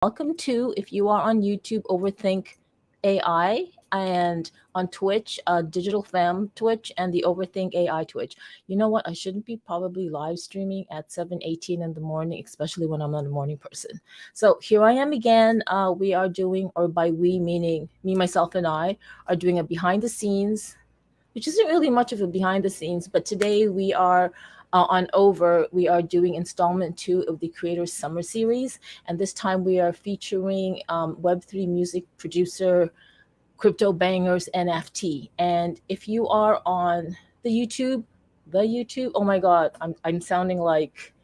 welcome to, if you are on YouTube, Overthink AI, and on Twitch, Digital Femme Twitch, and the Overthink AI Twitch. You know what? I shouldn't be probably live streaming at 7:18 in the morning, especially when I'm not a morning person. So here I am again. We are doing, or by we meaning me, myself, and I, are doing a behind the scenes, which isn't really much of a behind the scenes, but today we are we are doing installment 2 of the Creators Summer Series. And this time we are featuring Web3 music producer Crypto Bangers NFT. And if you are on the YouTube, oh my God, I'm sounding like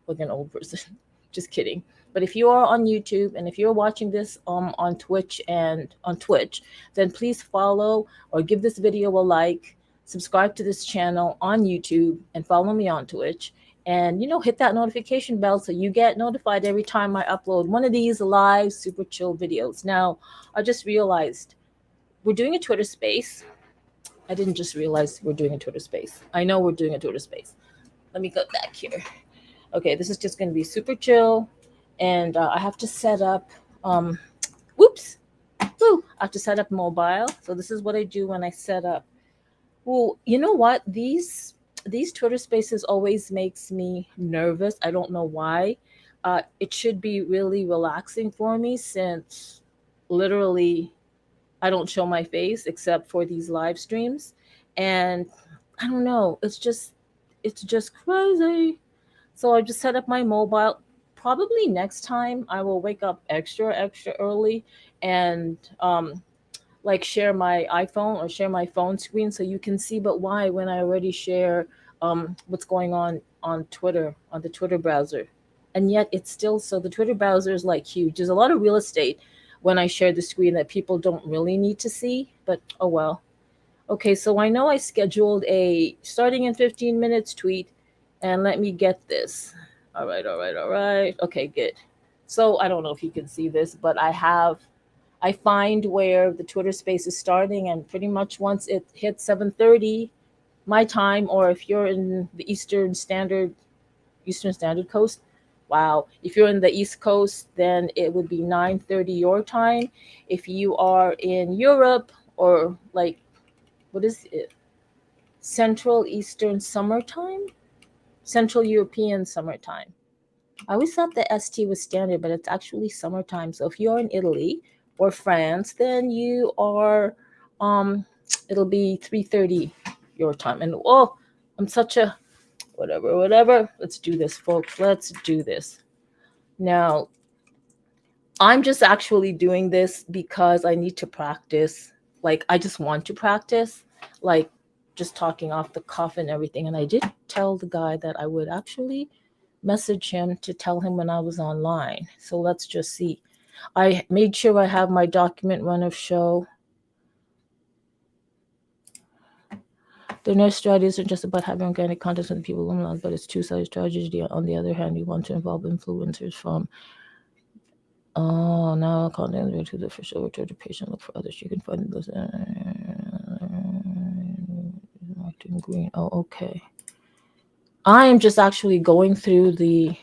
an old person. Just kidding. But if you are on YouTube and if you're watching this on Twitch and on Twitch, then please follow or give this video a like, subscribe to this channel on YouTube, and follow me on Twitch. And hit that notification bell so you get notified every time I upload one of these live super chill videos. Now, I just realized we're doing a Twitter space. I didn't just realize we're doing a Twitter space. I know we're doing a Twitter space. Let me go back here. Okay, this is just going to be super chill, and I have to set up. Whoops, woo! I have to set up mobile. So this is what I do when I set up. Well, you know what? These Twitter Spaces always makes me nervous. I don't know why. It should be really relaxing for me since literally I don't show my face except for these live streams, and I don't know. It's just crazy. So I just set up my mobile. Probably next time I will wake up extra early and like share my iPhone or share my phone screen so you can see. But why when I already share what's going on Twitter, on the Twitter browser? And yet it's still, so the Twitter browser is like huge. There's a lot of real estate when I share the screen that people don't really need to see, but oh well. Okay, so I know I scheduled a starting in 15 minutes tweet, and let me get this. All right. Okay, good. So I don't know if you can see this, but I find where the Twitter space is starting, and pretty much once it hits 7:30 my time, or if you're in the Eastern Standard Coast, wow. If you're in the East Coast, then it would be 9:30 your time. If you are in Europe, or like, what is it? Central Eastern Summertime? Central European Summertime. I always thought the ST was standard, but it's actually summertime. So if you're in Italy or France, then you are it'll be 3:30 your time. And oh, I'm such a whatever. Let's do this, folks. Let's do this. Now, I'm just actually doing this because I need to practice. Like, I just want to practice, like, just talking off the cuff and everything. And I did tell the guy that I would actually message him to tell him when I was online. So let's just see. I made sure I have my document run of show. The nurse strategy isn't just about having organic content with people, but it's two-sided strategy. On the other hand, we want to involve influencers from now content to the first over to the patient. Look for others. You can find those. Martin Green. Oh, okay. I am just actually going through the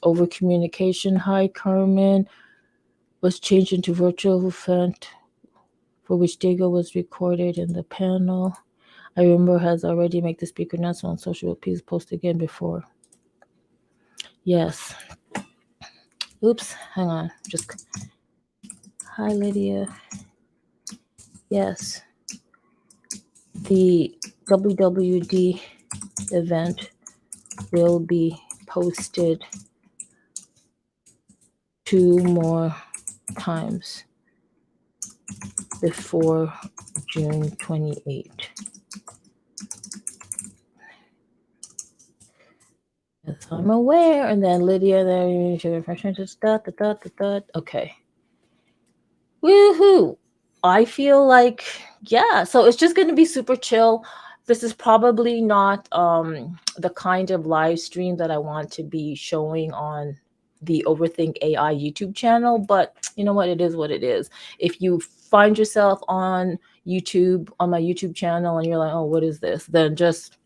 over communication. Hi, Carmen. Was changed into virtual event for which Diego was recorded in the panel. I remember has already made the speaker announcement on social. Please post again before. Yes. Oops. Hang on. Just. Hi, Lydia. Yes. The WWD event will be posted 2 more times before June 28. Yes, I'm aware. And then Lydia, there, just okay. Woohoo! I feel like, yeah. So it's just going to be super chill. This is probably not the kind of live stream that I want to be showing on the Overthink AI YouTube channel, but you know what? It is what it is. If you find yourself on YouTube, on my YouTube channel, and you're like, oh, what is this? Then just,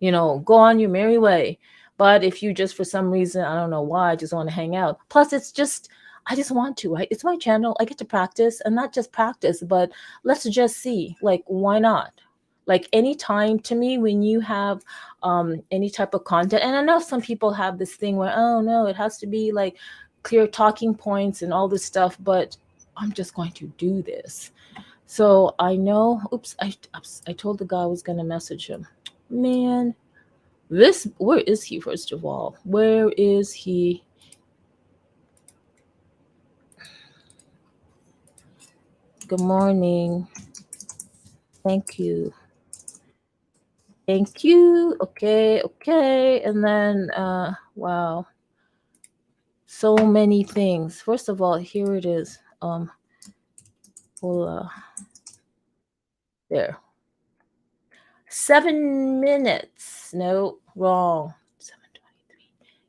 go on your merry way. But if you just, for some reason, I don't know why, just want to hang out. Plus, it's just, I just want to, right? It's my channel. I get to practice, and not just practice, but let's just see. Like, why not? Like, anytime, to me, when you have any type of content, and I know some people have this thing where, oh no, it has to be like clear talking points and all this stuff, but I'm just going to do this. So I know, oops, I told the guy I was gonna message him. Man, where is he, first of all? Where is he? Good morning. Thank you. Thank you. Okay, okay. And then wow. So many things. First of all, here it is. Hola. There. 7 minutes. No, wrong. 7:23.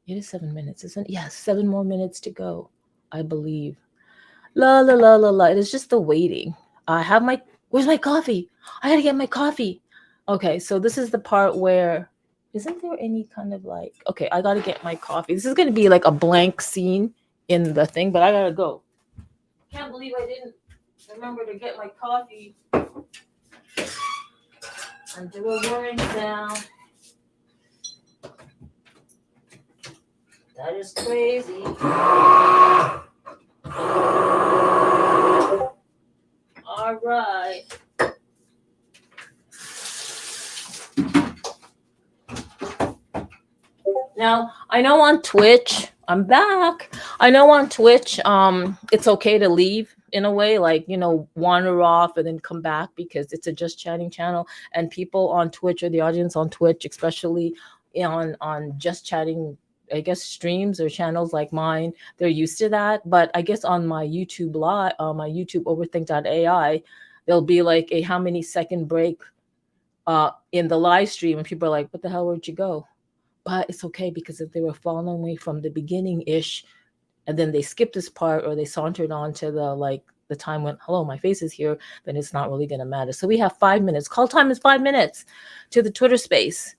It is 7 minutes, isn't it? Yes, 7 more minutes to go, I believe. La la la la la. It is just the waiting. I have my where's my coffee? I gotta get my coffee. Okay, so this is the part where isn't there any kind of like okay, I gotta get my coffee. This is gonna be like a blank scene in the thing, but I gotta go. Can't believe I didn't remember to get my coffee and do a whirring sound. That is crazy. All right. Now, I know on Twitch, I'm back. I know on Twitch, it's okay to leave in a way, like, wander off and then come back because it's a just chatting channel. And people on Twitch, or the audience on Twitch, especially on just chatting, I guess, streams or channels like mine, they're used to that. But I guess on my YouTube live, my YouTube overthink.ai, there'll be like a how many second break in the live stream, and people are like, what the hell, where'd you go? But it's okay, because if they were following me from the beginning ish, and then they skipped this part, or they sauntered on to the time when hello, my face is here, then it's not really going to matter. So we have 5 minutes. Call time is 5 minutes to the Twitter space.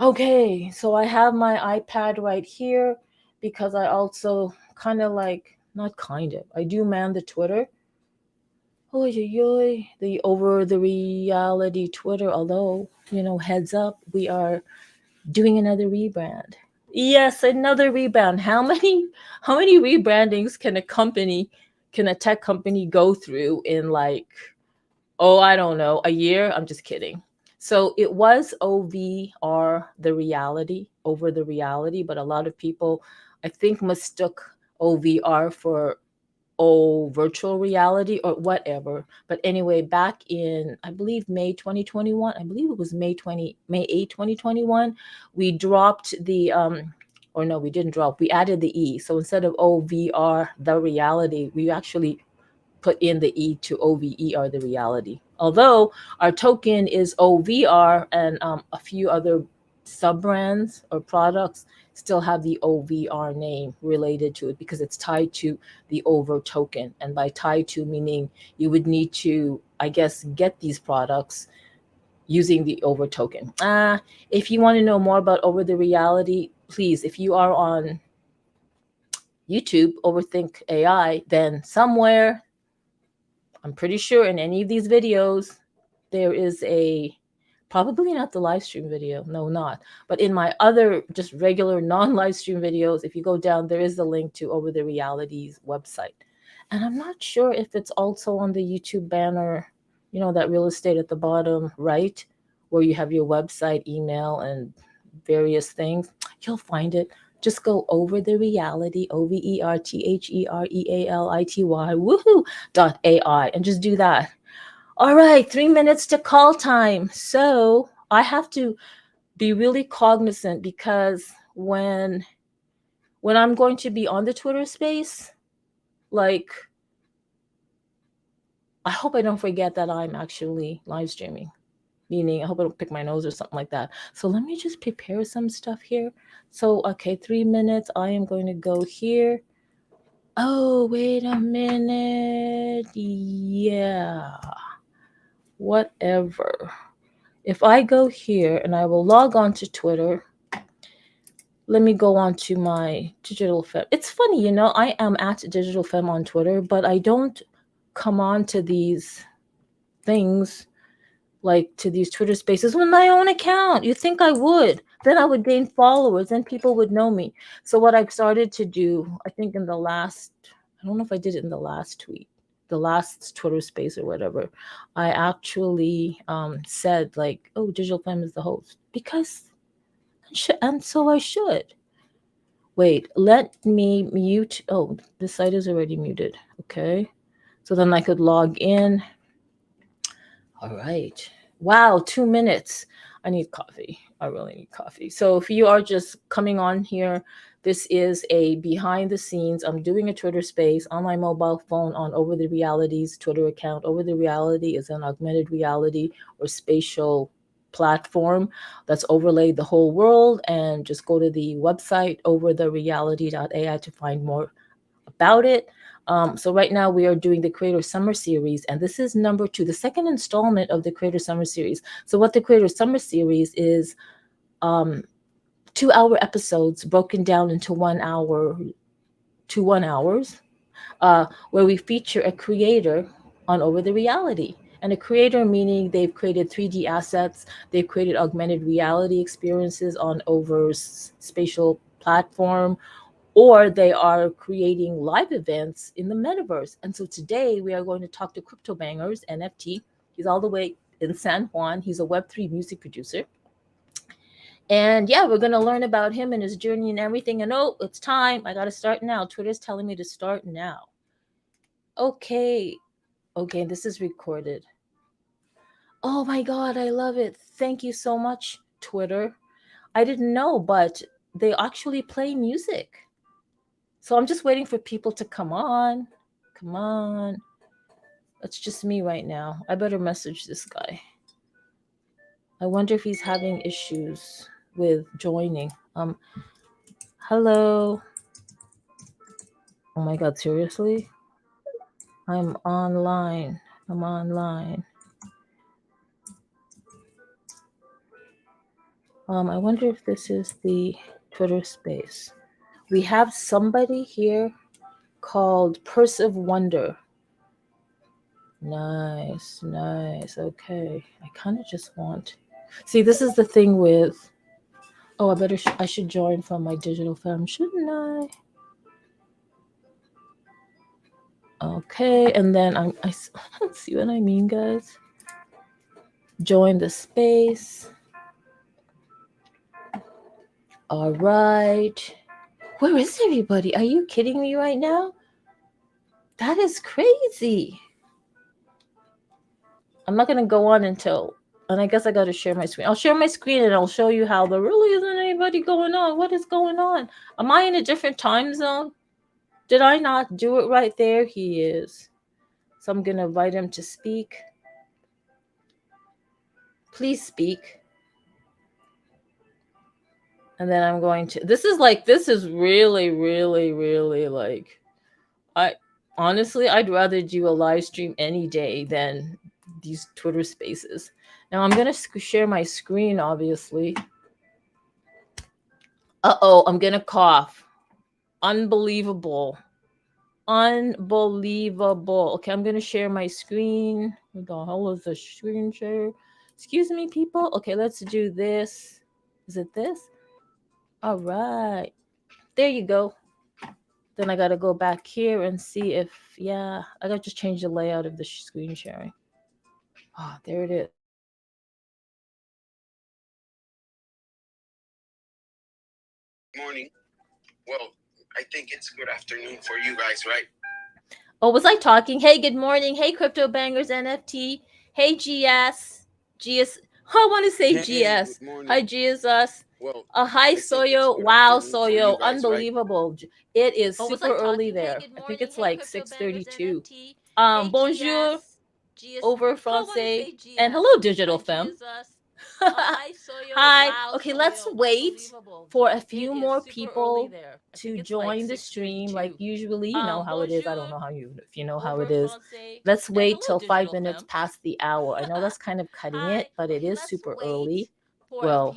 Okay, so I have my iPad right here, because I also kind of like, not kind of, I do man the Twitter. Oh, the over the reality Twitter. Although, heads up, we are doing another rebrand. Yes, another rebrand. How many rebrandings can a tech company go through in like, oh, I don't know, a year? I'm just kidding. So it was OVR, the reality, over the reality, but a lot of people, I think, mistook OVR for virtual reality or whatever. But anyway, back in, I believe, May 2021, I believe it was May 8, 2021, we dropped the or no, we didn't drop, we added the E. So instead of OVR, the reality, we actually put in the E to OVER, the reality. Although our token is OVR, and a few other sub brands or products still have the OVR name related to it, because it's tied to the over token. And by tied to, meaning you would need to, I guess, get these products using the over token. If you want to know more about over the reality, please, if you are on YouTube, Overthink AI, then somewhere, I'm pretty sure in any of these videos, there is probably not the live stream video. No, not. But in my other just regular non-live stream videos, if you go down, there is the link to Over the Realities website. And I'm not sure if it's also on the YouTube banner, that real estate at the bottom right, where you have your website, email, and various things. You'll find it. Just go Over the Reality, OVERTHEREALITY, woohoo, .ai, and just do that. All right, 3 minutes to call time. So I have to be really cognizant, because when I'm going to be on the Twitter space, like, I hope I don't forget that I'm actually live streaming. Meaning, I hope I don't pick my nose or something like that. So let me just prepare some stuff here. So, okay, 3 minutes. I am going to go here. Oh, wait a minute. Yeah. Whatever. If I go here and I will log on to Twitter, Let me go on to my digital fem. It's funny, I am at digital fem on Twitter, but I don't come on to these things, like to these Twitter spaces with my own account. You think I would? Then I would gain followers and people would know me. So what I've started to do, I think in the last, I don't know if I did it in the last tweet, the last Twitter space or whatever, I actually said like, oh, Digital Femme is the host because, and so I should. Wait, let me mute. Oh, this site is already muted. Okay. So then I could log in. All right. Wow, 2 minutes. I need coffee. I really need coffee. So if you are just coming on here, this is a behind the scenes. I'm doing a Twitter space on my mobile phone on Over the Realities Twitter account. Over the Reality is an augmented reality or spatial platform that's overlaid the whole world. And just go to the website overthereality.ai to find more about it. So right now we are doing the Creator Summer Series, and this is number 2, the second installment of the Creator Summer Series. So what the Creator Summer Series is, 2-hour episodes broken down into 1 hour to 1 hours, where we feature a creator on Over the Reality. And a creator meaning they've created 3D assets, they've created augmented reality experiences on Over's spatial platform, or they are creating live events in the metaverse. And so today we are going to talk to Crypto Bangers NFT. He's all the way in San Juan. He's a Web3 music producer. And yeah, we're going to learn about him and his journey and everything. And oh, it's time. I got to start now. Twitter's telling me to start now. Okay. Okay, this is recorded. Oh my God, I love it. Thank you so much, Twitter. I didn't know, but they actually play music. So I'm just waiting for people to come on. Come on. It's just me right now. I better message this guy. I wonder if he's having issues with joining. Hello. Oh my God, seriously? I'm online. I'm online. I wonder if this is the Twitter space. We have somebody here called Purse of Wonder. Nice, nice. Okay. I kind of just want. See, this is the thing with. Oh, I should join from my digital fam, shouldn't I? Okay, and then I see what I mean, guys. Join the space. All right. Where is everybody? Are you kidding me right now? That is crazy. I'm not gonna go on until, and I guess I gotta share my screen. I'll share my screen and I'll show you how there really isn't anybody going on. What is going on? Am I in a different time zone? Did I not do it right? There he is. So I'm gonna invite him to speak. Please speak. And then I'm going to, this is really, really, really like, honestly, I'd rather do a live stream any day than these Twitter spaces. Now I'm going to share my screen, obviously. Uh-oh, I'm going to cough. Unbelievable. Unbelievable. Okay, I'm going to share my screen. What the hell is the screen share? Excuse me, people. Okay, let's do this. Is it this? All right. There you go. Then I got to go back here and see if, yeah, I got to just change the layout of the screen sharing. Ah, there it is. Morning. Well, I think it's good afternoon for you guys, right? Oh, was I talking? Hey, good morning. Hey, Crypto Bangers NFT. Hey, GS. GS. I want to say Hey, GS. good morning. Hi, Jesus. Well, Hi, I think it's Soyo. good Wow, afternoon for you Soyo. guys, right? Unbelievable. It is super early there. I think it's like 6:32. Bonjour, over français. And hello, Digital Femme. Hi. Okay, let's wait for a few more people to join the stream. Like usually, you know how it is. I don't know how if you know how it is. Let's wait till 5 minutes past the hour. I know that's kind of cutting it, but it is super early. Well,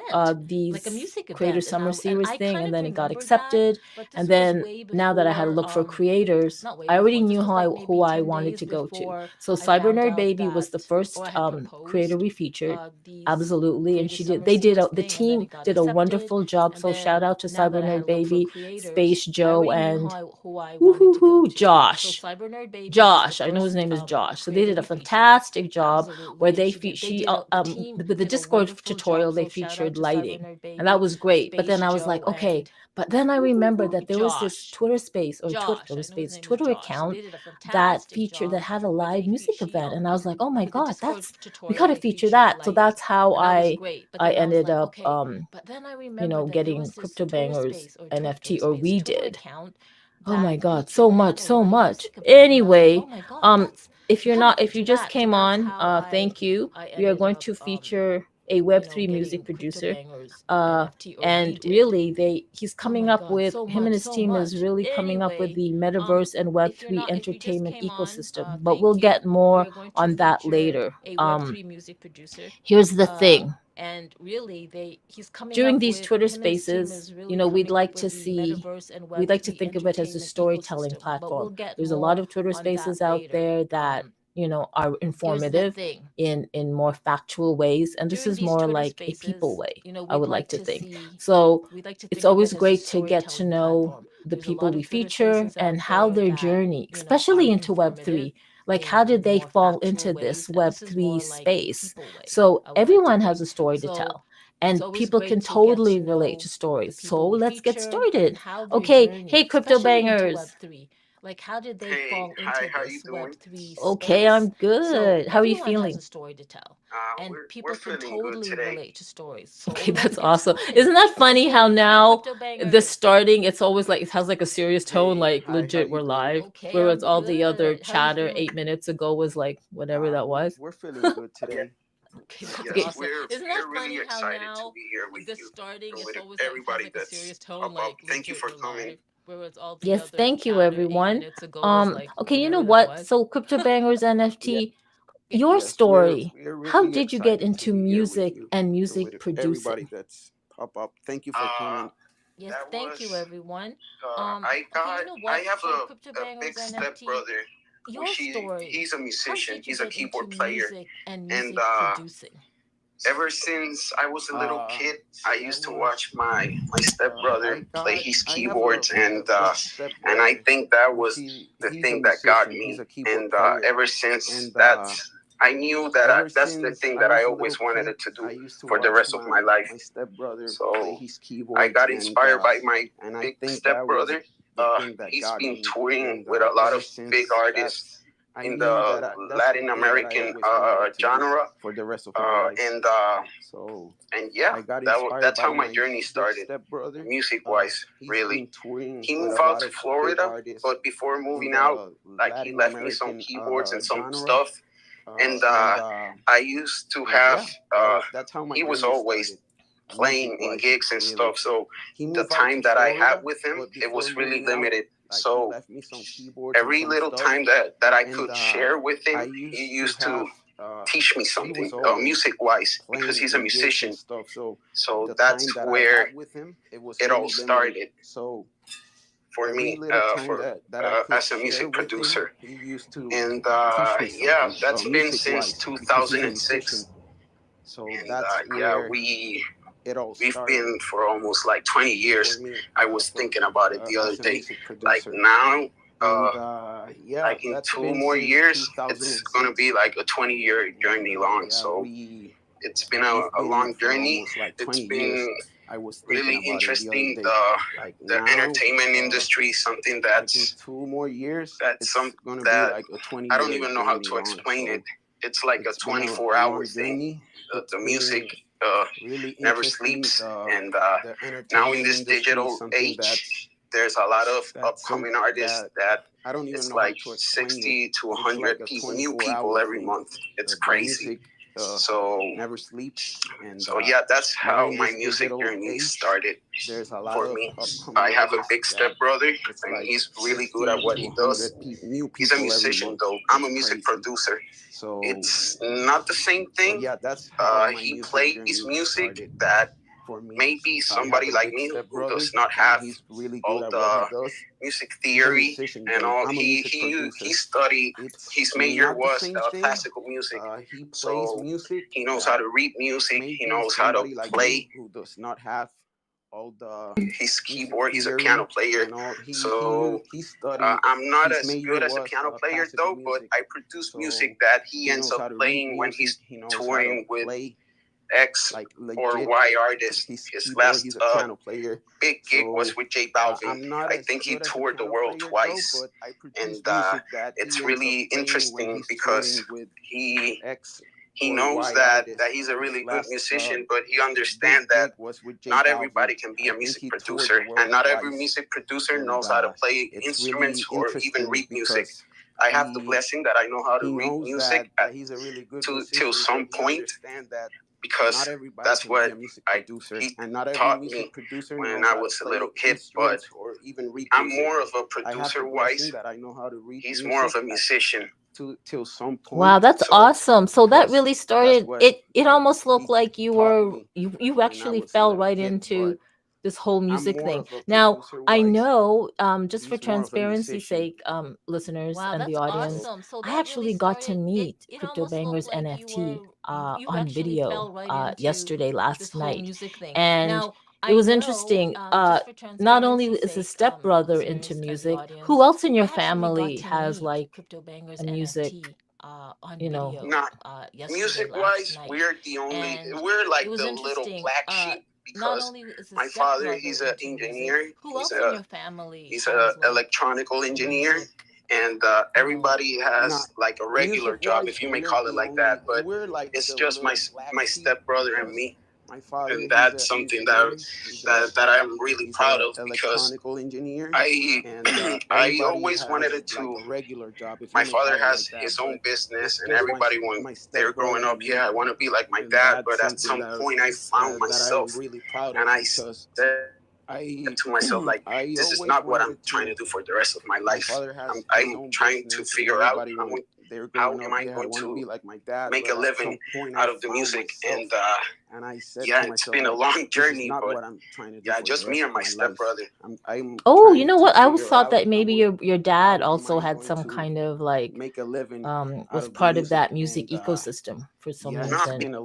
like a these music creator event, summer and series I thing, kind and of then it got remember that, accepted. but And this was then way now that I had to before, look for creators, not way I already before. This knew was like who I 10 wanted days to go to. before So I Cyber found Nerd out Baby was the that, or first I had creator proposed we featured. these Absolutely, and greatest she did. summer They did. singles The thing, and then team it got did a accepted. wonderful job. And So shout then out to now that Cyber I had Nerd looked for Baby, creators, Space I Joe, already knew and who I wanted to go woohoo, to. So Josh. Cyber Nerd Baby was the Josh, I know his first name is Josh. So they creator did a we featured. fantastic job where Absolutely, and they she did. They she did. The team with the did a Discord wonderful tutorial job. they So shout out featured to Cyber lighting, Nerd and that Baby, was great. But then Space I was like, Joe, okay. and But then I remembered that there was this Josh. Twitter space or Josh, I know his name is Twitter Josh. So account they did a that fantastic featured that job had a where live music she event, and I was like, oh my with the god, Discord that's we tutorial gotta they feature featured that. So lighting, that's how and that was great. But I then I was ended like, up okay. But then I remembered that there getting was this Crypto Twitter Bangers space or NFT, or space we Twitter did. account Oh my that god, featured so that had much, a so live much. music event, and I was like, oh Anyway, my god, that's if we you're gotta not if you feature just that. So came that's on, how thank you. I We are ended going up to feature a Web3 music getting Crypto producer. Bangers Uh NFT, or we and did. really he's Oh coming my up God, with so him and much, his so team is much. really coming up with Anyway, the Metaverse and Web3 if you just entertainment came on, ecosystem, but we'll thank you. get more We're going to on that feature later. a Web3 music producer. Here's the thing. And really he's coming During up these with Twitter him and his team spaces, is really we'd coming like up to with the see, Metaverse and we'd like to Web3 think of it as a entertainment storytelling ecosystem. But we'll platform. get There's a lot more of Twitter on that spaces out later. there that, are Here's the informative thing. in more factual ways. And this During is these more Twitter like a people spaces, way, I would like to think. So we'd like to it's think of it always as a great to get to storytelling know platform. the There's a people lot we of Twitter feature spaces and out how there their that, journey, are especially into informative Web3, like how did in they more fall factual into this ways. And this is Web3 more like a space. people way, So I would like to everyone has think. a story to So tell, it's and always people great can to get totally to relate know to the stories. So people we let's get feature and started. how their Okay, journey, hey, Crypto especially into Bangers. Web3, like how did they Hey, fall hi, into how you this doing? Web3 Okay, I'm space? So good. How are you everyone has a feeling? story to tell, and We're people can feeling good totally today. relate to stories. So Okay, let's that's get awesome. started. Isn't that funny how Okay, hi, now Crypto the Bangers. starting, it's always like it has like a serious tone, Hey, like hi, how legit you we're doing? live. Okay, Whereas I'm all the other good. How you chatter feeling? 8 minutes ago was like whatever that was. We're feeling good Okay, today. that's Yes, Okay. awesome. Isn't that we're really funny how excited to now be here with the you starting and it's with always like has everybody like a that's serious tone, up. like Thank you legit for we're coming. live, whereas all the Yes, other thank you chatter eight everyone. minutes ago was like Okay, you know whatever that what? was. So Crypto Bangers Yeah, NFT, Okay. your yes, story. we're How really did you get excited to into be here with music you and and with music everybody producing? that's up. Thank you for coming. Yes, That thank you was everyone. I Okay, you know I what? have So Crypto a Bangers big NFT, stepbrother, your which story. he's a How musician. did you He's a get into keyboard player, music and and music producing? ever since I was a little kid, I That used to was watch my stepbrother play his okay. keyboards, Okay. and I think that was the thing that got me. And ever since I knew that that's the thing that I always wanted it to do for the rest of my life. So I got inspired by my big stepbrother. He's been touring with a lot of big artists in the Latin American genre, and yeah, that's how my journey started, music wise. Really, he moved out to Florida, but before moving out, like he left me some keyboards and some stuff, and I used to have. He was always playing in gigs and stuff, so the time that I had with him, it was really limited. So every little time that I could share with him, he used to teach me something music wise, because he's a musician. So that's where it all started for me, for as a music producer. And yeah, that's been since 2006. And yeah, we've been for almost like 20 years. I was thinking about it the other day. Like now, like in 2 more years, it's gonna be like a 20-year journey long. So it's been a long journey. It's been really interesting. The entertainment industry, something that's some that I don't even know how to explain it. It's like a 24-hour thing. The music never sleeps, and now in this digital age, there's a lot of upcoming artists that it's like 60 to 100 people, new people every month. It's crazy. So yeah, that's how my music journey started for me. I have a big stepbrother, and he's really good at what he does. He's a musician, though. I'm a music producer. It's not the same thing. He plays music that maybe somebody like me who does not have all the music theory and all. He studied. His major was classical music, so he knows how to read music. He knows how to play his keyboard. He's a piano player, so I'm not as good as a piano player though. But I produce music that he ends up playing when he's touring with X or Y artists. His last big gig was with J Balvin. I think he toured the world twice, and it's really interesting because he knows that he's a really good musician, but he understands that not everybody can be a music producer, and not every music producer knows how to play instruments or even read music. I have the blessing that I know how to read music till some point, because that's what he taught me when I was a little kid. But I'm more of a producer wise. He's more of a musician. Wow, that's So awesome. So that really started it almost looked like you actually fell right into this whole music thing. Now, I know just for transparency's sake, listeners Wow, and the that's audience, awesome. So I that really actually got to started it meet it Crypto almost Bangers looked like NFT you on actually video fell right into yesterday this last whole night. music thing. And Now, it I was know interesting. just for Not only transparency's is his sake, stepbrother into listeners and the music, who audience, else in your I actually got family to has meet like Crypto Bangers a music, NFT on you know? video not yesterday music last wise, night. And we're it like was the little interesting. black sheep, Not because only is his my father, stepbrother he's an into music, engineer. who else in your family He's a has like electronical engineer, music, and you know? everybody has like a regular job, if you may call it like that. But it's just my stepbrother and me, and that's something that I'm really proud of, because I I always wanted it to. My father has his own business, and everybody, when they're growing up, yeah, I want to be like my dad. But at some point, I found myself, and I said to myself, like, this is not what I'm trying to do for the rest of my life. I'm trying to figure out how am I going to make a living out of the music, and yeah, it's been a long journey, but yeah, just me and my stepbrother. Oh, you know what? I always thought that maybe your dad also had some kind of like was part of that music ecosystem for some No, reason.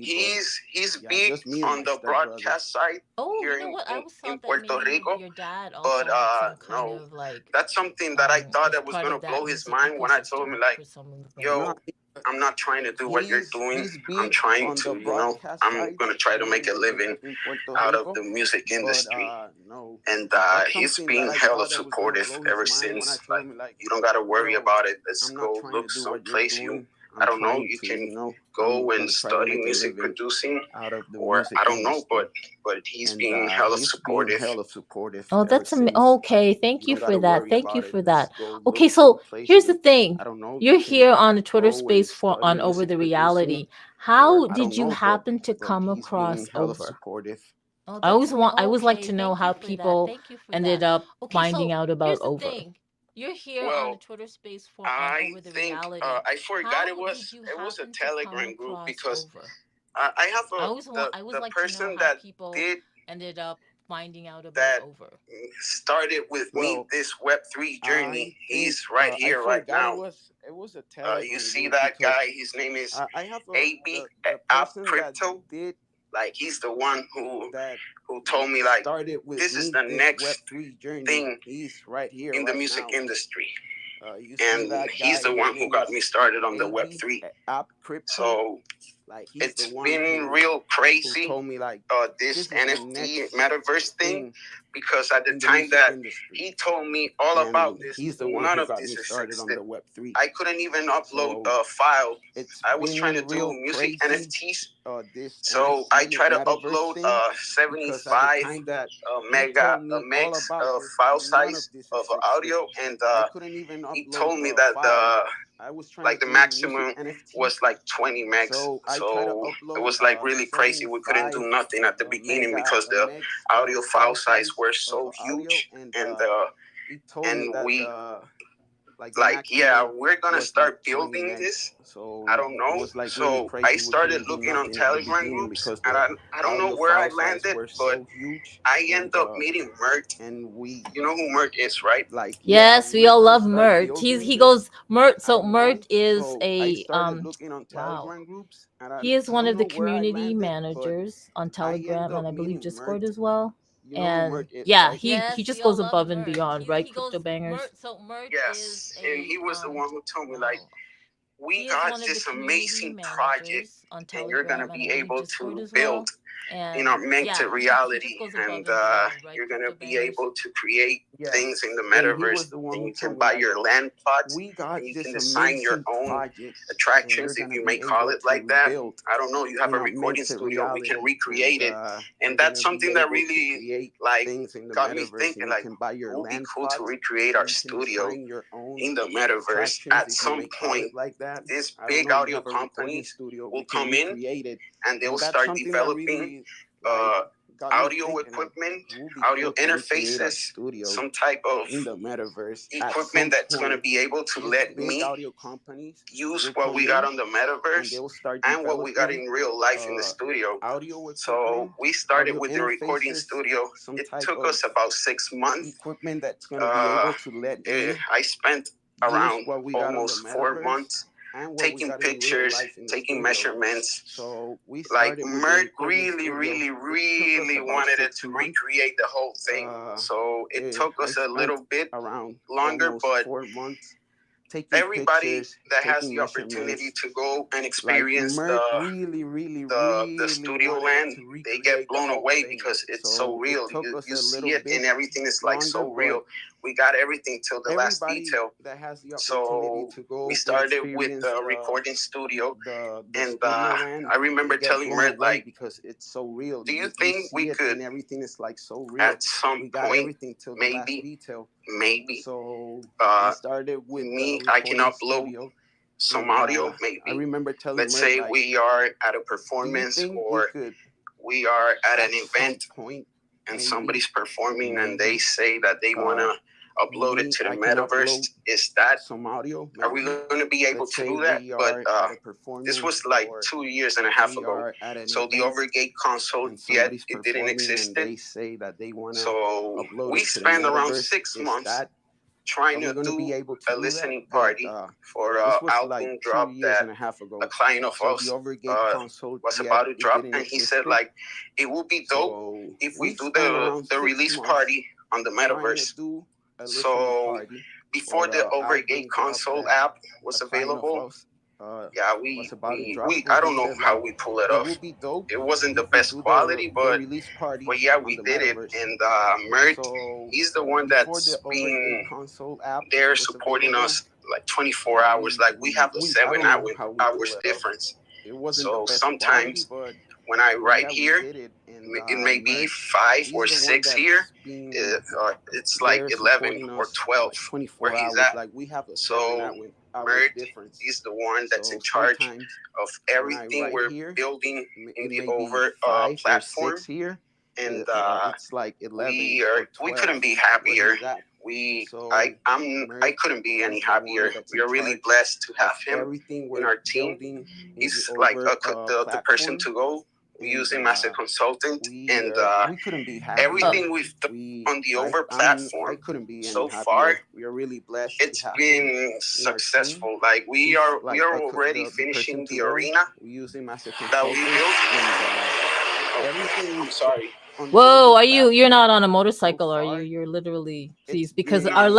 he's big on the broadcast side Oh, here you know what? I always in thought that Puerto maybe Rico, your dad but also had some kind no, of like that's something that I thought was that was part gonna of that blow his music mind when I told him, ecosystem like, for some reason. yo, I'm not trying to do what you're doing. I'm trying to, I'm gonna try to make a living out of the music industry. And he's been hella supportive ever since. Like, you don't gotta worry about it. Let's go look someplace. I don't know. You can go and study music producing, or I don't know, but he's been hella supportive. Oh, okay. Thank you for that. Thank you for that. Okay, so here's the thing. You're here on the Twitter space for on Over the Reality. How did you happen to come across Over? Oh, I always want I always like okay. to know Thank you how for that. people Thank you for ended that. up Okay, finding so out about here's the Over. thing. You're here on the Well, Twitter space for on I Over the think Reality. I forgot How did you it was a happen to come Telegram group, across because Over? I have I always the like to know person how that people did ended up finding out about that Over. started with me this Web3 journey. He's right here right now. You see that guy? His name is AB App Crypto. Like, he's the one who told me, like, this is the next thing in the music industry, and he's the one who got me started on the Web3. So it's been real crazy, this NFT Metaverse thing, because at the time that he told me all about this, none of this existed. I couldn't even upload a file. I was trying to do music NFTs, so I tried to upload 75 megs file size of audio, and he told me that the maximum was like 20 megs. So it was like really crazy. We couldn't do nothing at the beginning because the audio file size were so huge, and we like, yeah, we're gonna start building this. I don't know. So I started looking on Telegram groups, and I don't know where I landed, but I end up meeting Mert. You know who Mert is, right? Yes, we all love Mert. He goes Mert. So Mert is a wow. He is one of the community managers on Telegram and I believe Discord as well. And yeah, he Yes, just we all goes love above and Mert. beyond, right? He Crypto goes bangers. Mert. So Mert is Yes, and a he was the one who told me, like, wow. we He is got one of the this community amazing project, managers on and you're gonna Telegram and I be believe able Discord to as build well. in And augmented yeah, he just reality, goes and above and beyond, right? you're gonna Crypto be bangers. able to create things in the metaverse, and you can buy your land plots, and you can design your own attractions, if you may call it like that. I don't know. You have a recording studio, we can recreate it, and that's something that really like got me thinking. Like, it would be cool to recreate our studio in the metaverse. At some point, these big audio companies will come in and they will start developing uh, audio equipment, audio interfaces, some type of equipment that's going to be able to let me use what we got on the metaverse and what we got in real life in the studio. So we started with the recording studio. It took us about 6 months. I spent around almost 4 months taking pictures, taking measurements. Like, Mert really, really, really wanted it to recreate the whole thing. So it took us a little bit longer, but everybody that has the opportunity to go and experience the studio land, they get blown away because it's so real. You see it and everything is like so real. We got everything till the last detail. So we started with the recording studio, and I remember telling Mert, like, do you think we could at some point, maybe I can upload some audio, maybe. Let's say we are at a performance or we are at an event and somebody's performing and they say that they want to upload it to the metaverse. Are we going to be able to do that? But this was like 2 years and a half ago. So the Overgate console, yet it didn't exist. So we spent around 6 months trying to do a listening party for an album drop that a client of us was about to drop, and he said, like, it would be dope if we do the release party on the metaverse. So before the Overgate console app was available, yeah, we I don't know how we pull it off. It wasn't the best quality, but yeah, we did it. And Mert, he's the one that's been there supporting us like 24 hours. Like, we have a 7 hours difference. So sometimes when I write here, it may be 5 or 6 here. It's like 11 or 12 where he's at. So Mert is the one that's in charge of everything we're building in the over platform, and we couldn't be happier. I couldn't be any happier. We are really blessed to have him in our team. He's like the person to go. We use him as a consultant, and everything we've done on the over platform so far, it's been successful. Like, we are already finishing the arena that we built. Oh, I'm sorry. Whoa, you're not on a motorcycle, are you? You're literally, please, because our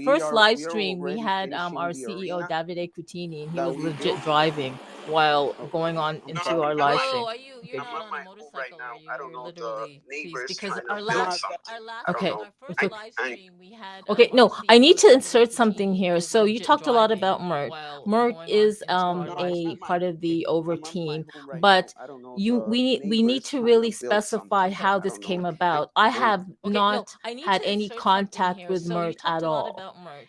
first live stream we had our CEO Davide Cutini, and he was legit driving while going on into our live stream. Whoa, you're Okay. not on a Right motorcycle, now, are you? I don't You're know. The literally, please, neighbors because trying to build something. I don't Okay. know. our first Okay. live stream we had Okay, our no, I need CEO to Davide insert something Cutini. He here. was So you legit talked a lot about driving Mert. while Mert going on is into our live a stream. part of the over team, but we need to really specify how this came about. I have Okay, no, not I need had to any insert something contact here. with So you Mert talked at a lot all. about Mert.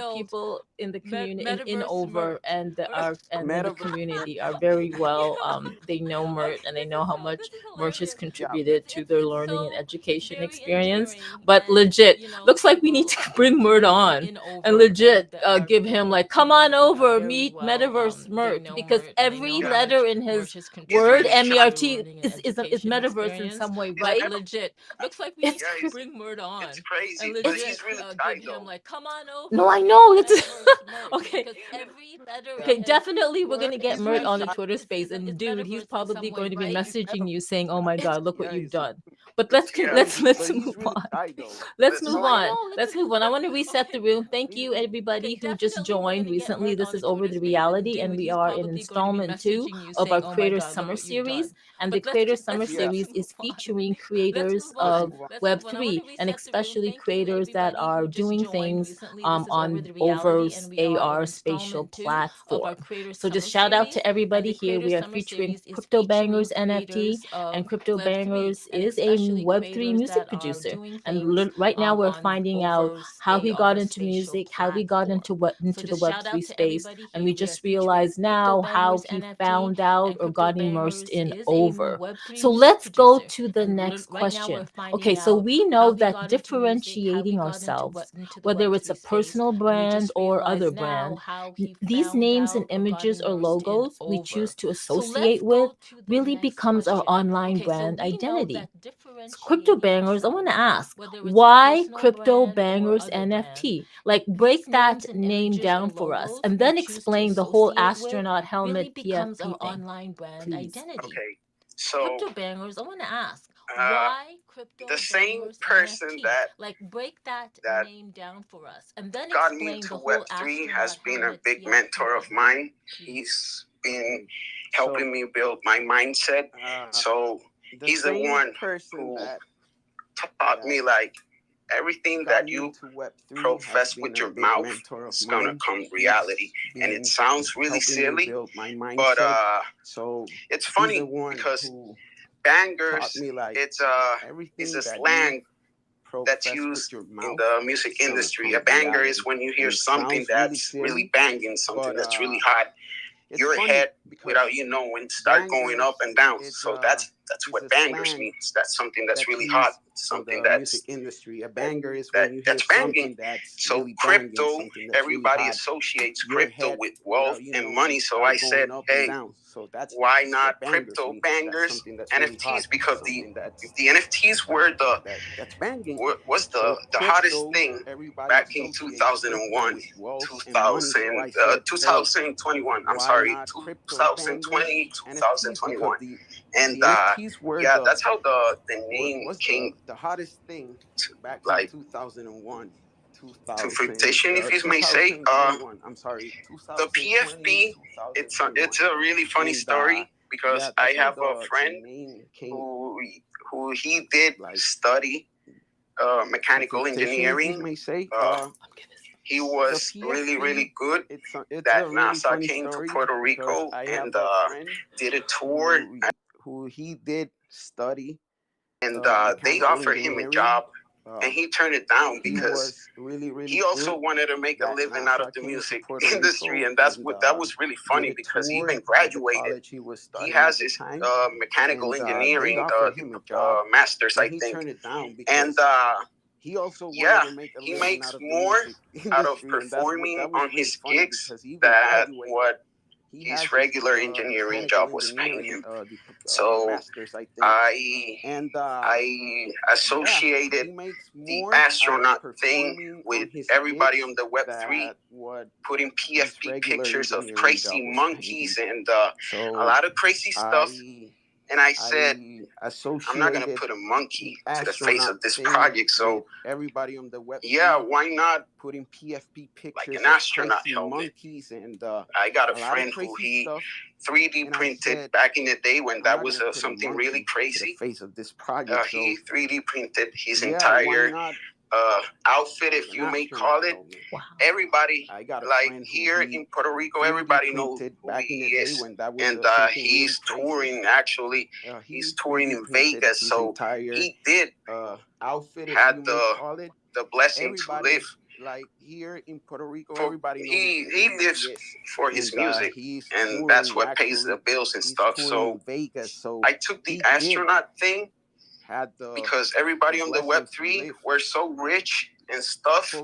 people in the community in Metaverse over Mert. and in the Metaverse community are very well. They know Mert and they know how much Mert has contributed to their learning and education experience. But legit, looks like we need to bring Mert on and legit give him like, come on over, meet Metaverse Mert know because Mert, and I every know how letter much in his Merch has word contributed to MERT learning and is education metaverse in experience. some way, But right? legit, looks like we It's need to crazy. bring Mert It's on and crazy, but legit he's really give tight him though. like, come on No, over I and know. meet Let's Metaverse Mert okay. because every letter Okay, in his definitely we're gonna word get is Mert on a mentioned Twitter space, is and dude, he's Metaverse in some probably way, going to be right? messaging you saying, "Oh my God, look what you've done." But Yeah. let's But he's move really on. tight though. Let's No, move I on. know. Let's Let's move on. I want to reset okay. the room. Thank We you, everybody okay, who just definitely we're joined gonna get recently. Mert This on is a Over Twitter the space, and Reality, and dude, we he's are in probably going to be installment 2 messaging you of saying, our "Oh my Creator God, look Summer what you've done." Series. And the But let's Creator Summer let's Yeah. Series move is on. featuring Let's creators move Let's on. of move on. Let's move on. I want Web3 to and reset the room. especially Thank you, creators that everybody are who just doing joined things recently. This is Over on the Reality, and Over's we are in AR spatial installment 2 of our platform. Creator So Summer just shout out Series. to And everybody the here. Creator We are Summer featuring Series is Crypto featuring Bangers NFT, creators of and Crypto Web3 Bangers and is a especially Web3 creators music that are producer. doing And things right now we're on finding out Over's how he got AR into spatial music, how he got platform. into So the just shout Web3 out to space. everybody And here. we We are just featuring realized Crypto now how Bangers he NFT, found out and or Crypto got immersed Bangers in is a Over. Web3 So music let's go producer. to the And next right now we're question. finding Okay, so out we how know he that got into music, how he differentiating got ourselves, into the whether it's Web3 a space, personal and we brand just or other realized now brand, how he these found names and out or got images or immersed in logos we choose Over. to So let's associate with go to the really next becomes our question. online Okay, so brand we know identity. that So Crypto differentiating Bangers, I want to ourselves, ask, whether it's a why personal Crypto brand or Bangers other brand, NFT? Like, these break that names and name images or down for us logos and we then choose to explain the whole associate with astronaut really helmet becomes our PFP thing, online brand please. identity. Okay, so Crypto Bangers, I want to ask, uh, why Crypto the same Bangers person NFT? Like, break that that name down for us and then got me explain into the whole Web3 has astronaut been a helmet big PFP mentor of thing. mine. Please. He's been So helping me build my mindset. So the he's the same one person who that taught me like everything got that me you into Web3 has profess been with a your big mouth mentor of is gonna mine. come He's reality. And it been sounds really helping me silly, build my but mindset. So it's he's the funny one because who bangers, taught me like it's everything a that slang you that's profess with used your in mouth the music is gonna industry. come A banger reality. is when you And hear it something sounds really that's silly, really banging, something but that's really hot. it's Your funny head, because without you knowing, start going bangers up and down. it's So that's it's what a bangers slang means. That's something that's that's really used hot, in something the that's music industry. A banger is when you hear that's banging. something that's So really banging, crypto, something that's really everybody hot. associates Your crypto head, with without wealth you and knowing, money. So start I going said, up and hey, down. So that's why what not bangers crypto means. That's bangers, something that's really hot. NFTs? Because Something that's if the NFTs were that's banging. was So the hottest crypto, thing everybody back in associates crypto 2001, with wealth and money. So 2000, I said, hey, 2021. I'm why sorry, not crypto bangers 2020, NFTs? Because 2021. And the NFTs were yeah, that's how the name was came the hottest thing to, back in like 2001, to 2000, fruition, if you may say. 2021. I'm sorry, The 2020, PFP, it's 2021. a really funny And story because yeah, I that's how have a the friend name came. who he did Like study mechanical fruition, if you engineering. may say. He The was PFP, really good it's that a really NASA funny came to story Puerto because Rico I have and a friend did a tour, who he did study and they mechanical offered him a engineering. job, and he turned it down He because was really he also good wanted to make a that living out of NASA the came to music Puerto industry, Rico and that's and what that was really did funny a because he tour even at the graduated. college he was He studying has at the his time, mechanical and they engineering offered him a job, master's, and I he think, turned it down and because he also yeah, wanted to make a he living makes out of the more music out of industry, and performing that was on really his funny gigs because he even than graduated. what He has his his regular engineering mechanical job was paying engineering him. So masters, I think, and I yeah, associated he makes the more out of astronaut thing performing with on his everybody gigs on the Web3 that what putting his PFP regular pictures of engineering job crazy was paying him. monkeys and a So lot of crazy stuff. And I said, I'm not going to associated put a monkey the to the face astronaut of this thing project. So with everybody on the Web3. yeah, why not Putting PFP pictures like an of astronaut crazy helmet? monkeys and I got a lot of friend who crazy he stuff. 3D And I printed said, back in the day when I'm that not was gonna put a something monkey really to the crazy. face of this project. So He 3D printed his yeah, why entire not outfit, if an you may astronaut call it. helmet? Wow. Everybody, I got a like friend who here he in Puerto Rico, 3D everybody knows printed who back he in the day is. when that was And something he's really crazy. touring, actually. He He's touring 3D in printed Vegas. his So entire he did outfit, if had you may call it. the blessing to Everybody, live. like here in Puerto Rico, For, everybody knows he who lives is. for his And music, he's and touring, that's what pays the actually, bills and he's stuff. touring So in Vegas. So I took the he astronaut thing had because everybody on the blessing to Web3 live were so rich and stuff.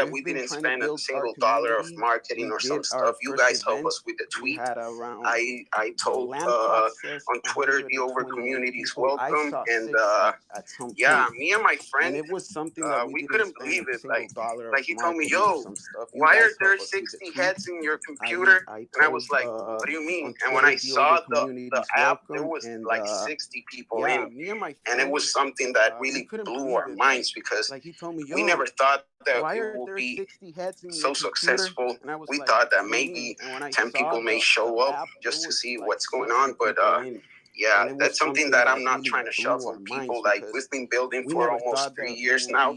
that we didn't spend a single dollar of marketing or some stuff. You guys help us with the tweet. I told on Twitter the over communities welcome, and yeah, me and my friend, it was something that we couldn't believe it. Like he told me, yo, why are there 60 heads in your computer? And I was like, what do you mean? And when I saw the app, there was like 60 people in, and it was something that really blew our minds because we never thought that it would be so successful. We thought that maybe 10 people may show up just to see what's going on, but yeah, that's something that I'm not trying to shove on people. Like, we've been building for almost 3 years now,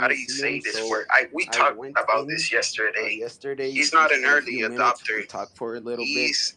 how do you say this word? We talked about this yesterday. He's not an early adopter. He's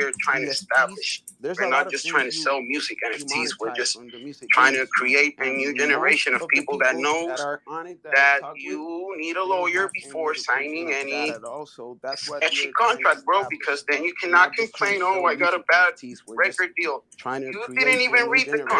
we're trying to establish. We're not just trying to sell music NFTs. We're just trying to create a new generation of people that knows that you need a lawyer before signing any sketchy contract, bro, because then you cannot complain, oh, I got a bad record deal. You didn't even read the contract.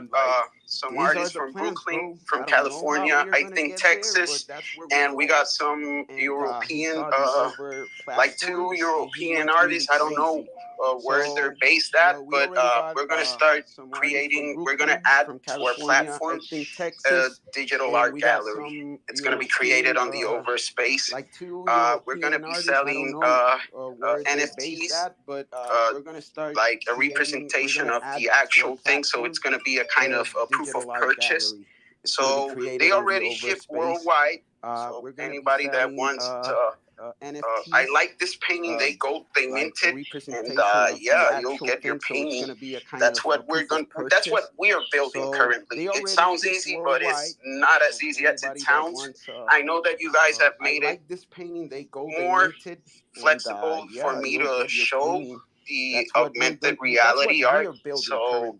got some artists from Brooklyn, from California, I think Texas, and we got some European, like two European artists. I don't know where they're based at, but we're gonna start creating. We're gonna add to our platform a digital art gallery. It's gonna be created on the over space. We're gonna be selling NFTs, like a representation of the actual thing. So it's gonna be a kind of a proof of purchase. So they already ship worldwide. So anybody that wants to, I like this painting. They minted, and yeah, you'll get your painting. That's what we're going. That's what we are building currently. It sounds easy, but it's not as easy as it sounds. I know that you guys have made it more flexible for me to show the augmented reality art. So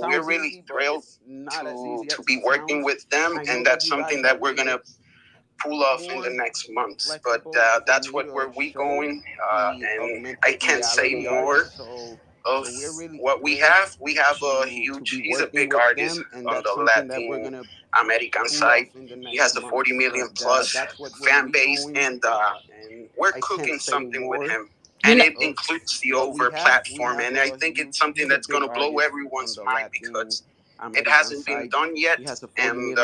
we're really thrilled to be working with them, and that's something that we're gonna pull off in the next months. But that's where we going, and I can't say more of what we have. We have a huge. He's a big artist on the Latin American side. He has a 40 million plus fan base, and we're cooking something with him. And it includes the over platform, and I think it's something that's going to blow everyone's mind because it hasn't been done yet, and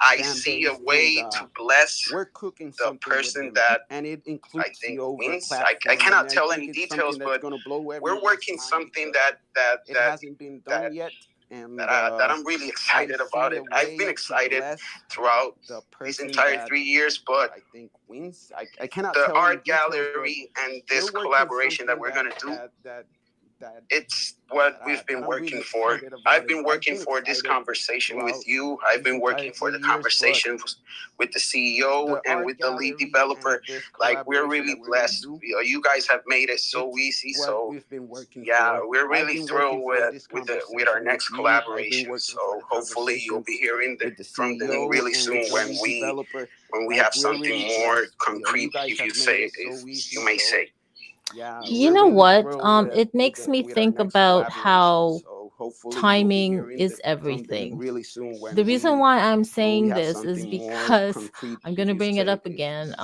I see a way to bless the person that I think wins. I cannot tell any details, but we're working something that hasn't been done yet. That I'm really excited about it. I've been excited throughout these entire 3 years, but I cannot the art gallery and this collaboration that we're gonna do, it's what we've been working for. I've been working for this conversation with you. I've been working for the conversation with the CEO and with the lead developer. Like, we're really blessed. You guys have made it so easy. So yeah, we're really thrilled with our next collaboration. So hopefully you'll be hearing from them really soon when we have something more concrete, if you may say. Yeah, You know what? It makes me think about how timing is everything. The reason why I'm saying this is because I'm going to bring it up again.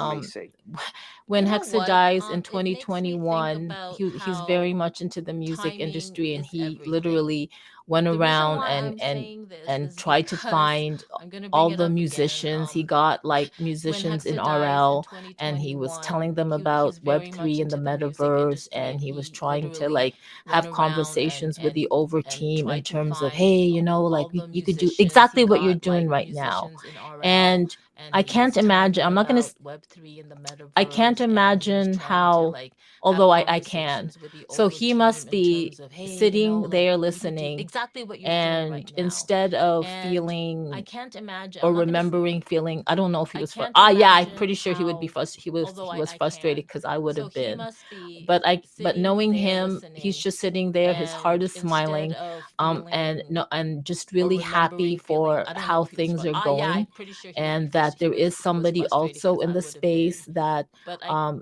When You know Hexa what? dies in It makes me think 2021, about he's very how much into the music timing industry, and is he everything. literally went The reason around why I'm saying this and is tried to because find I'm gonna bring all it the up again. musicians. He got like When musicians in Hexa dies in RL, and he was 2021, telling them about he's very Web3 much and the into the music Metaverse, industry, and and he was he trying to literally like went have around conversations with the over and team in tried to terms of, hey, find you know, like all the you could do musicians. He exactly what you're got doing like right now. musicians in RL, And and I he was can't telling imagine, them I'm not going to, about Web3 and the I can't metaverse, and he was imagine trying to how, like have although I can. conversations with the So over he team must in be terms of, hey, you know, sitting like there you could do listening, exactly what you're doing right and now. instead of And I feeling can't imagine. or I'm not gonna. remembering feeling, I don't know if he I was can't yeah, I'm imagine pretty sure he would be how. he Although was I frustrated, can. because I would So have he been. must be But sitting knowing there him, he's listening, just sitting there, his heart and is instead smiling, of and feeling no, and just or really happy remembering feeling, for I don't know how if he was. things are Yeah, I'm going, pretty sure he would be. and that there is He was somebody frustrated also because in I the would have been. space that But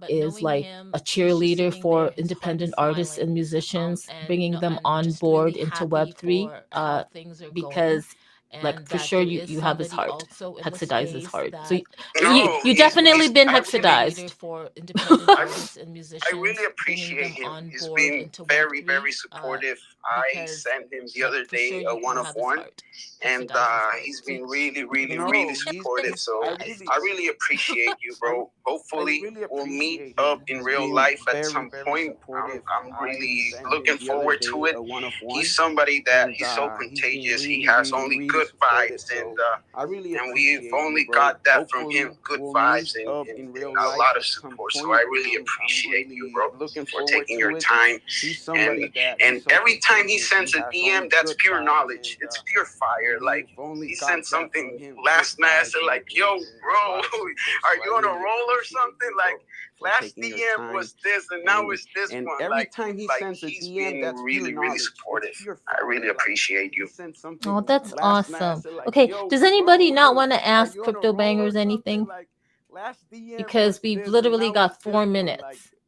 is knowing like him, a he's just cheerleader sitting there, for his heart independent artists smiling, and musicians, and bringing no, them and on just really board into happy Web3, for how things are going, because like and for that sure there you is you have his somebody heart. also in the Hexadizes space heart. So that No, you definitely is been a cheerleader hexadized. for independent artists and I really musicians, bringing appreciate them him. on He's board been into very, Web3, very supportive. I because sent him the other for sure day a you one of have his one, heart. and Hexadizes heart. he's See, been really, really, No, really he's supportive. So guys. I really appreciate you, I bro. Hopefully really we'll meet appreciate up him. in He's real been life at very, some very point. supportive. I'm I really sent him looking the other forward to day it. a one of one, He's somebody that and he's so he's been contagious. He really, has really, only really good supportive. vibes, So I really and we've appreciate you, only bro. got that from him, Hopefully good we'll meet vibes, and, up and, in and real a life lot of at some support. So point. I really I'm appreciate you, really bro, looking for forward taking to your it. time. He's and somebody that and he's so every time he contagious. He sends a has DM, only that's good pure vibes, knowledge. and It's pure fire. Like, we've only he got sent that from something him, good last night. I said, vibes like, yo, and a bro, lot of support. are So I you on a really roll or appreciate something? you, Like, bro, for last taking your DM time. was this, and now it's this And one. every time he Like sends a he's DM, been that's pure really, really knowledge. It's supportive. pure I fire. really Like, appreciate he you. sent Oh, something that's last night. I awesome. said, like, Okay, yo, does anybody not bro, want to are ask you on a Crypto roll or Bangers something? anything? Like, last DM Because was we've this, and literally now it's got this 4 one. Like, minutes.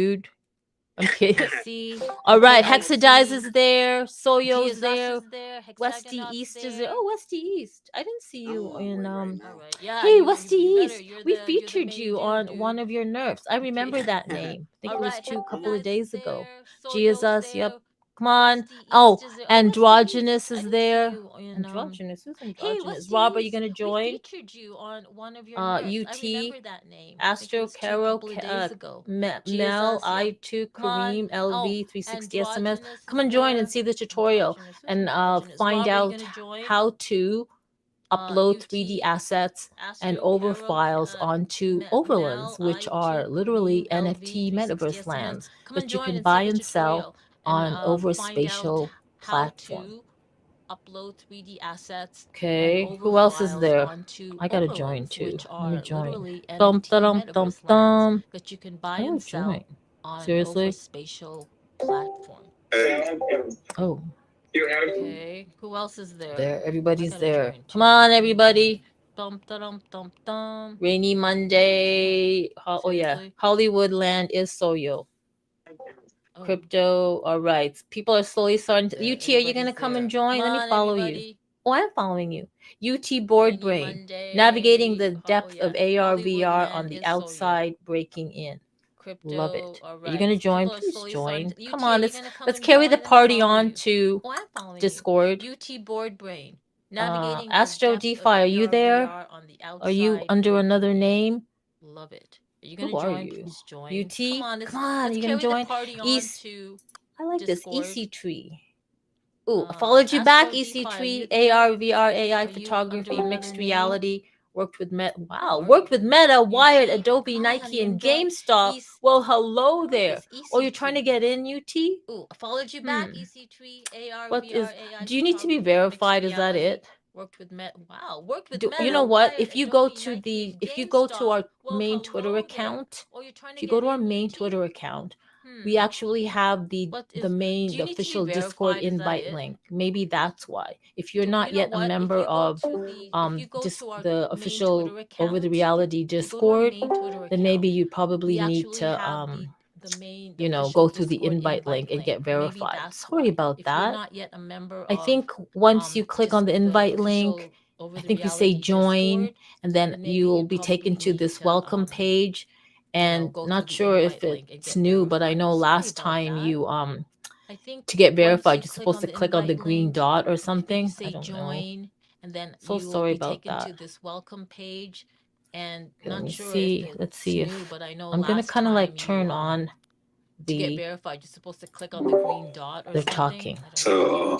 dude. I'm kidding. See, All right, I Hexadize see. is there. Soyo's GSS there. is there. Westy Hexagonauts East is there. there. Oh, Westy East. I didn't see you I'm in wait right All now. right. Yeah, Hey, Westy you better. East. We You're the featured main you on one dude. of your nerfs. I remember Okay. that name. I think All it was right, two couple of Hexagonauts is days ago. there. Soyo's Jesus, yep. there. Come on. Easty Oh, East is there. androgynous I is didn't there. see you in Androgynous. Who's Hey, androgynous? Westy Rob, are you East. gonna We join? featured you on one of your myths. I UT, remember that name. I think it Astro, was two Caro, couple of days ago. Mel, Jesus, yep. I2, Come on. Kareem, Oh, LV, 360 SMS. androgynous Come is and join and there. see the tutorial Androgynous. Who's and androgynous? find Rob, are you out gonna join? how to upload 3D UT, assets and Astro, over Caro, files onto Mel, overlands, which are I2, literally Kareem, LV, NFT 360 metaverse SMS. lands Come and that you join can and see buy the and sell tutorial and on over find out spatial how platform. to upload 3D assets and Okay, over who else is files there? onto I gotta join overlands, too. which Let me are join. literally Dum NFT dum dum metaverse lands dum. that you can buy How do I and sell join? on over Seriously? spatial platform. Oh, Okay, who else is there? there. I Everybody's gotta there. join Come too. on, Let me everybody. join. Dum dum dum dum. Rainy Monday. Oh yeah, Seriously? Hollywoodland is Soyo. Oh, Crypto. All right. People are slowly starting to. there. UT, are you gonna Everybody's come there. and join? Come Let me on, follow you. everybody. Oh, I'm following you. UT Board Rainy Brain. Monday. Navigating the Oh depth yeah. of AR VR Hollywoodland on the is Soyo. outside, breaking in. Crypto. Love it. All Are you right. gonna join? People are Please slowly join. starting. Come UT, are on, you let's gonna come let's and carry join? the Let me party follow on you. to Oh, I'm following Discord. you. UT Board Brain. Navigating the Astro depth DeFi, of are you AR there? VR on the Are you outside. under breaking another in. name? Love it. Are you Who gonna are join? you? Please join. UT? Come on, Come on, let's you carry gonna join? the party on East. to I like this Discord. EC Tree. Ooh, I followed you back, Astro EC DeFi, are Tree, you there? AR, VR, AI Are you photography, under mixed another name? reality. Worked with Meta. Wow, are worked you? with Meta, Wired, UT? Adobe, Come on, Nike, and Ninja. GameStop. East. Well, hello What there. is Oh, you're trying to EC3? get in, UT? Ooh, I followed you back, EC3, AR, What VR, is? AI Do you need to be photography, mixed verified? Is that reality. it? Worked with Meta. Wow, worked with Do, Meta. you know what? Wired, If you go Adobe, to Nike, the, and if you go to GameStop. our Well, main Twitter hello there. account, Oh, you're trying if to you get go to our in, main UT? Twitter account, we actually have the What the is? main Do the you need to be official Discord verified? Is that invite it? link. Maybe that's why. If you're You not know yet a what? If member you go of to our the main official Twitter over the account, reality if you go to our Discord, main Twitter then account, maybe you probably we need actually to have the main you know, official go through the Discord invite link and get Maybe verified. that's Sorry why. about If you're that. not yet a member I of think once you click on the the invite link, official Over I the think you say Reality join, Discord, and then then maybe you will you'd be taken probably to need this to welcome page. And go through not the sure if invite link and it's get new, but I verified. know Sorry last about time that. you I think to get once you verified, you're click supposed on to the click on the invite green link, dot or maybe you something. say I don't know. join, and then So you will sorry be about taken to that. this welcome page. And Okay, let not me sure if see. Let's it's see new, if but I know I'm gonna last kind of like time you turn on to get the. verified, you're supposed to click on the green dot or They're something. talking. I don't know.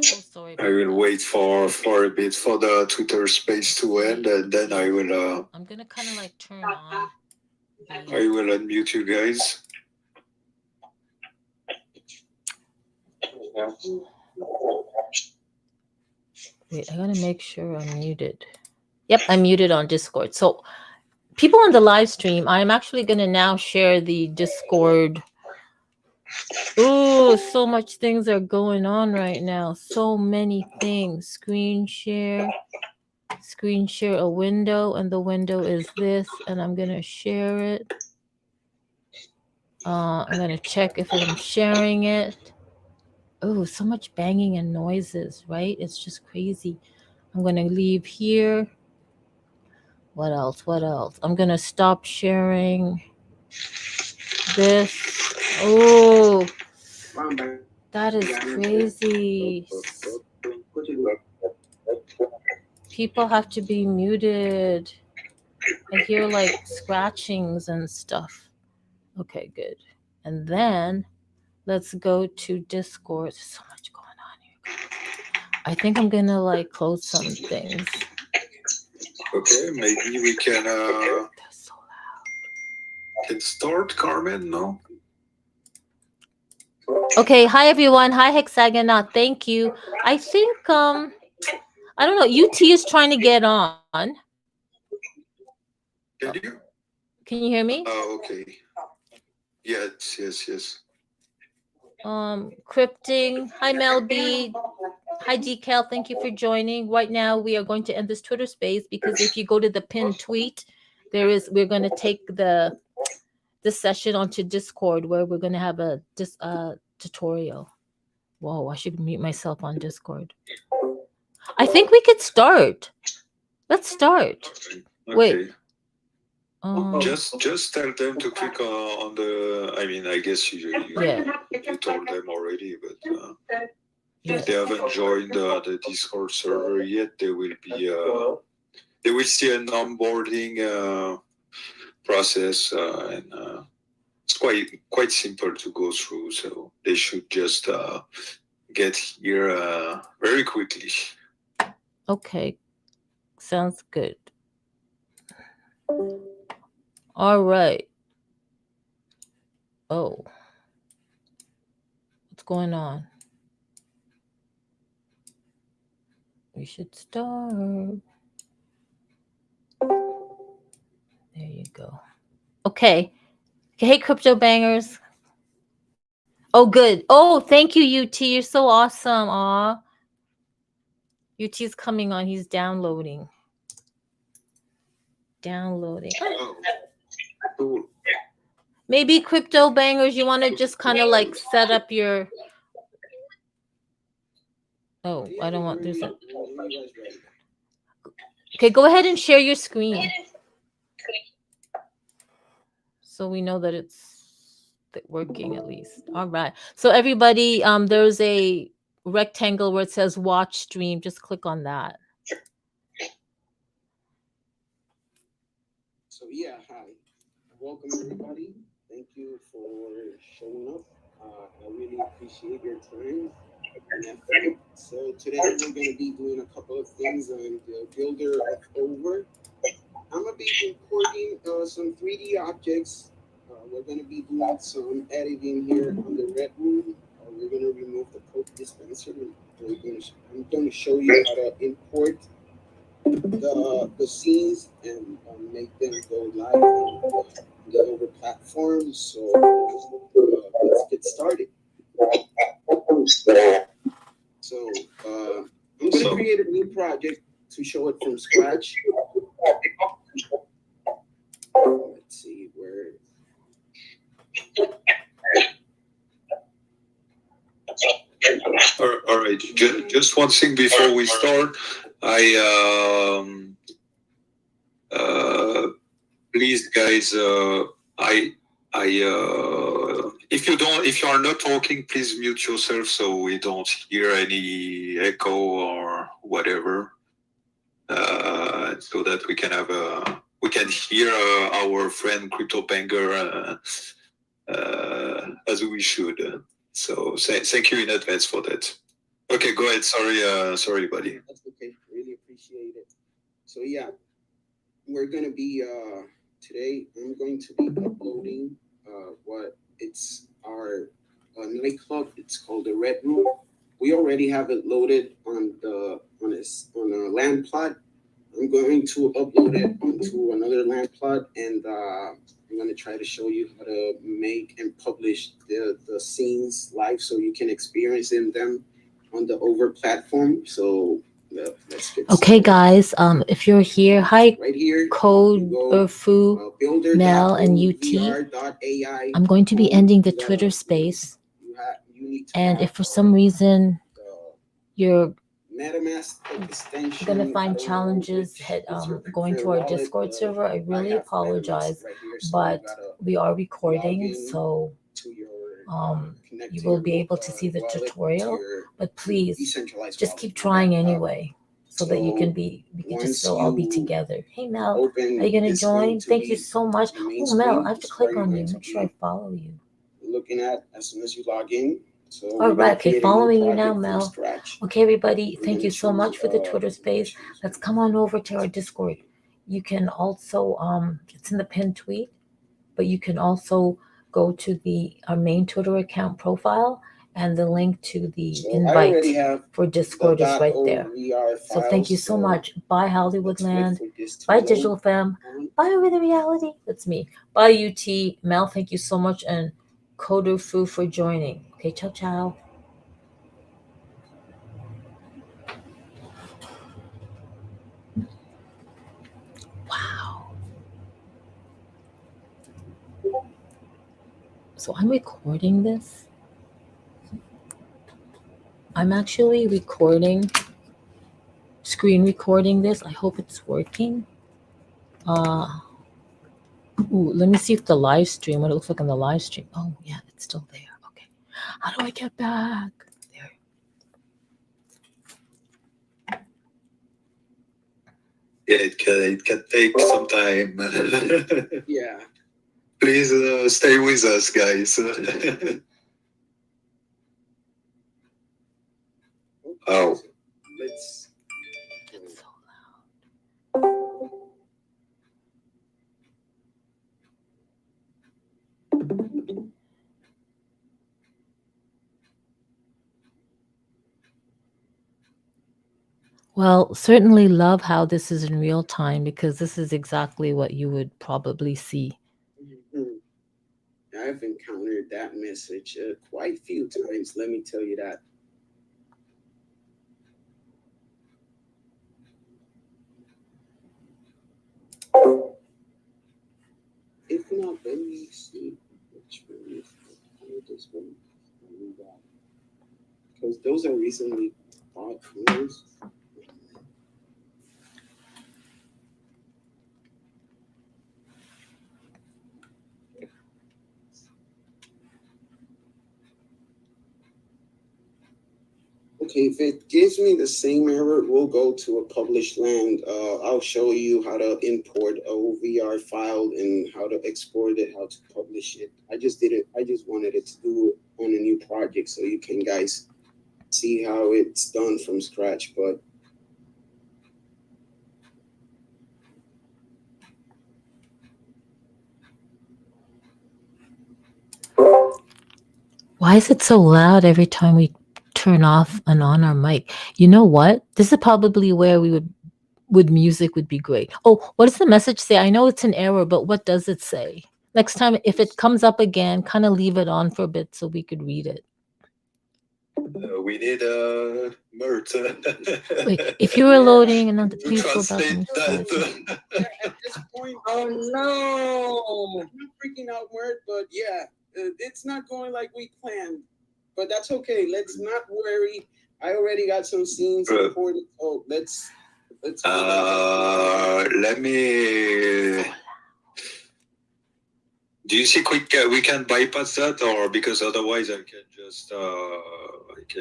So sorry I about will that. wait for a bit for the Twitter space to end, and then I will. I'm gonna kind of like turn on the. I will unmute you guys. Wait, I gotta make sure I'm muted. Yep, I'm muted on Discord. So people on the live stream, I'm actually gonna now share the Discord. Ooh, so much things are going on right now. So many things. Screen share a window, and the window is this, and I'm gonna share it. I'm gonna check if I'm sharing it. Oh, so much banging and noises, right? It's just crazy. I'm gonna leave here. What else? I'm gonna stop sharing this. Oh, that is crazy. People have to be muted. I hear like scratchings and stuff. Okay, good. And then let's go to Discord. There's so much going on here. I think I'm gonna like close some things. Okay, maybe we can. That's so loud. Can start, Carmen? No. Okay, hi everyone. Hi Hexagonaut. Thank you. I think I don't know. UT is trying to get on. Can you? Can you hear me? Oh, okay. Yes. Crypting. Hi Mel B. Hi DCal. Thank you for joining. Right now we are going to end this Twitter space because if you go to the pinned tweet, we're going to take this session onto Discord where we're going to have a tutorial. Whoa, I should mute myself on Discord. I think we could start. Let's start. Okay. Wait. Just tell them to click on the. I mean, I guess you told them already, but if they haven't joined the Discord server yet, they will see an onboarding process, and it's quite simple to go through. So they should just get here very quickly. Okay, sounds good. All right. Oh, what's going on? We should start. There you go. Okay. Hey, crypto bangers. Oh, good. Oh, thank you, UT. You're so awesome. Aw. UT's coming on. He's downloading. Cool. Maybe crypto bangers, you want to just kind of like set up your. Oh, I don't want this. Okay, go ahead and share your screen, so we know that it's working at least. All right. So everybody, there's a rectangle where it says watch stream. Just click on that. So yeah, hi. Welcome everybody. Thank you for showing up. I really appreciate your time and effort. So today we're going to be doing a couple of things on the Builder of Over. I'm going to be recording some 3D objects. We're going to be doing some editing here on the Red Room. We're going to remove the Coke dispenser. I'm going to show you how to import the scenes and make them go live on the Over platform. So let's get started. So I'm going to create a new project to show it from scratch. Let's see where. All right. Just one thing before we start. Please, guys. If you are not talking, please mute yourself so we don't hear any echo or whatever. So that we can hear our friend Crypto Banger as we should. So thank you in advance for that. Okay, go ahead. Sorry, buddy. That's okay. Really appreciate it. So yeah, we're gonna be today. I'm going to be uploading it's our nightclub. It's called the Red Room. We already have it loaded on a land plot. I'm going to upload it onto another land plot, and I'm going to try to show you how to make and publish the scenes live so you can experience them on the Over platform. So let's get started. Okay, guys, if you're here, hi, right here, Code or Fu, Mel, and UT. I'm going to be ending the Twitter space. And if for some reason you're going to find challenges going to our Discord server, I really apologize, but we are recording, so you will be able to see the tutorial, but please just keep trying anyway, so that we can just still all be together. Hey Mel, are you gonna join? Thank you so much. Oh Mel, I have to click on you, make sure I follow you. Looking at as soon as you log in. So all right, okay, following you now, Mel. Okay, everybody, thank you so much for the Twitter space. Let's come on over to our Discord. You can also it's in the pinned tweet, but you can also go to our main Twitter account profile, and the link to the invite for Discord is right there. So thank you so much. Bye Hollywoodland. Bye Digital Fam. Bye Over the Reality. That's me. Bye UT. Mel, thank you so much, and Coder Fu for joining. Okay, ciao ciao. Wow. So I'm recording this. I'm actually screen recording this. I hope it's working. Ooh, let me see if the live stream, what it looks like on the live stream. Oh, yeah, it's still there. Okay. How do I get back? There. Yeah, it can take some time. Yeah. Please stay with us, guys. Oh. Let's. It's so loud. Well, certainly love how this is in real time, because this is exactly what you would probably see. I've encountered that message quite a few times, let me tell you that. If not, let me see which one is this one. Because those are recently bought cameras. Okay, if it gives me the same error, we'll go to a published land. I'll show you how to import a OVR file and how to export it, how to publish it. I just wanted it to do it on a new project so you can guys see how it's done from scratch. But Why is it so loud every time we turn off and on our mic? You know what? This is probably where we would music would be great. Oh, what does the message say? I know it's an error, but what does it say? Next time, if it comes up again, kind of leave it on for a bit so we could read it. We need a Mert. Wait, if you were loading and then please go back translate and that. at this point, oh no, I'm freaking out, Mert. But yeah, it's not going like we planned. But that's okay. Let's not worry. I already got some scenes recorded. Oh, let's. Let me. Do you think we can bypass that, or because otherwise I can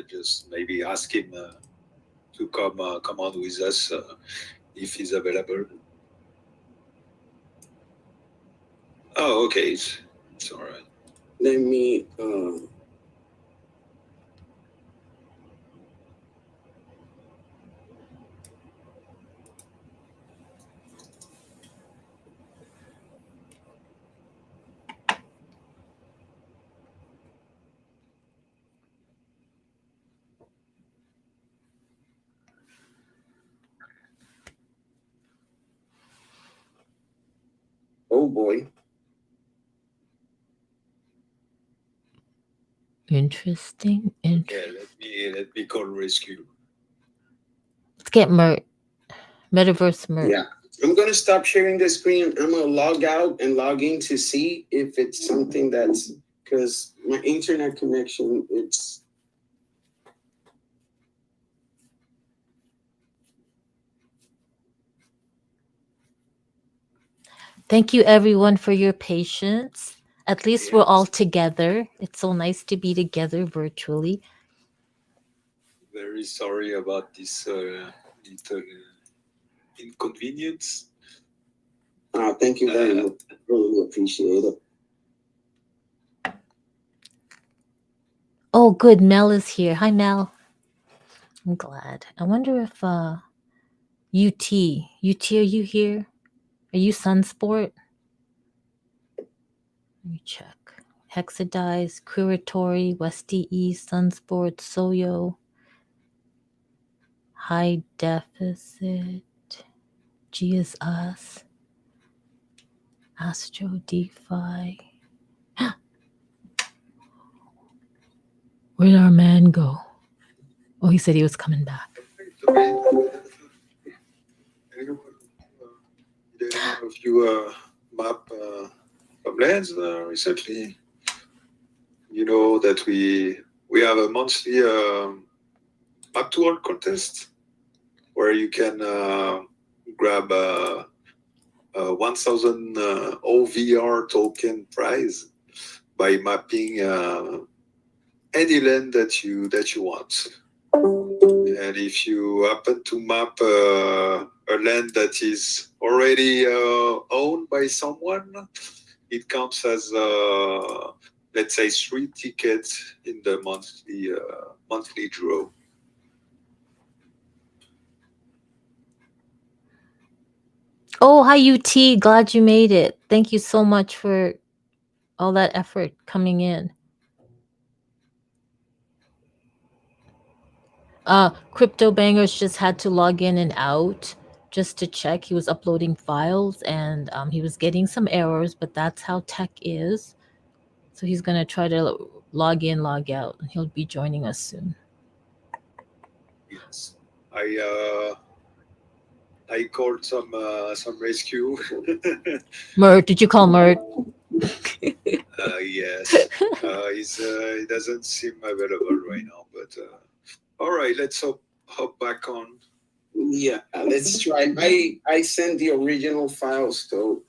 just maybe ask him to come on with us if he's available. Oh, okay, it's all right. Let me. Oh boy. Interesting. Yeah, let me call rescue. Let's get Metaverse Mert. Yeah. I'm gonna stop sharing the screen. I'm gonna log out and log in to see if it's something that's because my internet connection, it's. Thank you, everyone, for your patience. At least we're all together. It's so nice to be together virtually. Very sorry about this little inconvenience. Thank you very much. Really appreciate it. Oh, good. Mel is here. Hi, Mel. I'm glad. I wonder if UT, are you here? Are you Sunsport? Let me check. Hexadize, Curatory, Westie, Sunsport, Soyo, High Deficit, G is Us, Astro DeFi. Where'd our man go? Oh, he said he was coming back. Did anyone of you map some lands recently? You know that we have a monthly map to earn contest where you can grab 1,000 OVR token prize by mapping any land that you want. And if you happen to map a land that is already owned by someone, it counts as let's say 3 tickets in the monthly draw. Oh, hi UT. Glad you made it. Thank you so much for all that effort coming in. Crypto Bangers just had to log in and out just to check. He was uploading files and he was getting some errors, but that's how tech is. So he's gonna try to log in, log out. He'll be joining us soon. Yes, I called some rescue. Mert, did you call Mert? Yes, he doesn't seem available right now. But all right, let's hop back on. Yeah, let's try. I sent the original files, so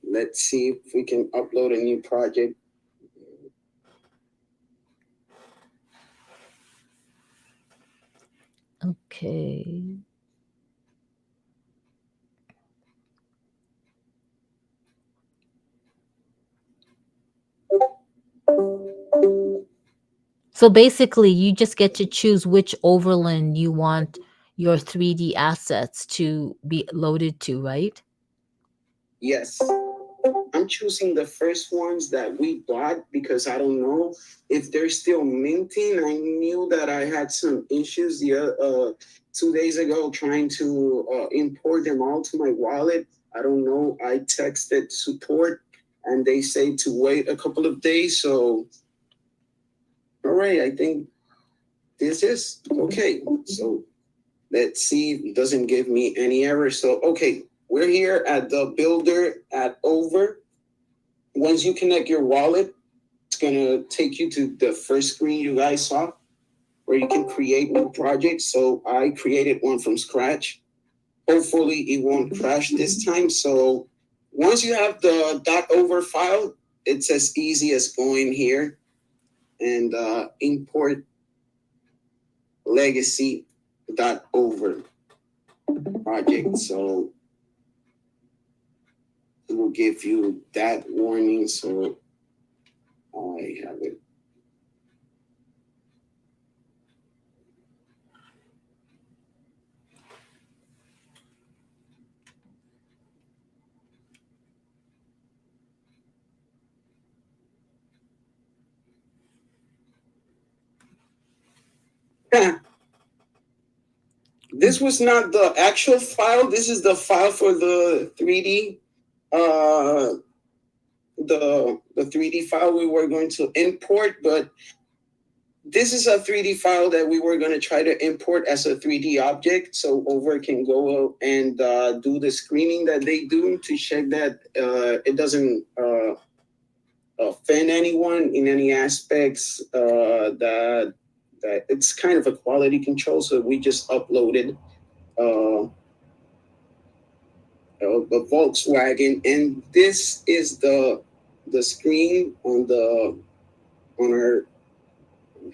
let's see if we can upload a new project. Okay. So basically, you just get to choose which overland you want your 3D assets to be loaded to, right? Yes. I'm choosing the first ones that we bought because I don't know if they're still minting. I knew that I had some issues 2 days ago trying to import them all to my wallet. I don't know. I texted support and they say to wait a couple of days. So, all right, I think this is okay. So let's see if it doesn't give me any error. So, okay, we're here at the builder at over. Once you connect your wallet, it's gonna take you to the first screen you guys saw where you can create new projects. So I created one from scratch. Hopefully it won't crash this time. So once you have the .over file, it's as easy as going here and import legacy.over project. So it will give you that warning. So I have it. This was not the actual file. This is the file for the 3D. The 3D file we were going to import, but this is a 3D file that we were going to try to import as a 3D object, so Over can go and do the screening that they do to check that it doesn't offend anyone in any aspects. That it's kind of a quality control. So we just uploaded the Volkswagen, and this is the screen on our,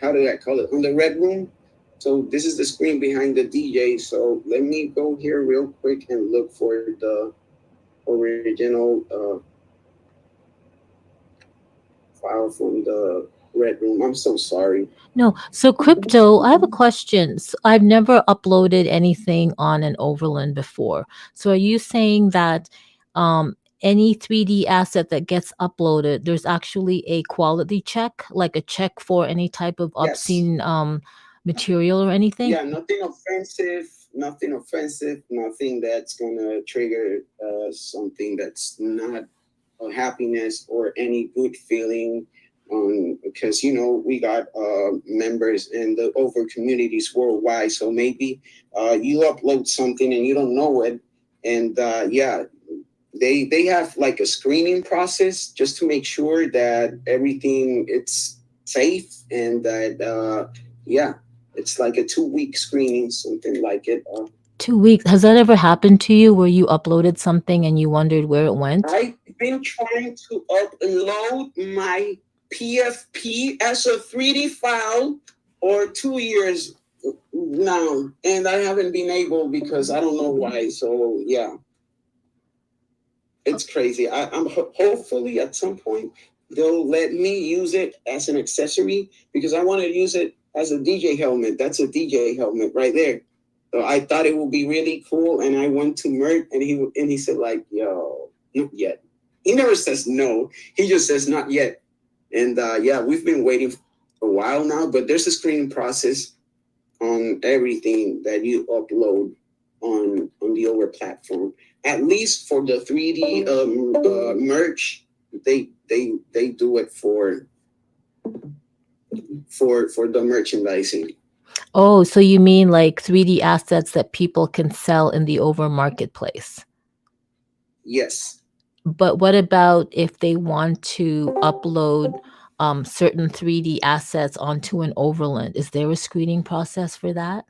how do I call it, on the Red Room. So this is the screen behind the DJ. So let me go here real quick and look for the original file from the Red Room. I'm so sorry. No. So crypto, I have a question. So I've never uploaded anything on an overland before. So are you saying that any 3D asset that gets uploaded, there's actually a quality check, like a check for any type of obscene material or anything? Yeah, nothing offensive, nothing that's gonna trigger something that's not a happiness or any good feeling. Because we got members in the over communities worldwide, so maybe you upload something and you don't know it, and they have like a screening process just to make sure that everything it's safe, and that it's like a 2-week screening, something like it. 2 weeks. Has that ever happened to you where you uploaded something and you wondered where it went? I've been trying to upload my PFP as a 3D file for 2 years now, and I haven't been able because I don't know why. So yeah, it's crazy. I'm hopefully at some point they'll let me use it as an accessory because I want to use it as a DJ helmet. That's a DJ helmet right there. So I thought it would be really cool, and I went to Mert, and he said like, "Yo, not yet." He never says no. He just says not yet. And yeah, we've been waiting for a while now, but there's a screening process on everything that you upload on the Over platform. At least for the 3D merch, they do it for the merchandising. Oh, so you mean like 3D assets that people can sell in the Over marketplace? Yes. But what about if they want to upload certain 3D assets onto an overland? Is there a screening process for that?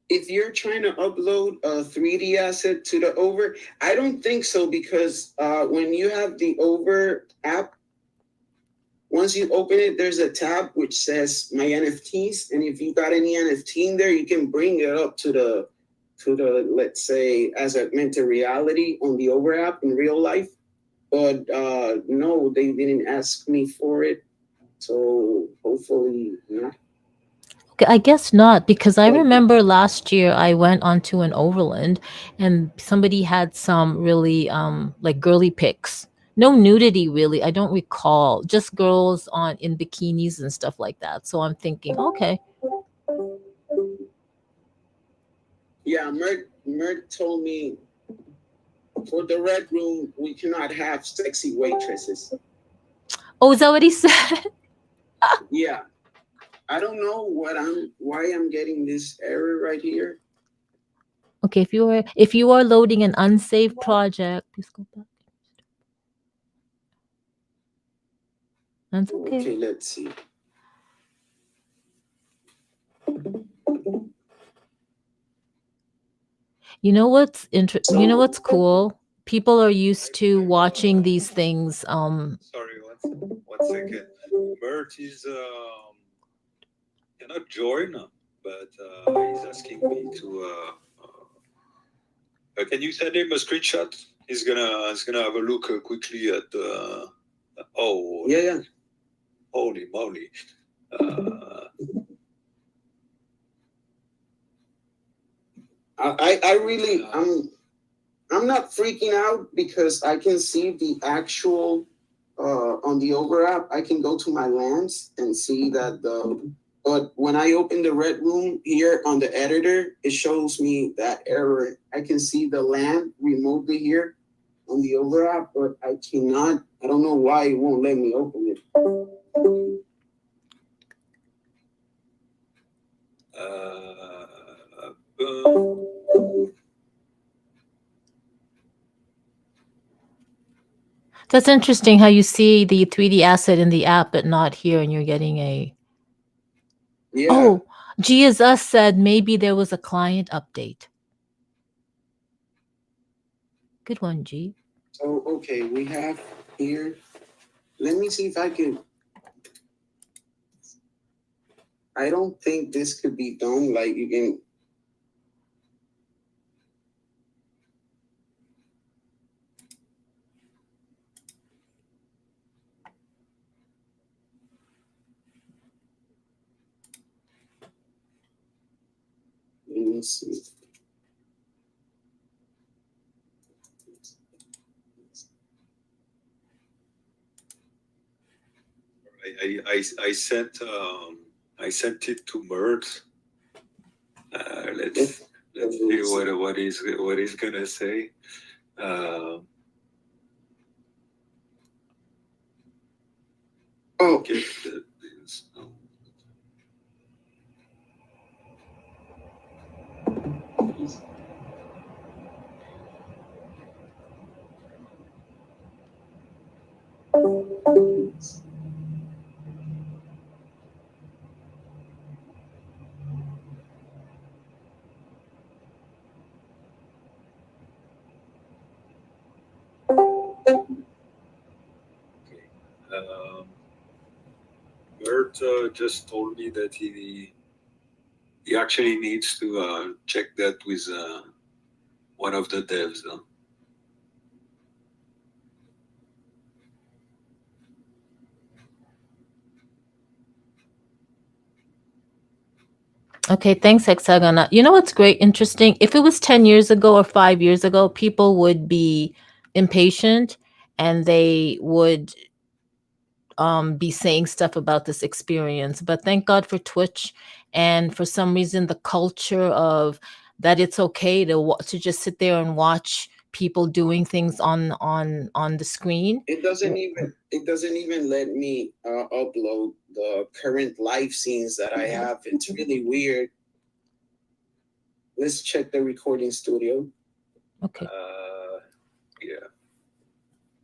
If you're trying to upload a 3D asset to the Over, I don't think so because when you have the Over app, once you open it, there's a tab which says My NFTs, and if you got any NFT in there, you can bring it up to the let's say as augmented reality on the Over app in real life. But no, they didn't ask me for it, so hopefully not. Okay, I guess not, because I remember last year I went onto an overland and somebody had some really like girly pics. No nudity really. I don't recall. Just girls on in bikinis and stuff like that. So I'm thinking, okay. Yeah, Mert told me for the Red Room we cannot have sexy waitresses. Oh, is that what he said? Yeah. I don't know why I'm getting this error right here. Okay, if you are loading an unsaved project, please go back. That's okay. Okay, let's see. You know what's you know what's cool? People are used to watching these things. Sorry, one second. Mert is cannot join, but he's asking me to. Can you send him a screenshot? He's gonna have a look quickly at the. Oh yeah. Holy moly! I really I'm not freaking out because I can see the actual on the Over app. I can go to my lands and see that but when I open the Red Room here on the editor, it shows me that error. I can see the land remotely here on the Over app, but I cannot. I don't know why it won't let me open it. That's interesting how you see the 3D asset in the app, but not here, and you're getting a. Yeah. Oh, G as us said maybe there was a client update. Good one, G. So okay, we have here. Let me see if I can. I don't think this could be done. Like you can. Let me see. I sent it to Mert. Let's see what he's gonna say. Okay. Mert just told me that he actually needs to check that with one of the devs. Okay, thanks, Hexagon. You know what's great, interesting? If it was 10 years ago or 5 years ago, people would be impatient and they would be saying stuff about this experience. But thank God for Twitch, and for some reason the culture of that it's okay to just sit there and watch people doing things on the screen. It doesn't even let me upload the current live scenes that I have. It's really weird. Let's check the recording studio. Okay.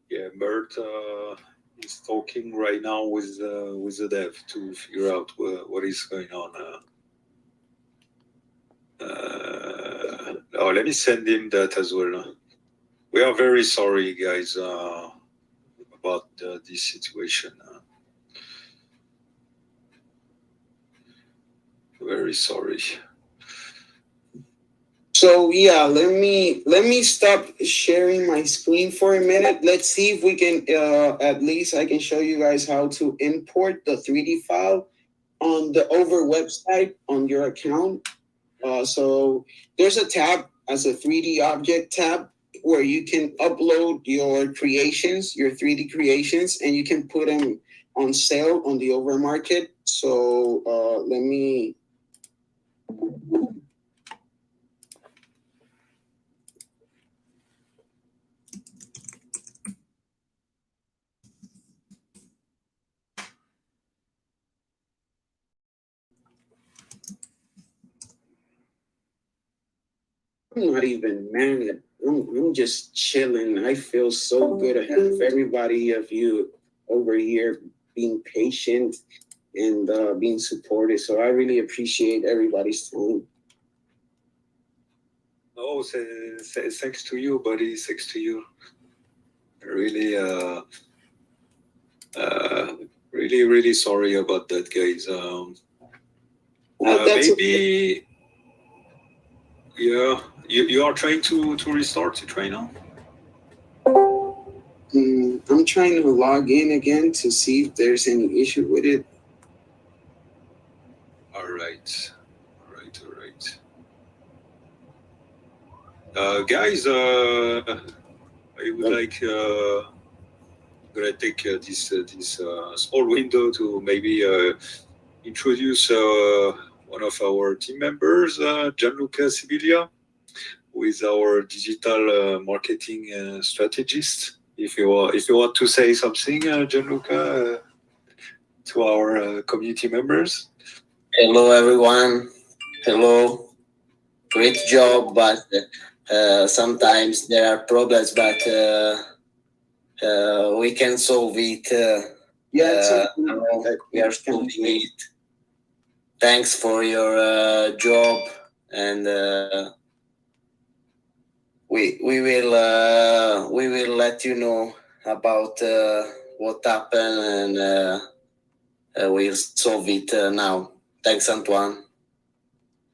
Yeah, Mert is talking right now with the dev to figure out what is going on. Let me send him that as well. We are very sorry, guys, about this situation. Very sorry. So yeah, let me stop sharing my screen for a minute. Let's see if we can at least I can show you guys how to import the 3D file on the Over website on your account. So there's a tab as a 3D object tab where you can upload your creations, your 3D creations, and you can put them on sale on the Over market. So let me. I'm not even mad. I'm just chilling. I feel so good to have everybody of you over here being patient and being supportive. So I really appreciate everybody's time. Oh, thanks to you, buddy. Thanks to you. Really, really sorry about that, guys. Maybe, yeah. You are trying to restart it right now? I'm trying to log in again to see if there's any issue with it. All right. Guys, I would like gonna take this small window to maybe introduce one of our team members, Gianluca Sibilia, who is our digital marketing strategist. If you want to say something, Gianluca, to our community members. Hello, everyone. Hello. Great job, but sometimes there are problems, but we can solve it. We are solving it. Thanks for your job, and we will let you know about what happened, and we'll solve it now. Thanks, Antoine.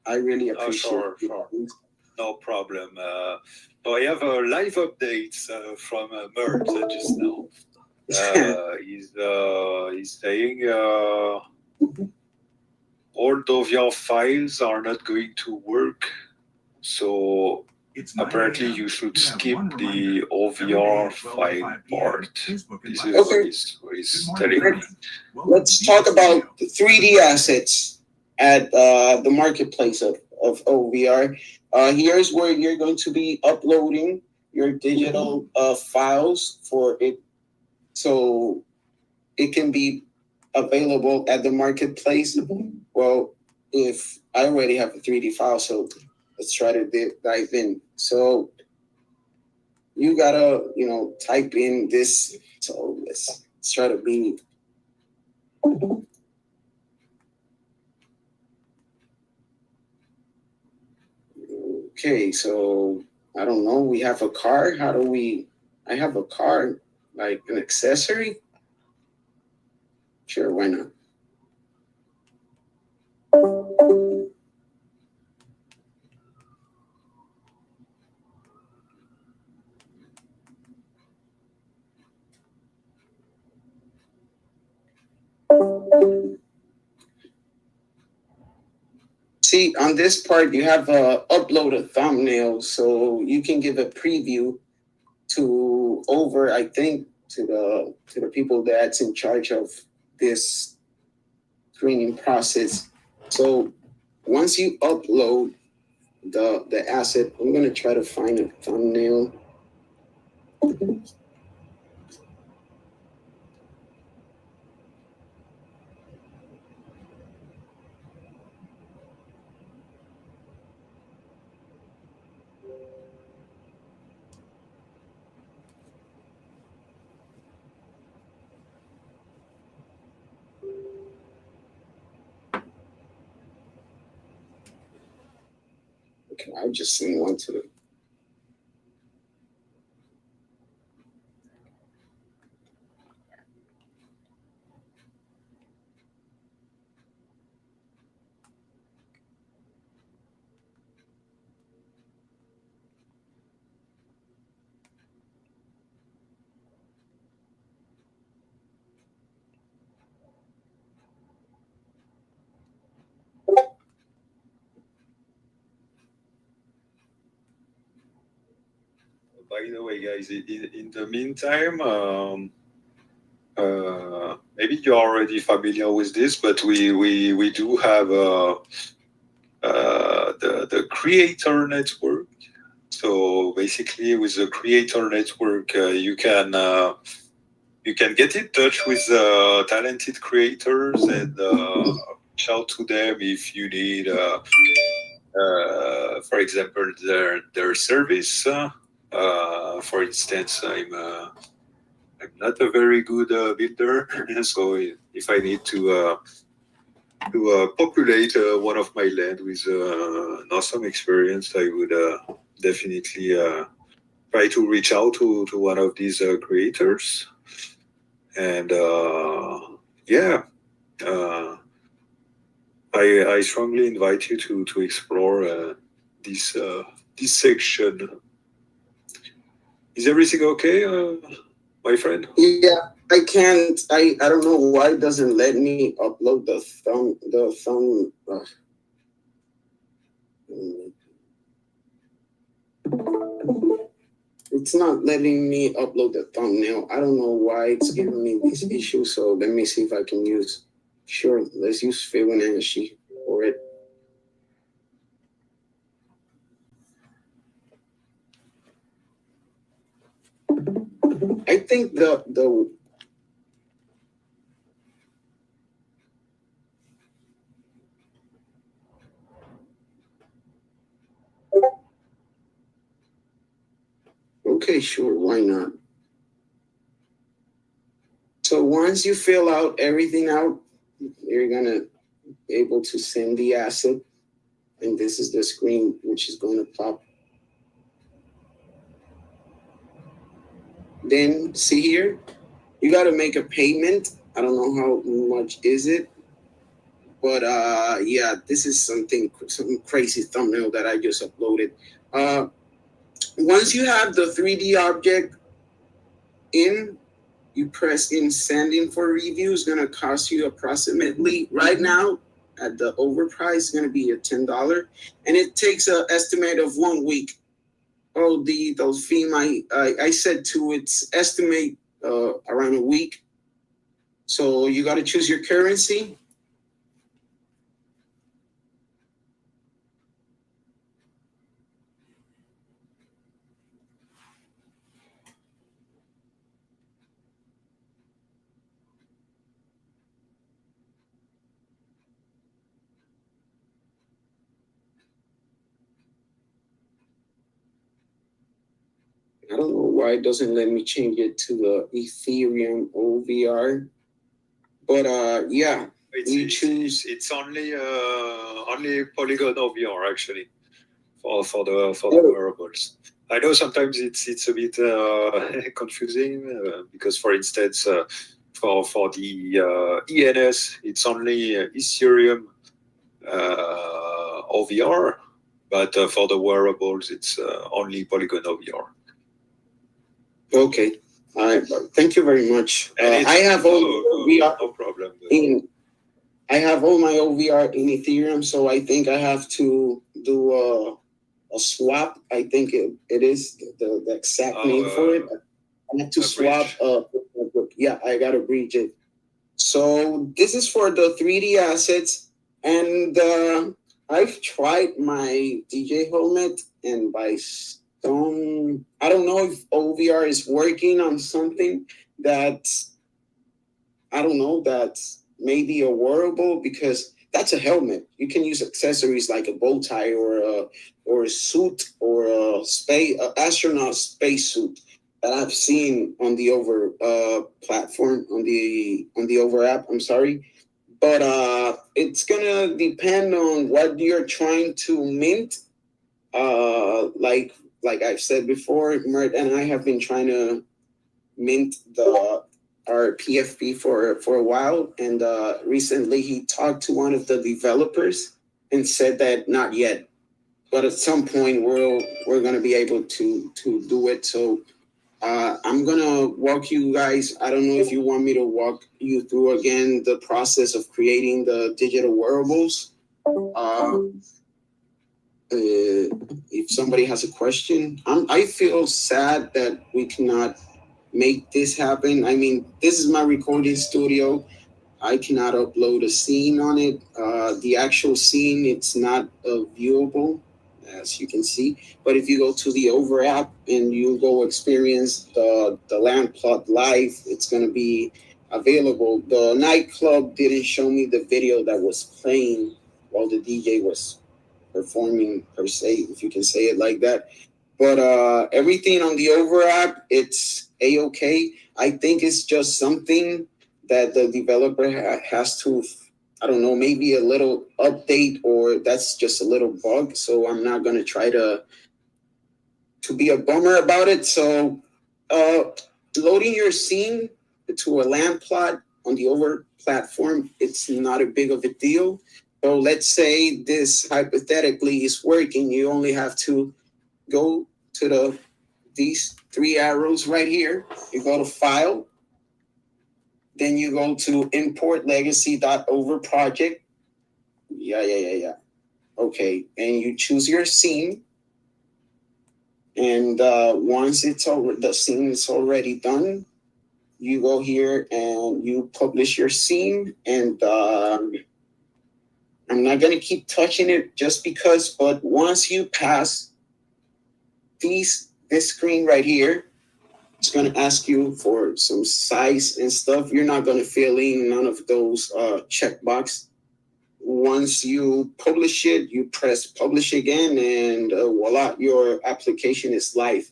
I really appreciate it. Sure. No problem. So I have a live update from Mert just now. He's saying all of your files are not going to work. So apparently you should skip the OVR file part. This is what he's telling me. Let's talk about the 3D assets at the marketplace of OVR. Here's where you're going to be uploading your digital files for it, so it can be available at the marketplace. Well, if I already have a 3D file, so let's try to dive in. So you gotta, type in this. So let's try to be. Okay, so I don't know. We have a car. I have a car, like an accessory. Sure, why not? See, on this part, you have upload a thumbnail, so you can give a preview to I think, to the people that's in charge of this screening process. So once you upload the asset, I'm gonna try to find a thumbnail. Okay, I'll just send one to the. By the way, guys, in the meantime, maybe you're already familiar with this, but we do have the creator network. So basically, with the creator network, you can get in touch with talented creators and reach out to them if you need, for example, their service. For instance, I'm not a very good builder, so if I need to populate one of my land with an awesome experience, I would definitely try to reach out to one of these creators. And I strongly invite you to explore this section. Is everything okay, my friend? Yeah, I can't. I don't know why it doesn't let me upload the thumb. It's not letting me upload the thumbnail. I don't know why it's giving me this issue. So let me see if I can use. Sure, let's use Fibonacci for it. I think the okay, sure, why not? So once you fill out everything out, you're gonna be able to send the asset, and this is the screen which is going to pop. Then see here, you got to make a payment. I don't know how much is it, but yeah, this is some crazy thumbnail that I just uploaded. Once you have the 3D object in, you press in sending for review. It's gonna cost you approximately right now at the overprice, it's gonna be $10, and it takes an estimate of 1 week. Oh, those fee I said to its estimate around a week. So you got to choose your currency. I don't know why it doesn't let me change it to the Ethereum OVR, but yeah, you choose. It's only Polygon OVR actually for the wearables. I know sometimes it's a bit confusing because, for instance, for the ENS, it's only Ethereum OVR, but for the wearables, it's only Polygon OVR. Okay. All right. Thank you very much. I have no problem. I have all my OVR in Ethereum, so I think I have to do a swap. I think it is the exact name for it. I have to swap. Yeah, I gotta breach it. So this is for the 3D assets, and I've tried my DJ helmet, and by some, I don't know if OVR is working on something that's, I don't know, that's maybe a wearable, because that's a helmet. You can use accessories like a bow tie or a suit or a astronaut space suit that I've seen on the over platform, on the over app. I'm sorry, but it's gonna depend on what you're trying to mint. Like I've said before, Mert and I have been trying to mint our PFP for a while, and recently he talked to one of the developers and said that not yet, but at some point we're gonna be able to do it. So I'm gonna walk you guys. I don't know if you want me to walk you through again the process of creating the digital wearables. If somebody has a question, I feel sad that we cannot make this happen. I mean, this is my recording studio. I cannot upload a scene on it. The actual scene, it's not viewable, as you can see. But if you go to the Over app and you go experience the land plot live, it's going to be available. The nightclub didn't show me the video that was playing while the DJ was performing, per se, if you can say it like that. But everything on the Over app, it's A-OK. I think it's just something that the developer has to, I don't know, maybe a little update, or that's just a little bug. So I'm not going to try to be a bummer about it. So loading your scene to a land plot on the Over platform, it's not a big of a deal. So let's say this hypothetically is working. You only have to go to these three arrows right here. You go to File. Then you go to import legacy.over project. Yeah. Okay, and you choose your scene. And once the scene is already done, you go here and you publish your scene. And I'm not gonna keep touching it just because, but once you pass this screen right here, it's going to ask you for some size and stuff. You're not going to fill in none of those checkbox. Once you publish it, you press publish again, and voila, your application is live.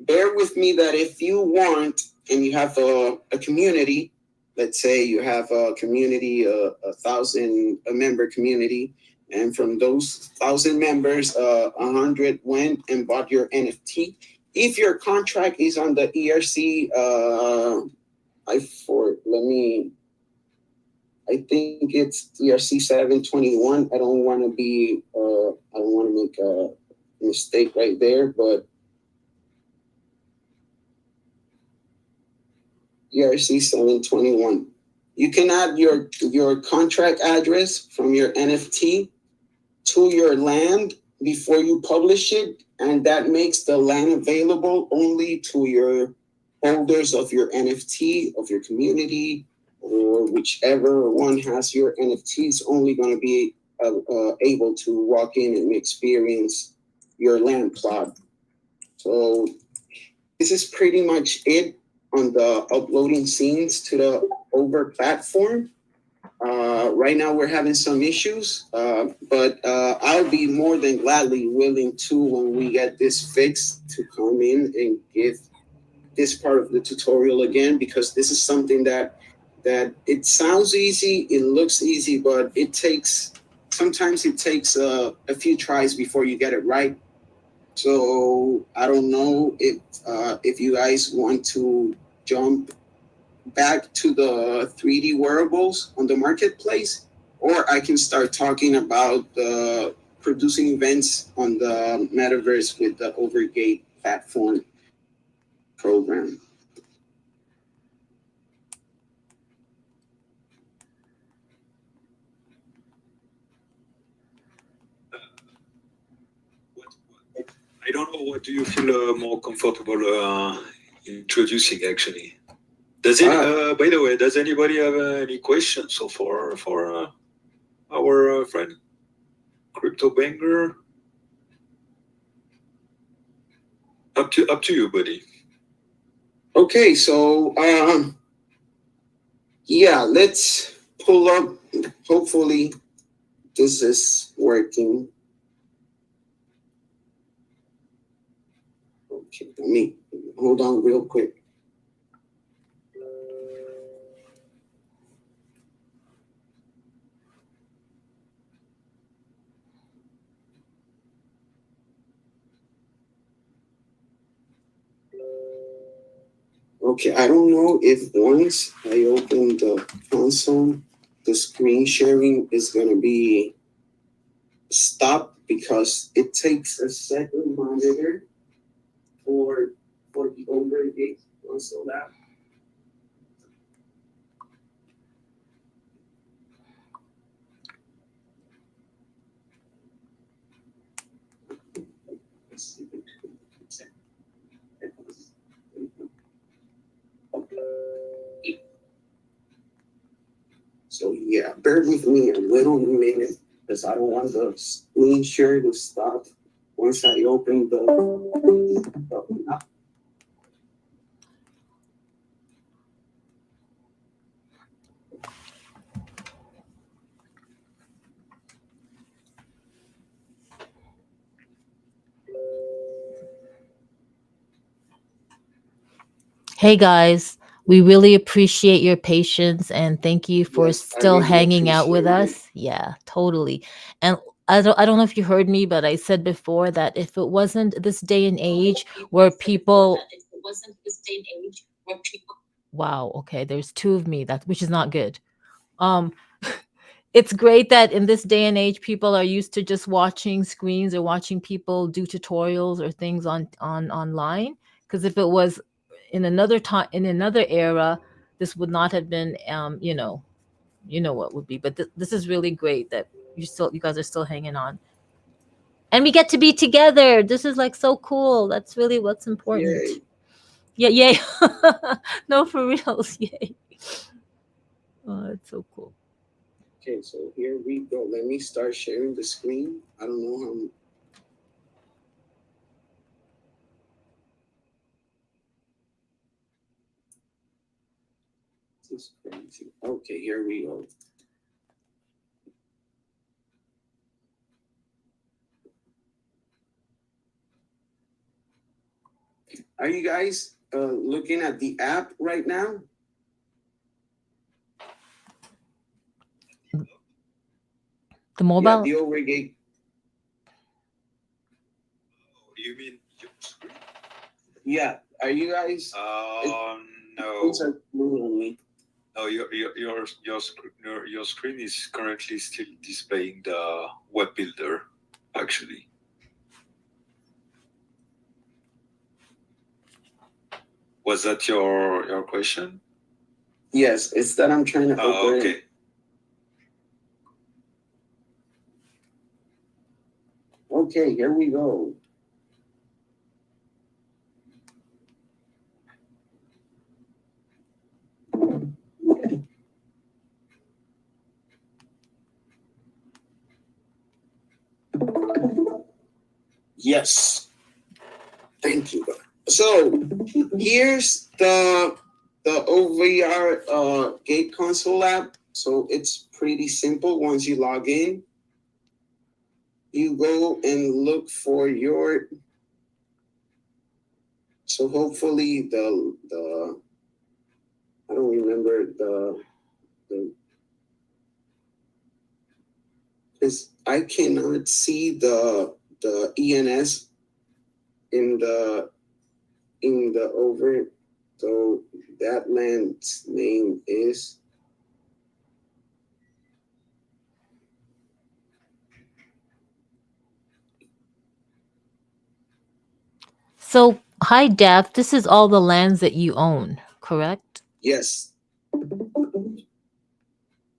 Bear with me that if you want and you have a community, let's say you have a community, a 1,000-member community, and from those 1,000 members, 100 went and bought your NFT. If your contract is on the ERC, I think it's ERC 721. I don't want to make a mistake right there, but ERC 721. You can add your contract address from your NFT to your land before you publish it, and that makes the land available only to your holders of your NFT, of your community, or whichever one has your NFTs, only going to be able to walk in and experience your land plot. So this is pretty much it on the uploading scenes to the Over platform. Right now we're having some issues, but I'll be more than gladly willing to, when we get this fixed, to come in and give this part of the tutorial again, because this is something that it sounds easy, it looks easy, but sometimes it takes a few tries before you get it right. So I don't know if you guys want to jump back to the 3D wearables on the marketplace, or I can start talking about producing events on the Metaverse with the Overgate platform program. I don't know. What do you feel more comfortable introducing? Actually, does it? By the way, does anybody have any questions so far for our friend Crypto Banger? Up to you, buddy. Okay, so yeah, let's pull up. Hopefully, this is working. Okay, let me hold on real quick. Okay, I don't know if once I open the console, the screen sharing is gonna be stopped because it takes a second monitor for the overgate console app. So yeah, bear with me a little minute because I don't want the screen share to stop once I open the app. Hey guys, we really appreciate your patience and thank you for still really hanging out with us. Yeah, totally. And I don't know if you heard me, but I said before that if it wasn't this day and age where people wow, okay, there's two of me, that which is not good. Um it's great that in this day and age people are used to just watching screens or watching people do tutorials or things on online, because if it was in another time, in another era, this would not have been what would be. But this is really great that you guys are still hanging on and we get to be together. This is like so cool. That's really what's important. Yay. Yeah, no, for reals. Yay. Oh, it's so cool. Okay, so here we go. Let me start sharing the screen. I don't know how. This is crazy. Okay, here we go. Are you guys looking at the app right now? The mobile? Yeah, the overgate. You mean your screen? Yeah. Are you guys? No. No, your screen is currently still displaying the web builder, actually. Was that your question? Yes, it's that I'm trying to open okay. it. Okay, here we go. Yes. Thank you. So here's the OVR gate console app. So it's pretty simple. Once you log in, you go and look for your. So hopefully the I don't remember the because I cannot see the ENS in the over. So that land's name is. So, hi, Daph. This is all the lands that you own, correct? Yes.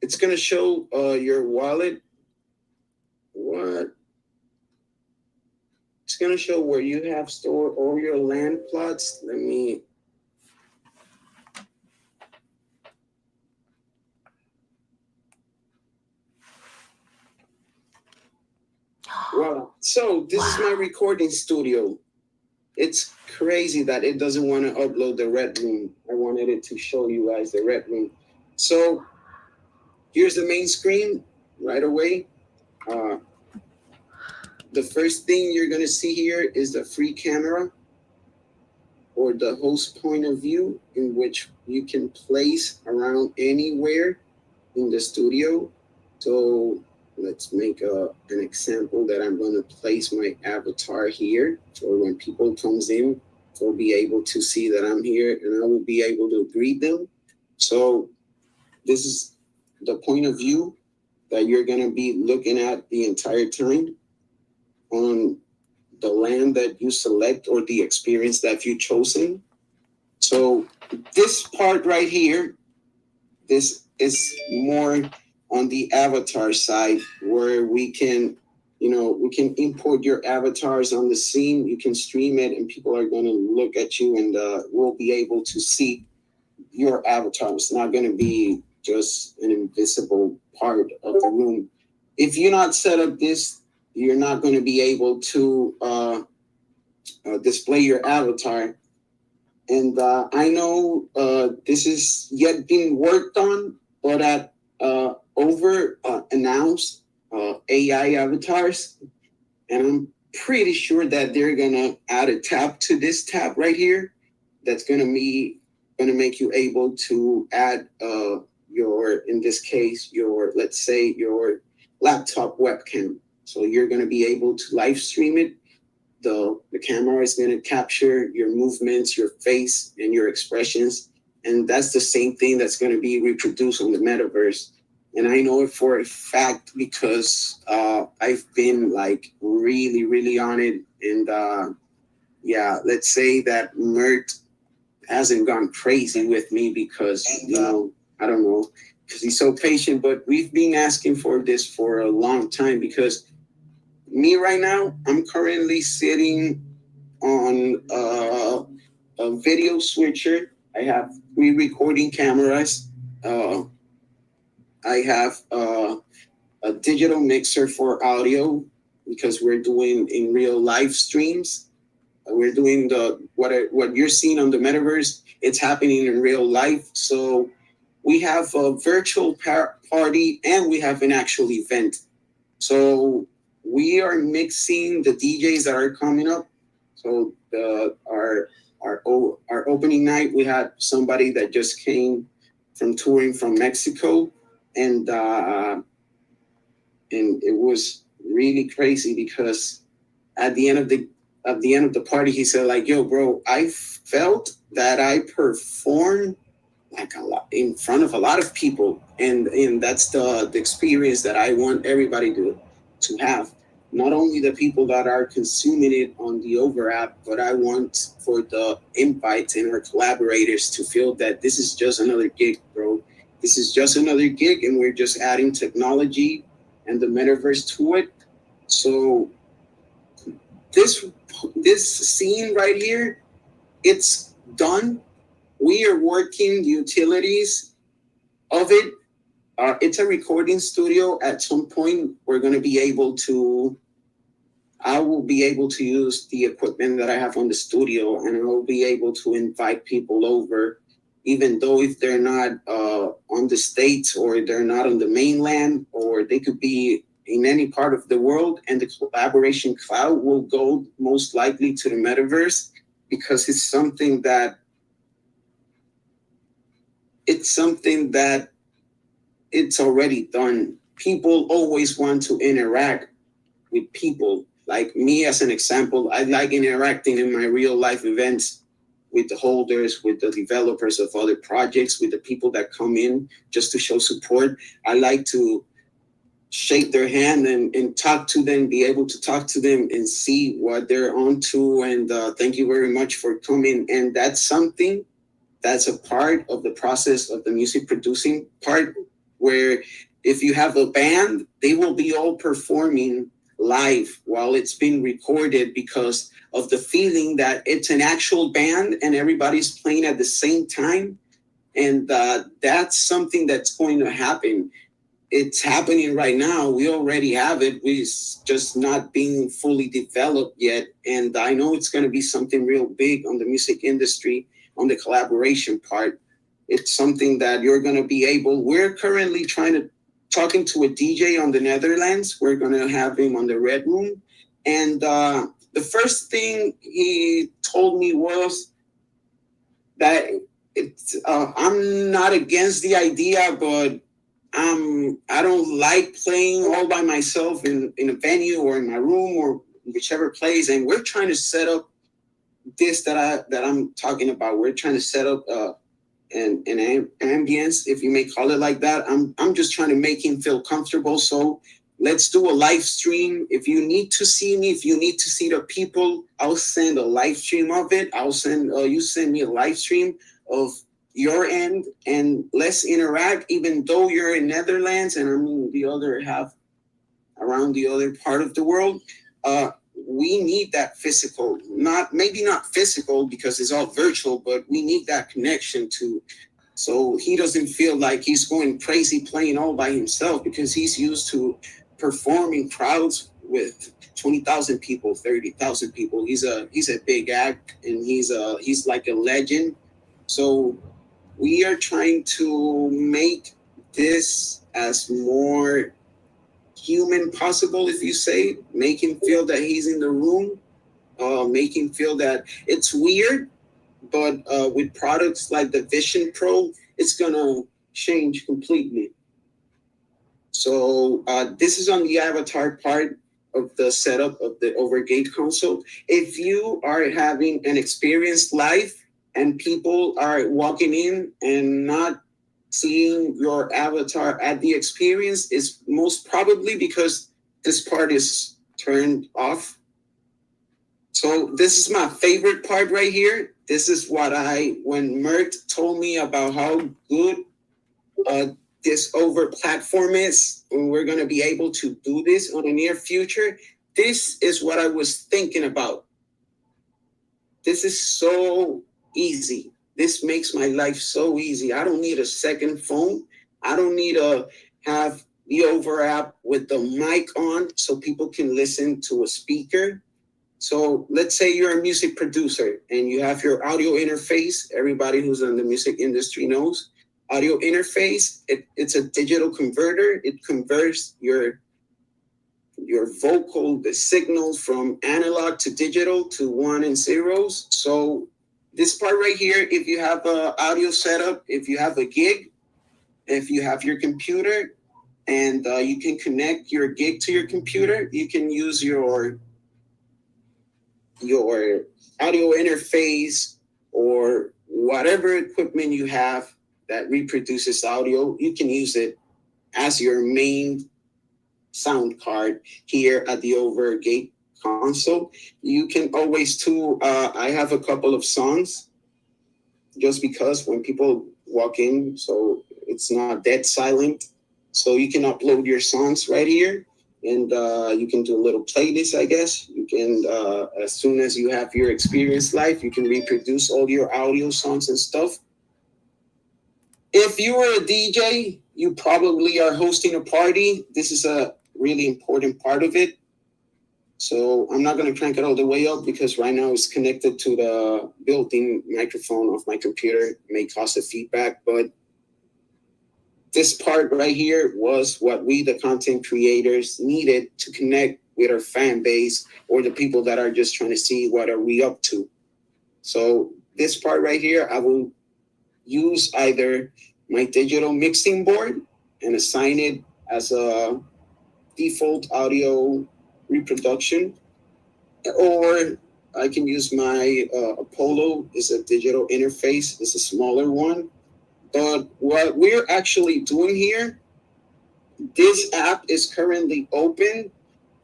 It's going to show your wallet. What? It's going to show where you have stored all your land plots. Let me... Wow. So this is my recording studio. It's crazy that it doesn't want to upload the Red Room. I wanted it to show you guys the Red Room. So here's the main screen right away. The first thing you're going to see here is the free camera, or the host point of view, in which you can place around anywhere in the studio. So let's make an example that I'm going to place my avatar here. So when people comes in, they'll be able to see that I'm here, and I will be able to greet them. So this is the point of view that you're going to be looking at the entire time on the land that you select or the experience that you've chosen. So this part right here, this is more on the avatar side, where we can, we can import your avatars on the scene. You can stream it, and people are going to look at you, and we'll be able to see your avatar. It's not going to be just an invisible part of the room. If you're not set up this, you're not going to be able to display your avatar. And I know this is yet being worked on, but at announced AI avatars, and I'm pretty sure that they're gonna add a tab to this tab right here that's gonna make you able to add your, in this case, your, let's say, your laptop webcam. So you're gonna be able to live stream it. The camera is gonna capture your movements, your face, and your expressions. And that's the same thing that's gonna be reproduced on the metaverse. And I know it for a fact because I've been like really, really on it. And yeah, let's say that Mert hasn't gone crazy with me because, I don't know, because he's so patient, but we've been asking for this for a long time. Because me right now, I'm currently sitting on a video switcher. I have 3 recording cameras. I have a digital mixer for audio, because we're doing in real live streams. We're doing what you're seeing on the metaverse. It's happening in real life. So we have a virtual party and we have an actual event. So we are mixing the DJs that are coming up. So our opening night, we had somebody that just came from touring from Mexico, and it was really crazy because at the end of the party, he said like, "Yo, bro, I felt that I performed like a lot in front of a lot of people, and that's the experience that I want everybody to have. Not only the people that are consuming it on the Over app, but I want for the invites and our collaborators to feel that this is just another gig, bro. This is just another gig, and we're just adding technology and the metaverse to it. So this scene right here, it's done. We are working the utilities of it. It's a recording studio. At some point, I will be able to use the equipment that I have on the studio, and I will be able to invite people over, even though if they're not on the States, or they're not on the mainland, or they could be in any part of the world, and the collaboration cloud will go most likely to the metaverse, because it's something that it's already done. People always want to interact with people. Like me, as an example, I like interacting in my real life events with the holders, with the developers of other projects, with the people that come in just to show support. I like to shake their hand and talk to them, be able to talk to them and see what they're on to. And thank you very much for coming. And that's something that's a part of the process of the music producing part, where if you have a band, they will be all performing live while it's being recorded because of the feeling that it's an actual band and everybody's playing at the same time. And that's something that's going to happen. It's happening right now. We already have it. It's just not being fully developed yet. And I know it's going to be something real big on the music industry, on the collaboration part. It's something that you're going to be able. We're currently talking to a DJ on the Netherlands. We're going to have him on the Red Room. And the first thing he told me was that I'm not against the idea, but I don't like playing all by myself in a venue or in my room or whichever place. And we're trying to set up this that I'm talking about. We're trying to set up an ambience, if you may call it like that. I'm just trying to make him feel comfortable. So let's do a live stream. If you need to see me, if you need to see the people, I'll send a live stream of it. I'll send you send me a live stream of your end, and let's interact, even though you're in Netherlands and I'm in the other half around the other part of the world. We need that physical, maybe not physical because it's all virtual, but we need that connection so he doesn't feel like he's going crazy playing all by himself, because he's used to performing crowds with 20,000 people, 30,000 people. He's a big act, and he's like a legend. So we are trying to make this as more human possible, if you say, make him feel that he's in the room, make him feel that it's weird, but with products like the Vision Pro, it's gonna change completely. So this is on the avatar part of the setup of the Overgate console. If you are having an experience live and people are walking in and not seeing your avatar at the experience, is most probably because this part is turned off. So this is my favorite part right here. This is what when Mert told me about how good this over platform is, and we're gonna be able to do this on the near future, this is what I was thinking about. This is so easy. This makes my life so easy. I don't need a second phone. I don't need to have the Over app with the mic on so people can listen to a speaker. So let's say you're a music producer and you have your audio interface. Everybody who's in the music industry knows audio interface. It's a digital converter. It converts your vocal, the signals from analog to digital to 1 and 0s. So this part right here, if you have an audio setup, if you have a gig, if you have your computer, and you can connect your gig to your computer, you can use your audio interface or whatever equipment you have that reproduces audio. You can use it as your main sound card here at the Overgate console. You can always I have a couple of songs just because when people walk in, so it's not dead silent. So you can upload your songs right here, and you can do a little playlist, I guess. You can, as soon as you have your experience live, you can reproduce all your audio songs and stuff. If you were a DJ, you probably are hosting a party. This is a really important part of it. So I'm not going to crank it all the way up because right now it's connected to the built-in microphone of my computer. It may cause a feedback, but this part right here was what we, the content creators, needed to connect with our fan base or the people that are just trying to see what are we up to. So this part right here, I will use either my digital mixing board and assign it as a default audio reproduction, or I can use my Apollo. Is a digital interface. It's a smaller one. But what we're actually doing here, this app is currently open,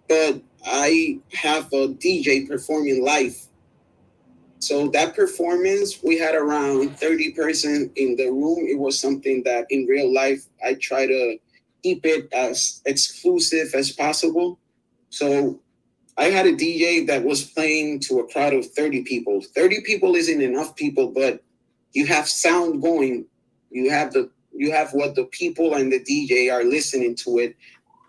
but I have a DJ performing live. So that performance, we had around 30 person in the room. It was something that in real life, I try to keep it as exclusive as possible. So I had a DJ that was playing to a crowd of 30 people. 30 people isn't enough people, but you have sound going. You have what the people and the DJ are listening to it.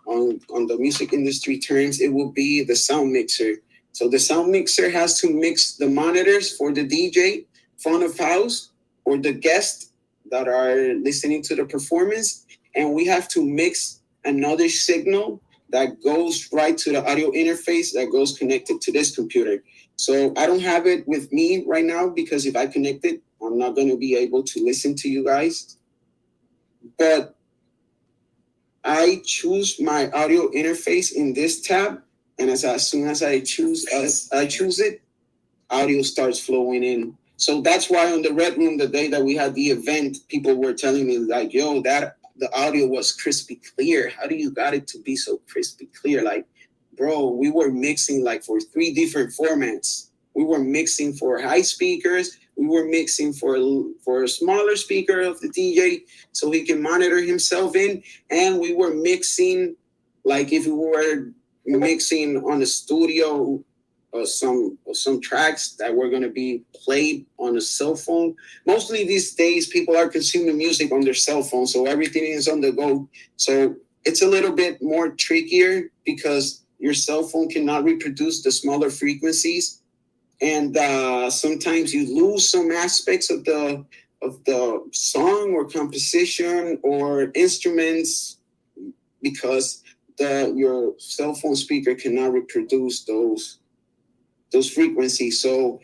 On the music industry terms, it will be the sound mixer. So the sound mixer has to mix the monitors for the DJ, front of house, or the guests that are listening to the performance. And we have to mix another signal that goes right to the audio interface that goes connected to this computer. So I don't have it with me right now because if I connect it, I'm not going to be able to listen to you guys. But I choose my audio interface in this tab, and as soon as I choose it, audio starts flowing in. So that's why on the Red Room, the day that we had the event, people were telling me like, yo, that the audio was crispy clear. How do you got it to be so crispy clear? Like, bro, we were mixing like for 3 different formats. We were mixing for high speakers. We were mixing for a smaller speaker of the DJ so he can monitor himself in. And we were mixing like if we were mixing on the studio some tracks that were going to be played on a cell phone. Mostly these days, people are consuming music on their cell phone, so everything is on the go. So it's a little bit more trickier because your cell phone cannot reproduce the smaller frequencies, and sometimes you lose some aspects of the song or composition or instruments because your cell phone speaker cannot reproduce those frequencies. So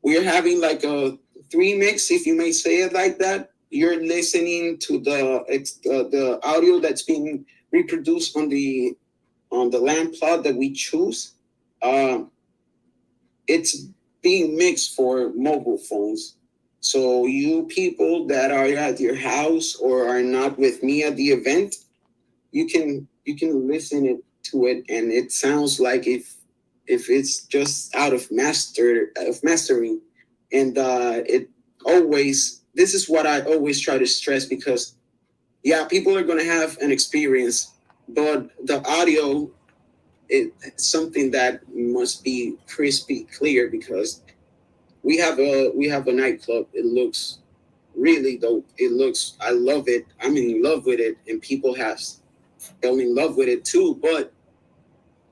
we're having like a 3 mix, if you may say it like that. You're listening to the audio that's being reproduced on the LAN plot that we choose. It's being mixed for mobile phones. So you people that are at your house or are not with me at the event, you can listen to it, and it sounds like if it's just out of mastering. And this is what I always try to stress, because yeah, people are going to have an experience, but the audio is something that must be crispy clear, because we have a nightclub. It looks really dope. I love it. I'm in love with it, and people have fell in love with it too, but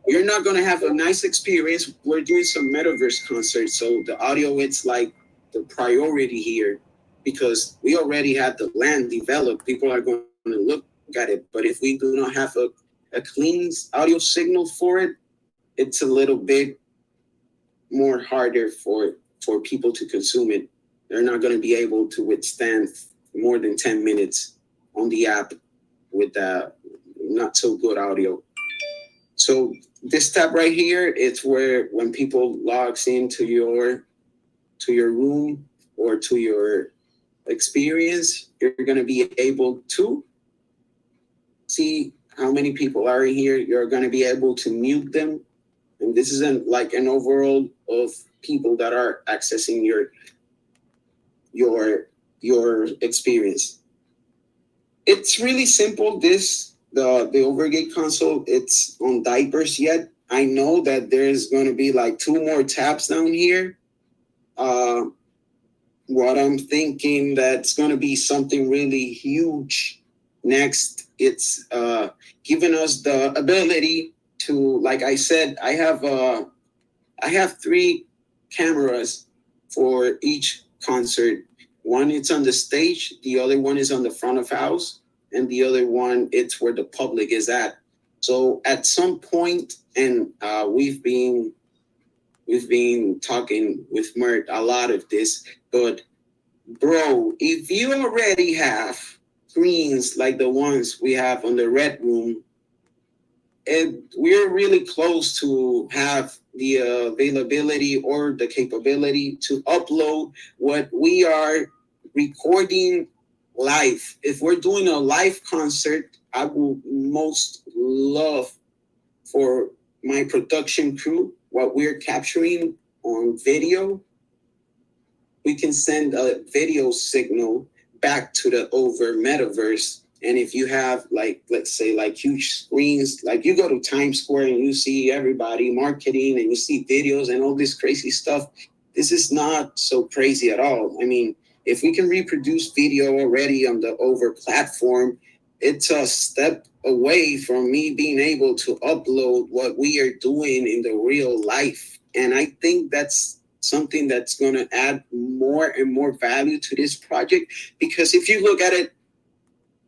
you're not going to have a nice experience. We're doing some Metaverse concerts, so the audio, it's like the priority here, because we already had the land developed. People are going to look at it, but if we do not have a clean audio signal for it, it's a little bit more harder for people to consume it. They're not going to be able to withstand more than 10 minutes on the app with not so good audio. So this tab right here, it's where when people logs into your room or to your experience, you're going to be able to see how many people are in here. You're going to be able to mute them. And this isn't like an overall of people that are accessing your experience. It's really simple. The Overgate console, it's on diapers yet. I know that there's going to be like 2 more tabs down here. What I'm thinking that's going to be something really huge next. It's giving us the ability to, like I said, I have 3 cameras for each concert. One is on the stage, the other one is on the front of house, and the other one, it's where the public is at. So at some point, and we've been talking with Mert a lot of this, but bro, if you already have screens like the ones we have on the Red Room, and we're really close to have the availability or the capability to upload what we are recording live. If we're doing a live concert, I would most love for my production crew, what we're capturing on video, we can send a video signal back to the over Metaverse, And if you have like, let's say like huge screens, like you go to Times Square and you see everybody marketing and you see videos and all this crazy stuff, this is not so crazy at all. I mean, if we can reproduce video already on the Over platform, it's a step away from me being able to upload what we are doing in the real life. And I think that's something that's going to add more and more value to this project, because if you look at it,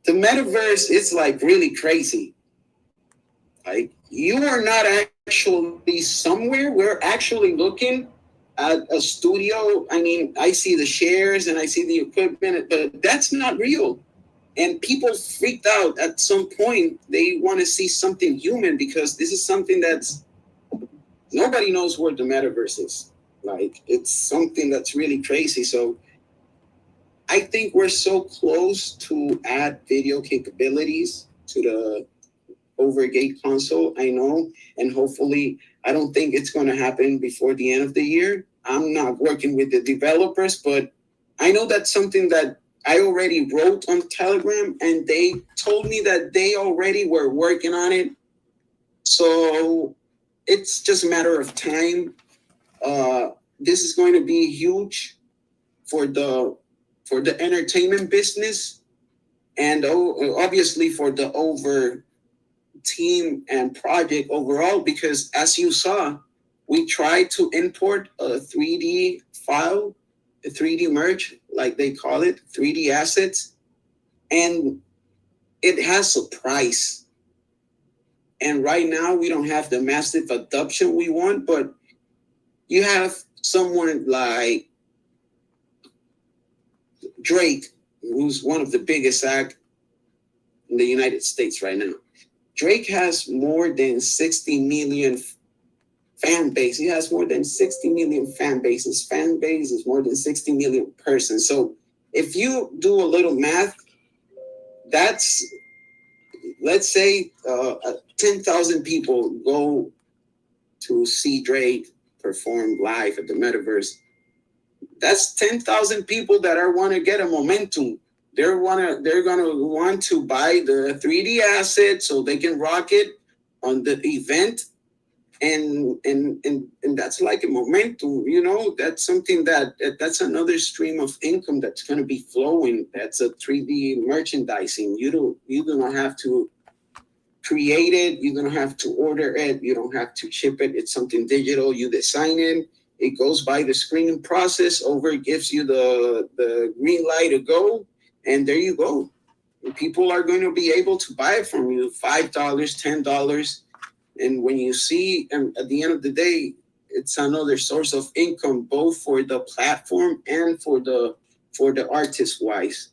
the metaverse is like really crazy. Like, you are not actually somewhere. We're actually looking at a studio. I mean, I see the shares and I see the equipment, but that's not real. And people freaked out at some point. They want to see something human, because this is something that's, nobody knows where the metaverse is. Like, it's something that's really crazy. So I think we're so close to add video capabilities to the Overgate console, I know, and hopefully, I don't think it's going to happen before the end of the year. I'm not working with the developers, but I know that's something that I already wrote on Telegram, and they told me that they already were working on it. So it's just a matter of time. This is going to be huge for the entertainment business, and obviously for the Over team and project overall, because as you saw, we tried to import a 3D file, a 3D merge, like they call it, 3D assets, and it has a price. And right now we don't have the massive adoption we want, but you have someone like Drake, who's one of the biggest acts in the United States right now. Drake has more than 60 million fan base. He has more than 60 million fan base. His fan base is more than 60 million persons. So if you do a little math, that's, let's say 10,000 people go to see Drake perform live at the Metaverse. That's 10,000 people that are want to get a momentum. They're gonna want to buy the 3D asset so they can rock it on the event, and that's like a momentum, you know. That's something that's another stream of income that's gonna be flowing. That's a 3D merchandising. You do not have to create it. You don't have to order it. You don't have to ship it. It's something digital. You design it. It goes by the screening process. Over gives you the green light to go. And there you go. And people are going to be able to buy it from you, $5, $10. And when you see, and at the end of the day, it's another source of income, both for the platform and for the artist wise.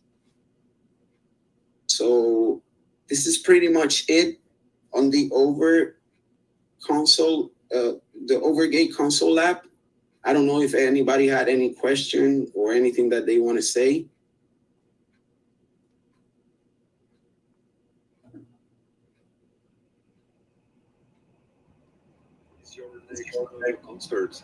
So this is pretty much it on the Over console, the Overgate console app. I don't know if anybody had any question or anything that they want to say. Concert.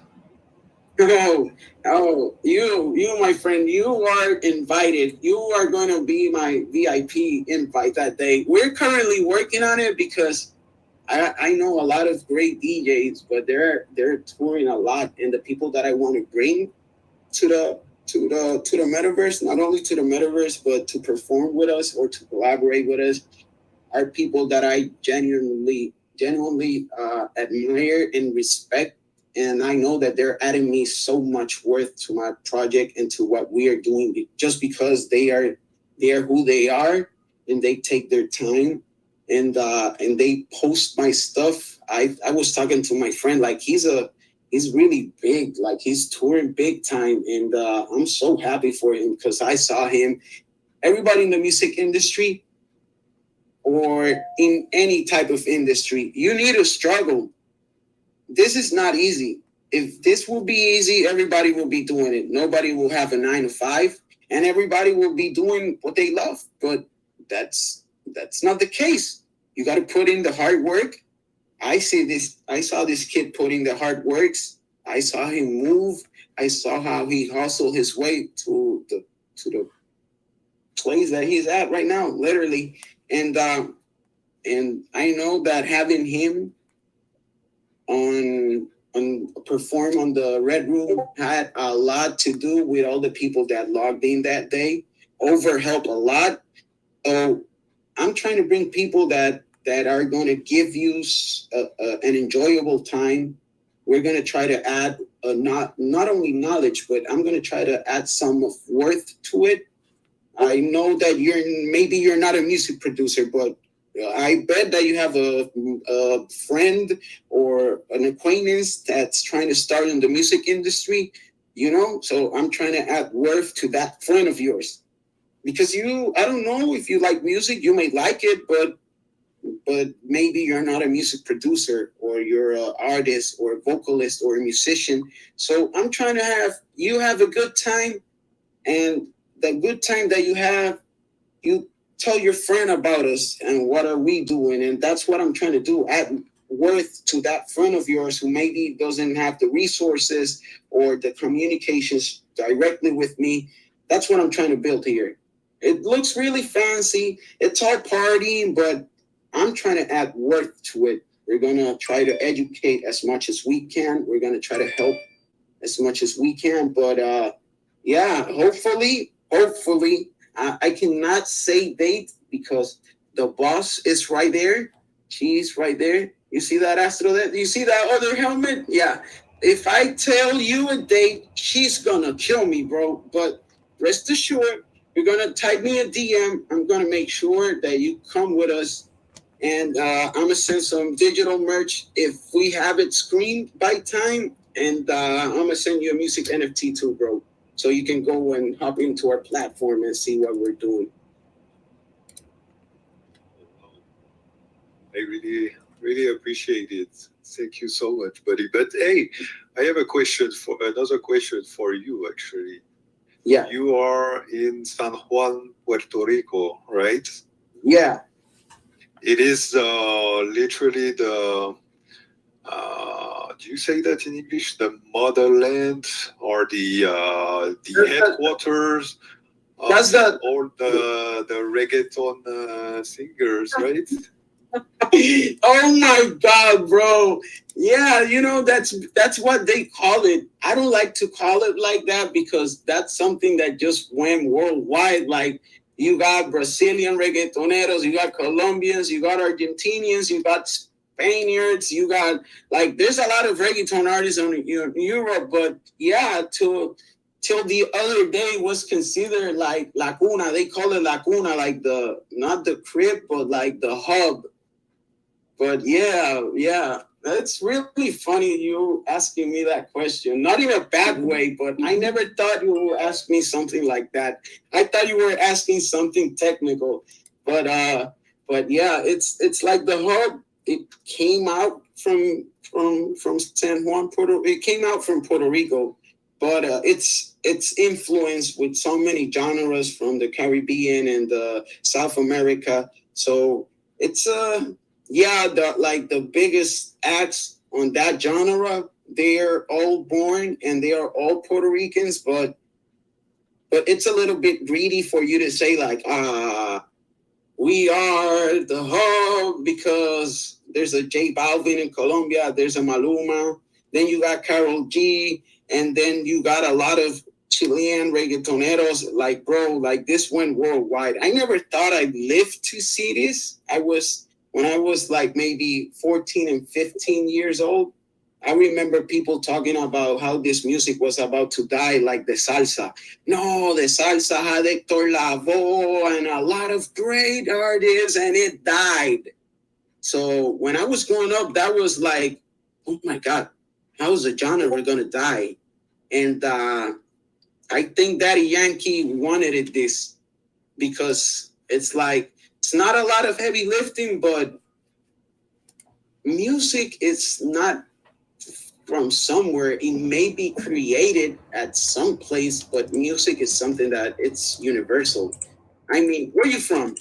Oh, you, my friend, you are invited. You are going to be my VIP invite that day. We're currently working on it because I know a lot of great DJs, but they're touring a lot, and the people that I want to bring to the metaverse, not only to the metaverse, but to perform with us or to collaborate with us, are people that I genuinely admire and respect. And I know that they're adding me so much worth to my project and to what we are doing, just because they are who they are, and they take their time, and they post my stuff. I was talking to my friend, like he's really big, like he's touring big time, and I'm so happy for him, because I saw him. Everybody in the music industry or in any type of industry, you need to struggle. This is not easy. If this will be easy, everybody will be doing it. Nobody will have a 9 to 5, and everybody will be doing what they love. But that's not the case. You got to put in the hard work. I saw this kid putting the hard works. I saw him move. I saw how he hustled his way to place that he's at right now, literally. And I know that having him on perform on the Red Room had a lot to do with all the people that logged in that day. Over helped a lot. I'm trying to bring people that are going to give you an enjoyable time. We're going to try to add not only knowledge, but I'm going to try to add some of worth to it. I know that you're not a music producer, but I bet that you have a friend or an acquaintance that's trying to start in the music industry, So I'm trying to add worth to that friend of yours. Because I don't know if you like music, you may like it, but maybe you're not a music producer, or you're an artist or a vocalist or a musician. So I'm trying to have you have a good time, and the good time that you have, you tell your friend about us and what are we doing. And that's what I'm trying to do, add worth to that friend of yours who maybe doesn't have the resources or the communications directly with me. That's what I'm trying to build here. It looks really fancy. It's all partying, but I'm trying to add worth to it. We're going to try to educate as much as we can. We're going to try to help as much as we can. But hopefully, I cannot say date because the boss is right there. She's right there. You see that Astro there? You see that other helmet? Yeah. If I tell you a date, she's going to kill me, bro. But rest assured, you're going to type me a DM. I'm going to make sure that you come with us. And I'm going to send some digital merch if we have it screened by time. And I'm going to send you a music NFT too, bro. So you can go and hop into our platform and see what we're doing. I really, really appreciate it. Thank you so much, buddy. But hey, I have another question for you, actually. Yeah. You are in San Juan, Puerto Rico, right? Yeah. It is literally the, do you say that in English? The motherland, or the headquarters of all the reggaeton singers, right? Oh my God, bro. Yeah, that's what they call it. I don't like to call it like that because that's something that just went worldwide. Like, you got Brazilian reggaetoneros, you got Colombians, you got Argentinians, you got Spaniards, you got, there's a lot of reggaeton artists in Europe, but yeah, till the other day was considered like La Cuna. They call it La Cuna, not the crib, but like the hub. But yeah, that's really funny you asking me that question. Not in a bad way, but I never thought you would ask me something like that. I thought you were asking something technical. But yeah, it's like the hub. It came out from San Juan, it came out from Puerto Rico, but it's influenced with so many genres from the Caribbean and South America. So it's the biggest acts on that genre, they're all born and they are all Puerto Ricans, but it's a little bit greedy for you to say we are the hub because there's a J Balvin in Colombia, there's a Maluma, then you got Karol G, and then you got a lot of Chilean reggaetoneros. This went worldwide. I never thought I'd live to see this. When I was maybe 14 and 15 years old, I remember people talking about how this music was about to die, like the salsa. No, the salsa had Hector Lavoe and a lot of great artists, and it died. So when I was growing up, that was like, oh my God, how is a genre going to die? And I think Daddy Yankee wanted this because it's not a lot of heavy lifting, but music is not from somewhere. It may be created at some place, but music is something that it's universal. I mean, where are you from?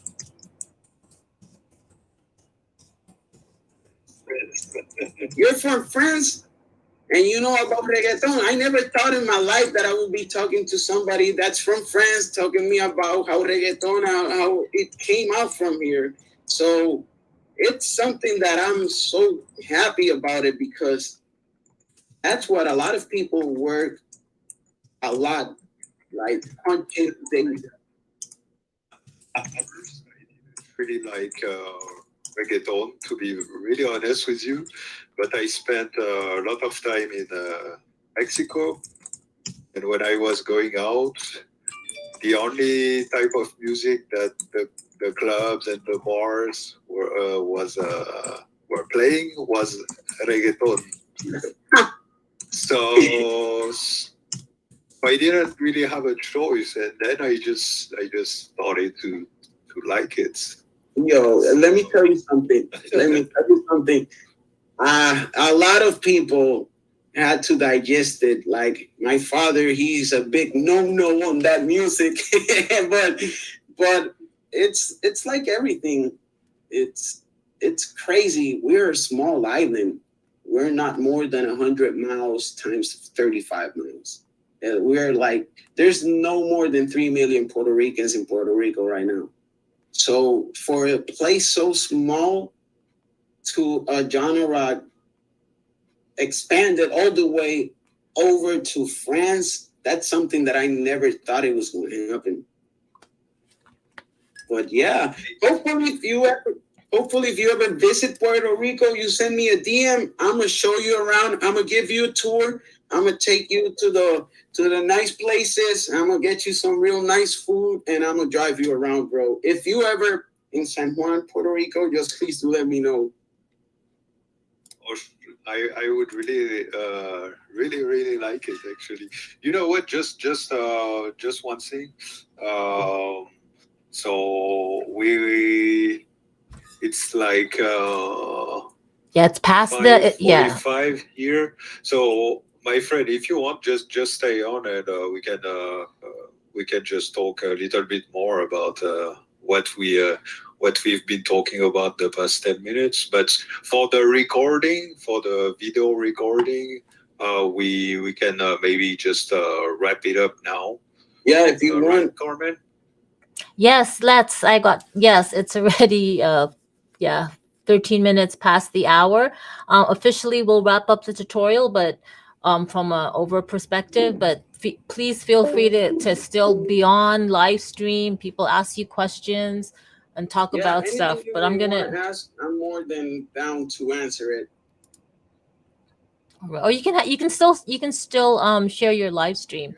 You're from France? And you know about reggaeton, I never thought in my life that I would be talking to somebody that's from France, talking to me about how reggaeton, how it came out from here. So it's something that I'm so happy about it, because that's what a lot of people work a lot, like punching things. I really like reggaeton, to be really honest with you, but I spent a lot of time in Mexico, and when I was going out, the only type of music that the clubs and the bars were playing was reggaeton. So I didn't really have a choice, and then I just started to like it. Yo, let me tell you something. A lot of people had to digest it. Like my father, he's a big no on that music, but it's like everything. It's crazy. We're a small island. We're not more than 100 miles times 35 miles. We're like, there's no more than 3 million Puerto Ricans in Puerto Rico right now. So for a place so small to a genre expanded all the way over to France, that's something that I never thought it was going to happen. But yeah, hopefully if you ever visit Puerto Rico, you send me a DM. I'm gonna show you around. I'm gonna give you a tour. I'm gonna take you to the nice places. I'm gonna get you some real nice food, and I'm gonna drive you around, bro. If you ever in San Juan, Puerto Rico, just please do let me know. I would really really like it, actually. You know what? Just one thing. So it's like it's past 5:45 here. So my friend, if you want, just stay on, and we can just talk a little bit more about what we've been talking about the past 10 minutes. But for the video recording, we can maybe just wrap it up now. Yeah, if you want, right, Carmen. Yes, it's already 13 minutes past the hour. Officially we'll wrap up the tutorial, but from a over perspective, but please feel free to still be on live stream. People ask you questions and talk about stuff, but I'm gonna ask, I'm more than down to answer it. Or you can still share your live stream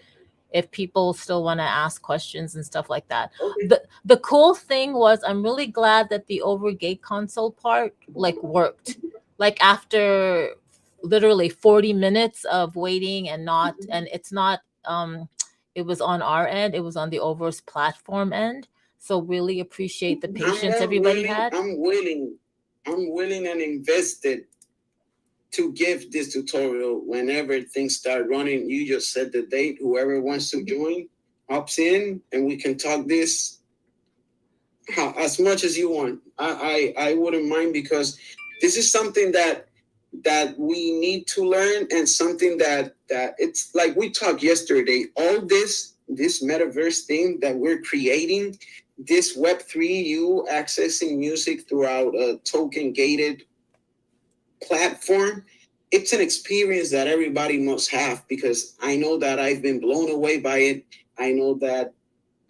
if people still want to ask questions and stuff like that. Okay. The cool thing was, I'm really glad that the over gate console part worked. Like after literally 40 minutes of waiting and it's not it was on our end, it was on the Over's platform end. So really appreciate the patience everybody had. I'm willing and invested to give this tutorial whenever things start running. You just set the date. Whoever wants to join hops in, and we can talk this as much as you want. I wouldn't mind, because this is something that we need to learn, and something that it's like we talked yesterday. All this metaverse thing that we're creating, this Web3, you accessing music throughout a token gated platform, it's an experience that everybody must have, because I know that I've been blown away by it. I know that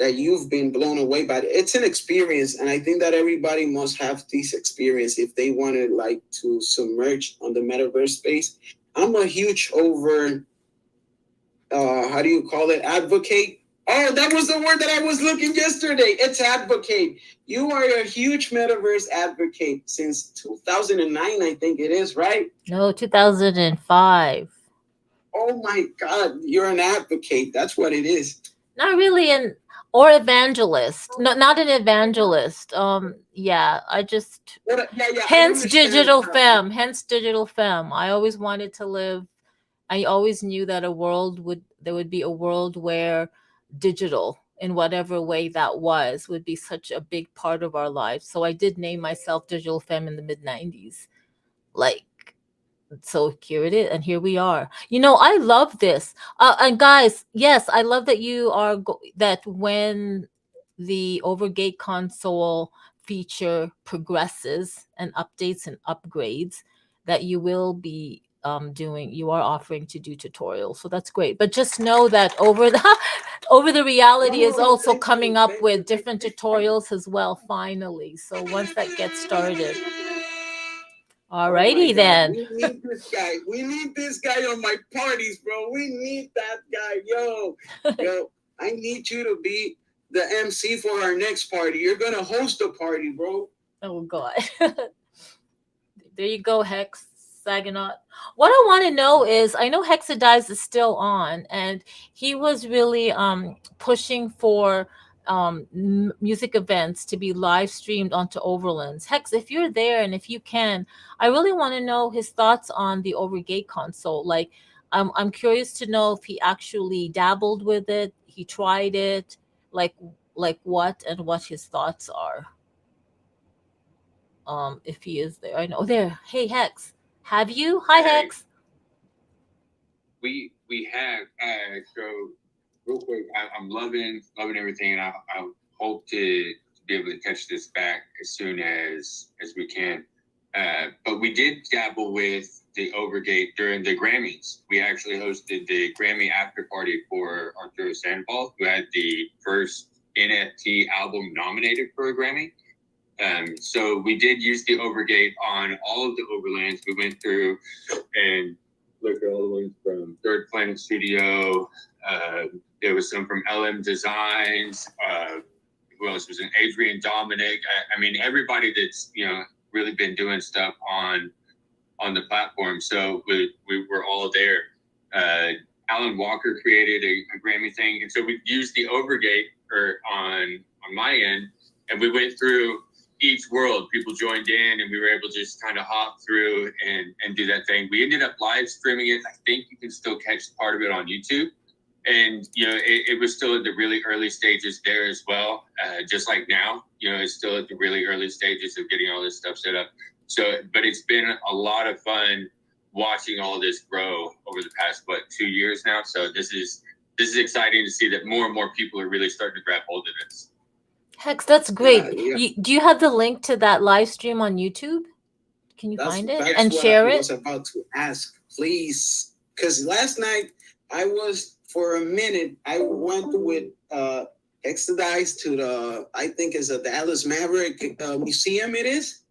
you've been blown away by it. It's an experience, and I think that everybody must have this experience if they want to submerge on the metaverse space. I'm a huge how do you call it, advocate. Oh, that was the word that I was looking yesterday. It's advocate. You are a huge metaverse advocate since 2009, I think it is, right? No, 2005. Oh my God, you're an advocate. That's what it is. Not really or evangelist. No, not an evangelist. I just hence digital femme. I always wanted to live. I always knew that there would be a world where digital, in whatever way that would be such a big part of our lives. So I did name myself Digital Femme in the mid-90s. So here it is, and here we are. I love this. And guys, yes, I love that you are that when the Overgate console feature progresses and updates and upgrades, that you will be you are offering to do tutorials. So that's great. But just know that over the reality is also coming up with different tutorials as well, finally. So once that gets started. Alrighty then. We need this guy. We need this guy on my parties, bro. We need that guy. Yo, I need you to be the MC for our next party. You're gonna host a party, bro. Oh God. There you go, Hex Saginaw. What I want to know is, I know Hexadize is still on, and he was really pushing for music events to be live streamed onto Overlands. Hex, if you're there and if you can, I really want to know his thoughts on the Overgate console. Like, I'm curious to know if he actually dabbled with it, he tried it, like what, and what his thoughts are. If he is there. I know there. Hey Hex, have you? Hi Hex. We have. So real quick, I'm loving everything, and I hope to be able to catch this back as soon as we can. But we did dabble with the Overgate during the Grammys. We actually hosted the Grammy after party for Arturo Sandoval, who had the first NFT album nominated for a Grammy. So we did use the Overgate on all of the Overlands. We went through and looked at all the ones from Third Planet Studio. There was some from LM Designs. Who else was in? Adrian Dominic. I mean, everybody that's really been doing stuff on the platform. So we were all there. Alan Walker created a Grammy thing, and so we used the Overgate on my end, and we went through each world. People joined in, and we were able to just kind of hop through and do that thing. We ended up live streaming it. I think you can still catch part of it on YouTube. And, it was still at the really early stages there as well. Just like now, it's still at the really early stages of getting all this stuff set up. So, but it's been a lot of fun watching all this grow over the past, 2 years now. So this is exciting to see that more and more people are really starting to grab hold of this. Hex, that's great. Do you have the link to that live stream on YouTube? Can you find it and share it? I was about to ask, please, because last night for a minute, I went with Hexadize to the, I think it's a Dallas Maverick museum it is.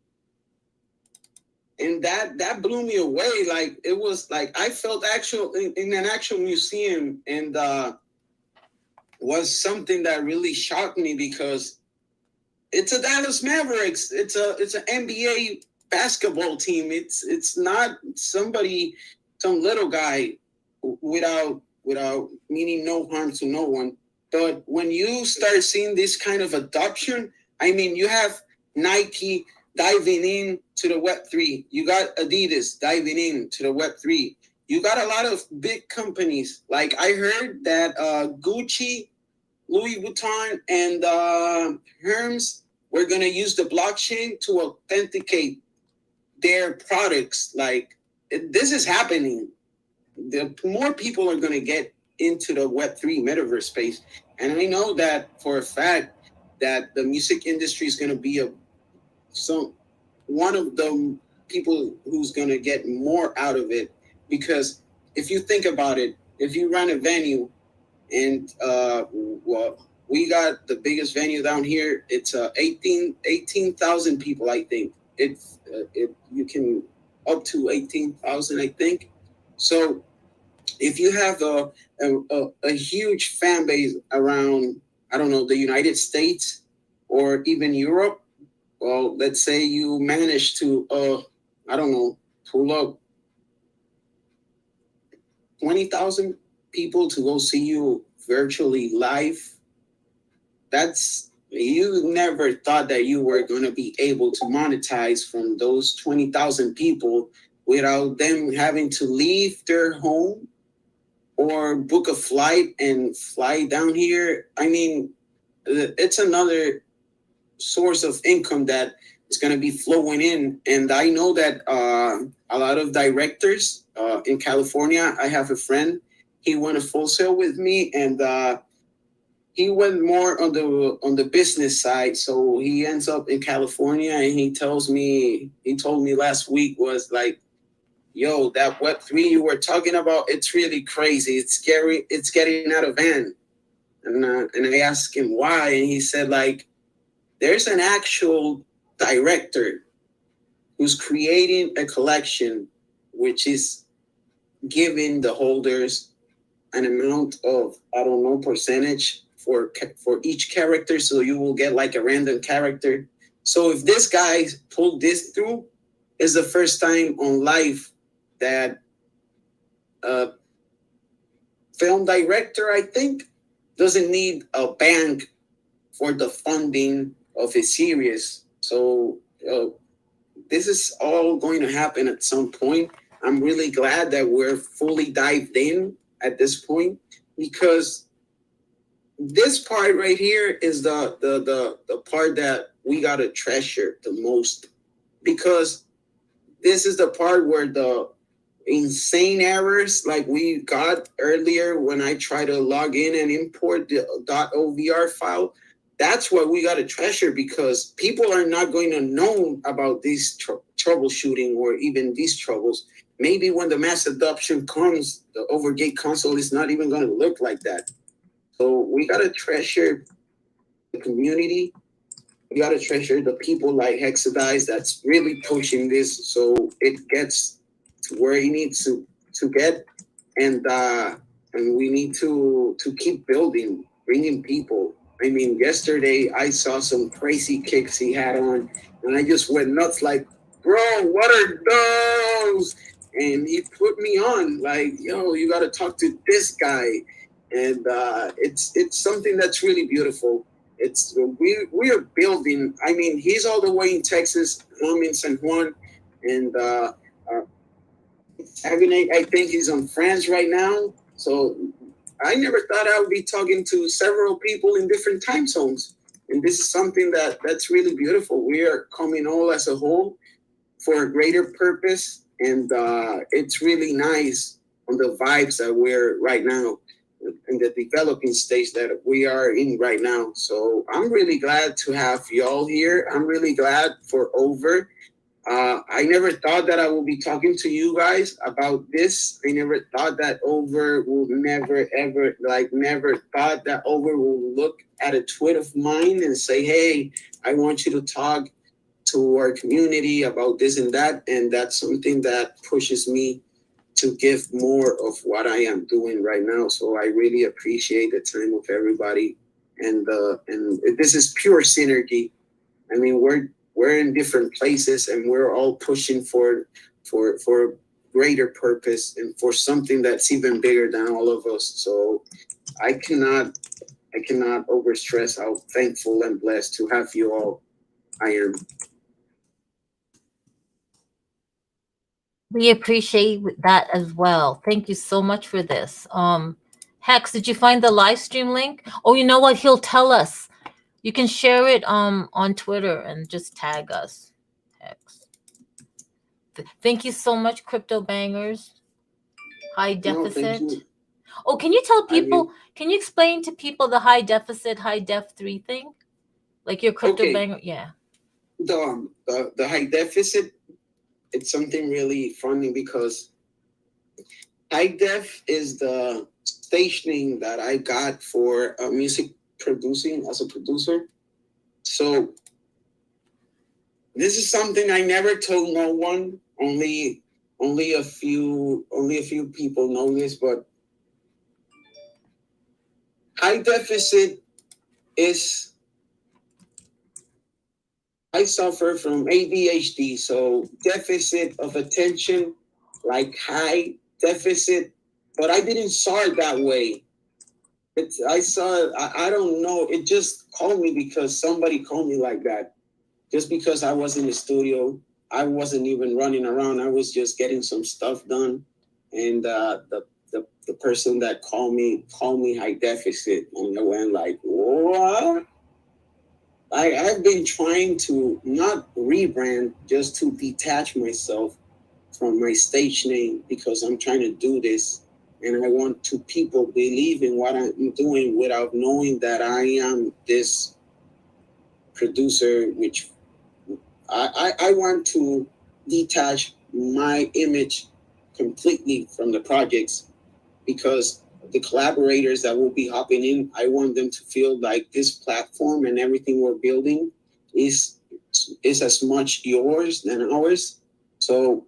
And that blew me away. Like, it was like, I felt in an actual museum, and was something that really shocked me, because it's a Dallas Mavericks. It's an NBA basketball team. It's not some little guy without meaning no harm to no one. But when you start seeing this kind of adoption, I mean, you have Nike diving in to the Web3. You got Adidas diving in to the Web3. You got a lot of big companies. Like, I heard that Gucci, Louis Vuitton, and Hermes were going to use the blockchain to authenticate their products. Like, this is happening. The more people are going to get into the Web3 metaverse space. And I know that for a fact that the music industry is going to be one of the people who's going to get more out of it. Because if you think about it, if you run a venue, and we got the biggest venue down here, it's 18,000 people, I think. You can up to 18,000, I think. So if you have a huge fan base around, I don't know, the United States or even Europe, well, let's say you manage to, I don't know, pull up 20,000 people to go see you virtually live. You never thought that you were going to be able to monetize from those 20,000 people without them having to leave their home or book a flight and fly down here. I mean, it's another source of income that is going to be flowing in. And I know that a lot of directors in California. I have a friend. He went a Full Sail with me, and he went more on the business side. So he ends up in California, and he told me last week was like, yo, that Web3 you were talking about, it's really crazy. It's scary. It's getting out of hand. And I asked him why, and he said, like, there's an actual director who's creating a collection which is giving the holders an amount of, I don't know, percentage for each character. So you will get like a random character. So if this guy pulled this through, it's the first time on life that a film director, I think, doesn't need a bank for the funding of his series. So this is all going to happen at some point. I'm really glad that we're fully dived in at this point, because this part right here is the part that we got to treasure the most, because this is the part where the insane errors like we got earlier when I try to log in and import the .ovr file, that's what we got to treasure, because people are not going to know about this troubleshooting or even these troubles. Maybe when the mass adoption comes, the Overgate console is not even going to look like that. So we got to treasure the community. We got to treasure the people like Hexadice that's really pushing this so it gets to where it needs to get. And we need to keep building, bringing people. I mean, yesterday I saw some crazy kicks he had on, and I just went nuts like, bro, what are those? And he put me on like, yo, you got to talk to this guy. And it's something that's really beautiful. It's we are building. I mean, he's all the way in Texas, I'm in San Juan, and I think he's on France right now. So I never thought I would be talking to several people in different time zones. And this is something that's really beautiful. We are coming all as a whole for a greater purpose. And it's really nice on the vibes that we're right now, in the developing stage that we are in right now. So I'm really glad to have y'all here. I'm really glad for Over. I never thought that I would be talking to you guys about this. I never thought that Over will never thought that Over will look at a tweet of mine and say, hey, I want you to talk to our community about this and that. And that's something that pushes me to give more of what I am doing right now. So I really appreciate the time of everybody. And this is pure synergy. I mean, we're in different places and we're all pushing for greater purpose and for something that's even bigger than all of us. So I cannot overstress how thankful and blessed to have you all. I am. We appreciate that as well. Thank you so much for this. Hex, did you find the live stream link? Oh, you know what? He'll tell us. You can share it on Twitter and just tag us. Hex. Thank you so much, Crypto Bangers. High deficit. Oh, can you tell people? Can you explain to people the high deficit, high def 3 thing? Like your Crypto Banger, yeah. The high deficit. It's something really funny because high def is the stationing that I got for music producing as a producer. So this is something I never told no one. Only a few people know this, but high deficit is, I suffer from ADHD, so deficit of attention, like high deficit, but I didn't saw it that way. I don't know, it just called me because somebody called me like that. Just because I was in the studio, I wasn't even running around, I was just getting some stuff done. And the person that called me high deficit, and I went like, what? I've been trying to not rebrand, just to detach myself from my stage name because I'm trying to do this. And I want to people believe in what I'm doing without knowing that I am this producer, which I want to detach my image completely from the projects because the collaborators that will be hopping in, I want them to feel like this platform and everything we're building is as much yours than ours. So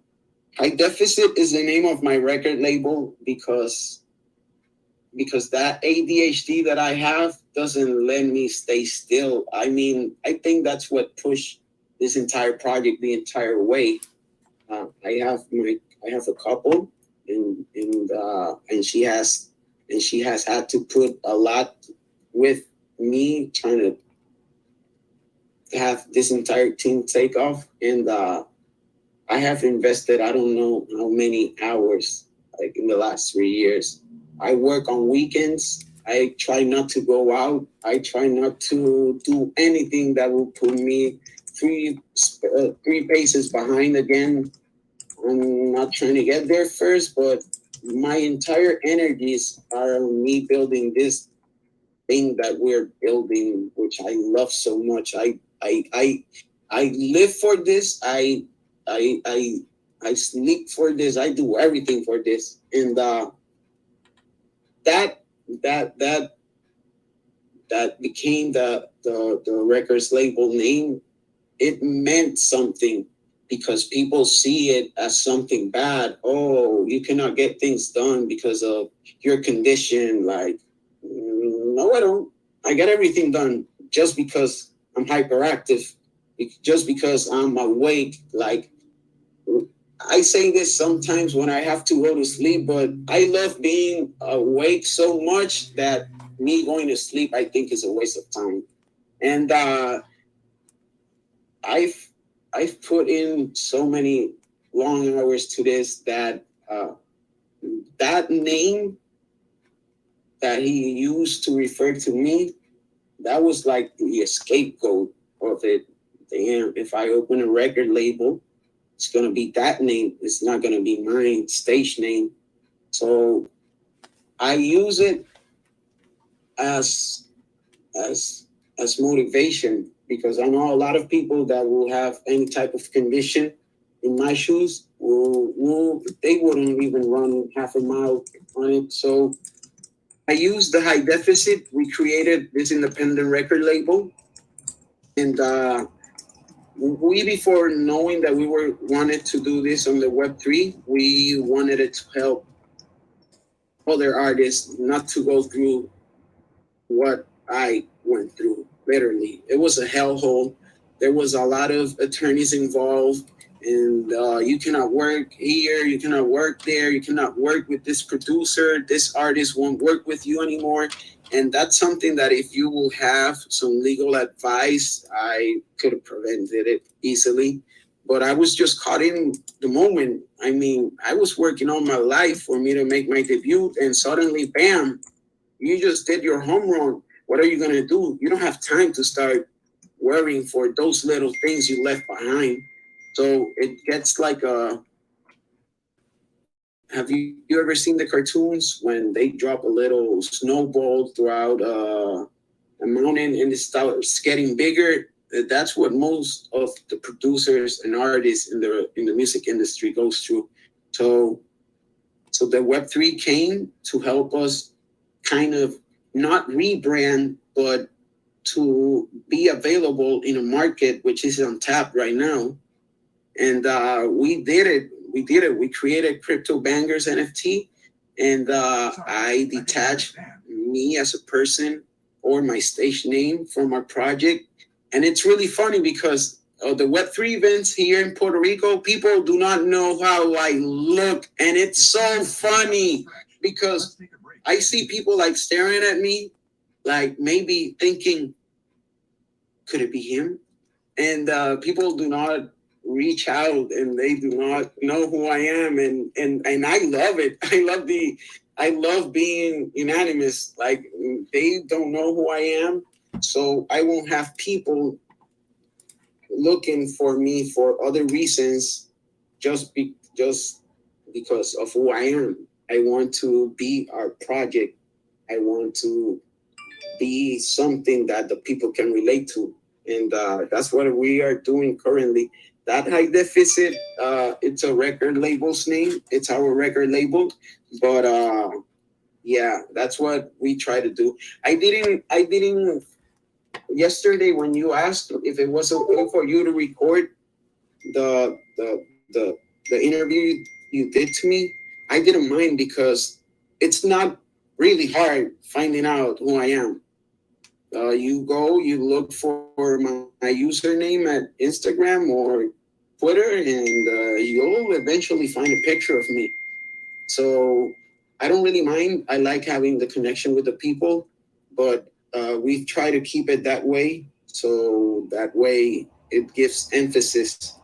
High Deficit is the name of my record label because that ADHD that I have doesn't let me stay still. I mean, I think that's what pushed this entire project the entire way. I have a couple, and she has had to put a lot with me trying to have this entire team take off, and I have invested I don't know how many hours like in the last 3 years. I work on weekends. I try not to go out. I try not to do anything that will put me three paces behind again. I'm not trying to get there first, but my entire energies are on me building this thing that we're building, which I love so much. I live for this. I sleep for this. I do everything for this, and that became the records label name. It meant something because people see it as something bad. Oh, you cannot get things done because of your condition. Like, no, I don't. I get everything done just because I'm hyperactive, just because I'm awake. Like, I say this sometimes when I have to go to sleep, but I love being awake so much that me going to sleep, I think, is a waste of time. And I've put in so many long hours to this that that name that he used to refer to me, that was like the scapegoat of it. Damn, if I open a record label, it's gonna be that name. It's not gonna be mine, stage name. So I use it as motivation because I know a lot of people that will have any type of condition in my shoes they wouldn't even run half a mile on it. So I used the High Deficit. We created this independent record label, and we, before knowing that we wanted to do this on the Web3, we wanted it to help other artists not to go through what I went through. Literally, it was a hellhole. There was a lot of attorneys involved, and you cannot work here, you cannot work there, you cannot work with this producer. This artist won't work with you anymore. And that's something that if you will have some legal advice, I could have prevented it easily. But I was just caught in the moment. I mean, I was working all my life for me to make my debut, and suddenly, bam, you just did your home run. What are you going to do? You don't have time to start worrying for those little things you left behind. So it gets like have you ever seen the cartoons when they drop a little snowball throughout a mountain and it starts getting bigger? That's what most of the producers and artists in the music industry goes through. So the Web3 came to help us kind of not rebrand, but to be available in a market which is untapped right now. And we did it. We created Crypto Bangers NFT, and I detached me as a person or my stage name from our project. And it's really funny because the Web3 events here in Puerto Rico, people do not know how I look. And it's so funny because I see people like staring at me, like maybe thinking, could it be him? And people do not reach out, and they do not know who I am, and I love it. I love being unanimous. Like, they don't know who I am, so I won't have people looking for me for other reasons just just because of who I am. I want to be our project. I want to be something that the people can relate to. And that's what we are doing currently. That High Deficit, it's a record label's name. It's our record label. But yeah, that's what we try to do. I didn't yesterday when you asked if it was okay for you to record the interview you did to me, I didn't mind because it's not really hard finding out who I am. You go, you look for my username at Instagram or Twitter, and you'll eventually find a picture of me. So I don't really mind. I like having the connection with the people, but we try to keep it that way. So that way it gives emphasis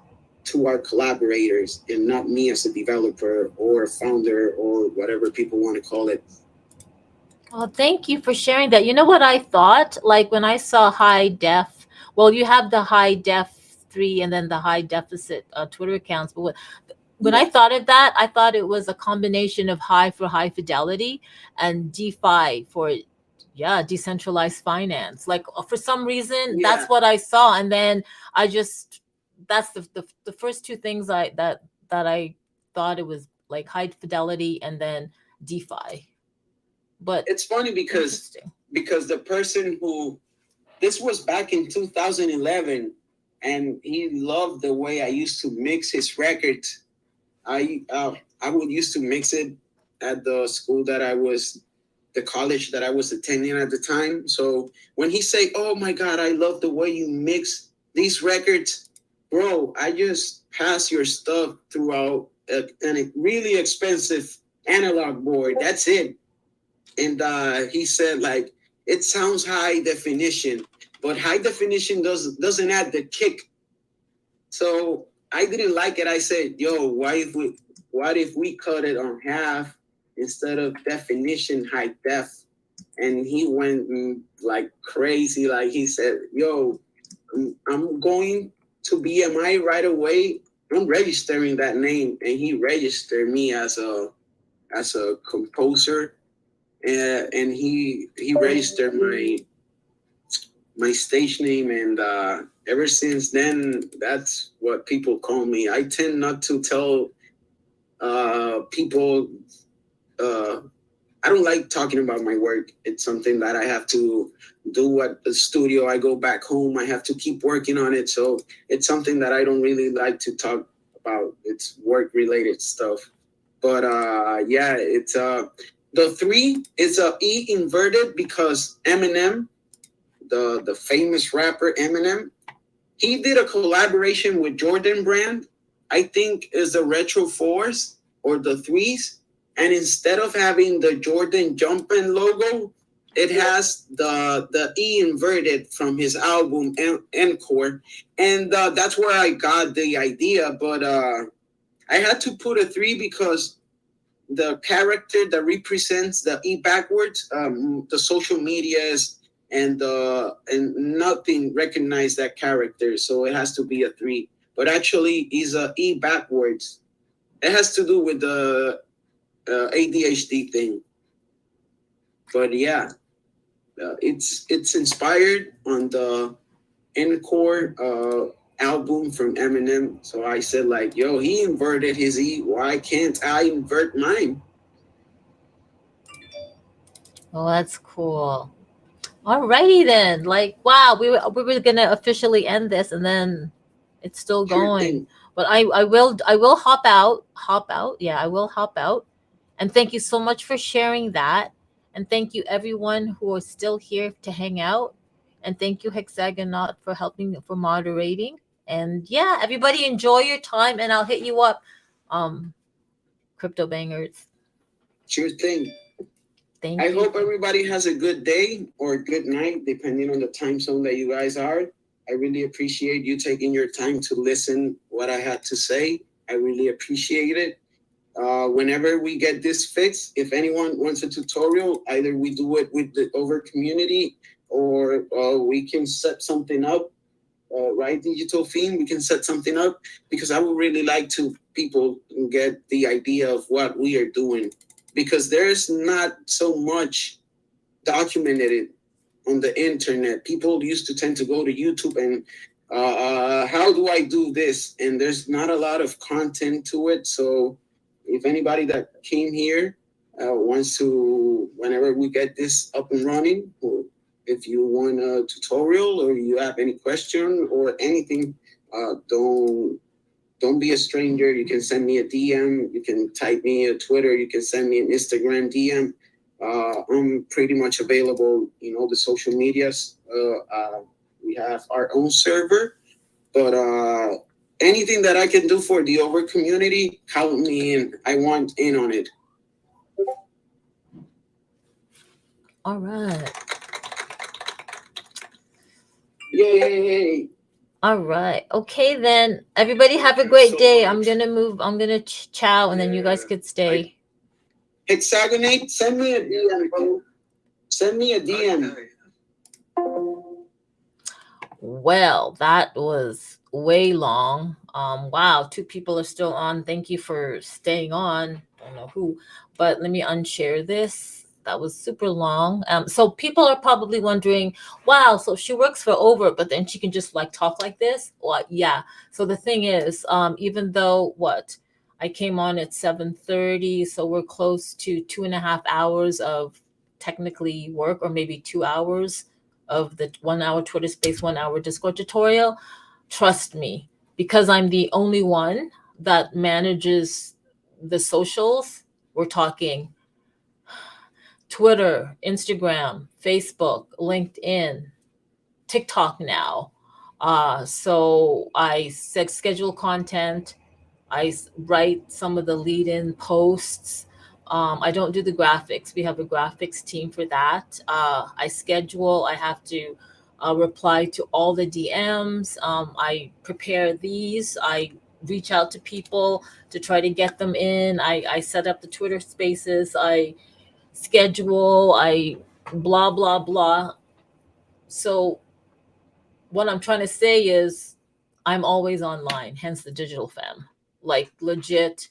to our collaborators and not me as a developer or a founder or whatever people want to call it. Oh, thank you for sharing that. You know what I thought? Like when I saw high def, well, you have the high def 3 and then the high deficit Twitter accounts. But when I thought of that, I thought it was a combination of high for high fidelity and DeFi for, yeah, decentralized finance. Like for some reason, that's what I saw. And then I just, that's the first two things that I thought it was like high fidelity and then DeFi. But it's funny because the person who, this was back in 2011, and he loved the way I used to mix his records. I would used to mix it at the school that I was, the college that I was attending at the time. So when he say, "Oh my God, I love the way you mix these records," bro, I just pass your stuff throughout a really expensive analog board. That's it. And he said, like, it sounds high definition, but high definition doesn't add the kick. So I didn't like it. I said, "Yo, what if we cut it on half instead of definition high def?" And he went like crazy. Like he said, "Yo, I'm going to BMI right away. I'm registering that name." And he registered me as a composer. And he registered my stage name, and ever since then, that's what people call me. I tend not to tell people. I don't like talking about my work. It's something that I have to do at the studio. I go back home. I have to keep working on it. So it's something that I don't really like to talk about. It's work related stuff. But yeah, it's the 3 is a E inverted because Eminem, the famous rapper Eminem, he did a collaboration with Jordan Brand. I think is the Retro 4s or the 3s. And instead of having the Jordan Jumpin' logo, it has the E inverted from his album Encore. And that's where I got the idea. But I had to put a 3 because the character that represents the E backwards, the social medias and nothing recognize that character. So it has to be a 3. But actually, is a E backwards. It has to do with the ADHD thing. But yeah, it's inspired on the Encore album from Eminem. So I said, like, yo, he inverted his E. Why can't I invert mine? oh, that's cool. Alrighty then. Like, wow, we were gonna officially end this, and then it's still going. But I will hop out. Yeah, I will hop out. And thank you so much for sharing that. And thank you everyone who are still here to hang out. And thank you Hexagonaut for helping for moderating. And yeah, everybody enjoy your time, and I'll hit you up, Crypto Bangers. Sure thing. Thank you. I hope everybody has a good day or good night, depending on the time zone that you guys are. I really appreciate you taking your time to listen what I had to say. I really appreciate it. Whenever we get this fixed, if anyone wants a tutorial, either we do it with the over community or we can set something up right digital theme, we can set something up, because I would really like to people get the idea of what we are doing, because there's not so much documented on the internet. People used to tend to go to YouTube and how do I do this? And there's not a lot of content to it. So if anybody that came here wants to, whenever we get this up and running, or if you want a tutorial or you have any question or anything, don't be a stranger. You can send me a DM. You can type me a Twitter. You can send me an Instagram DM. I'm pretty much available in all the social medias. We have our own server, but anything that I can do for the over community, count me in. I want in on it. All right. Yay. All right. Okay, then. Everybody have a great day. I'm going to move. I'm going to chow, and then you guys could stay. Hexagonate, send me a DM, bro. Send me a DM. Well, that was way long. Wow, 2 people are still on. Thank you for staying on. I don't know who, but let me unshare this. That was super long. So people are probably wondering, wow, so she works for Over, but then she can just like talk like this? Well, yeah. So the thing is, even though I came on at 7:30, so we're close to 2.5 hours of technically work, or maybe 2 hours of the 1 hour Twitter space, 1 hour Discord tutorial. Trust me, because I'm the only one that manages the socials. We're talking Twitter, Instagram, Facebook, LinkedIn, TikTok now. So I schedule content. I write some of the lead-in posts. I don't do the graphics. We have a graphics team for that. I schedule. I have to reply to all the DMs. I prepare these. I reach out to people to try to get them in. I set up the Twitter spaces. I schedule. I blah, blah, blah. So what I'm trying to say is I'm always online, hence the digital femme. Like legit,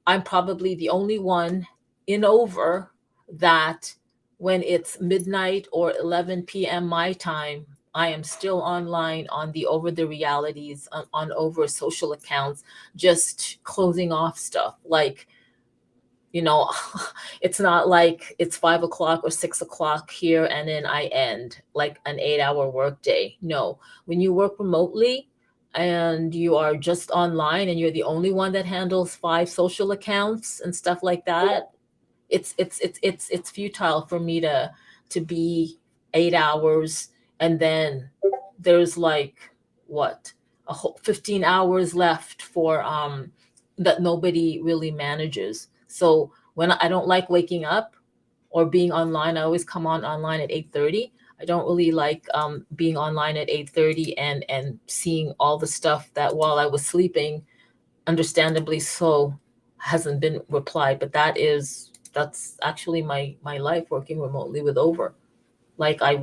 I'm probably the only one in Over that when it's midnight or 11 p.m. my time, I am still online on the Over the Realities, on Over social accounts, just closing off stuff. Like, it's not like it's 5 o'clock or 6 o'clock here and then I end like an 8-hour workday. No, when you work remotely and you are just online and you're the only one that handles 5 social accounts and stuff like that, it's futile for me to be 8 hours and then there's like a whole 15 hours left for that nobody really manages. So when I don't like waking up or being online, I always come online at 8:30. I don't really like being online at 8:30 and seeing all the stuff that while I was sleeping, understandably so, hasn't been replied. But that's actually my life working remotely with Over. Like I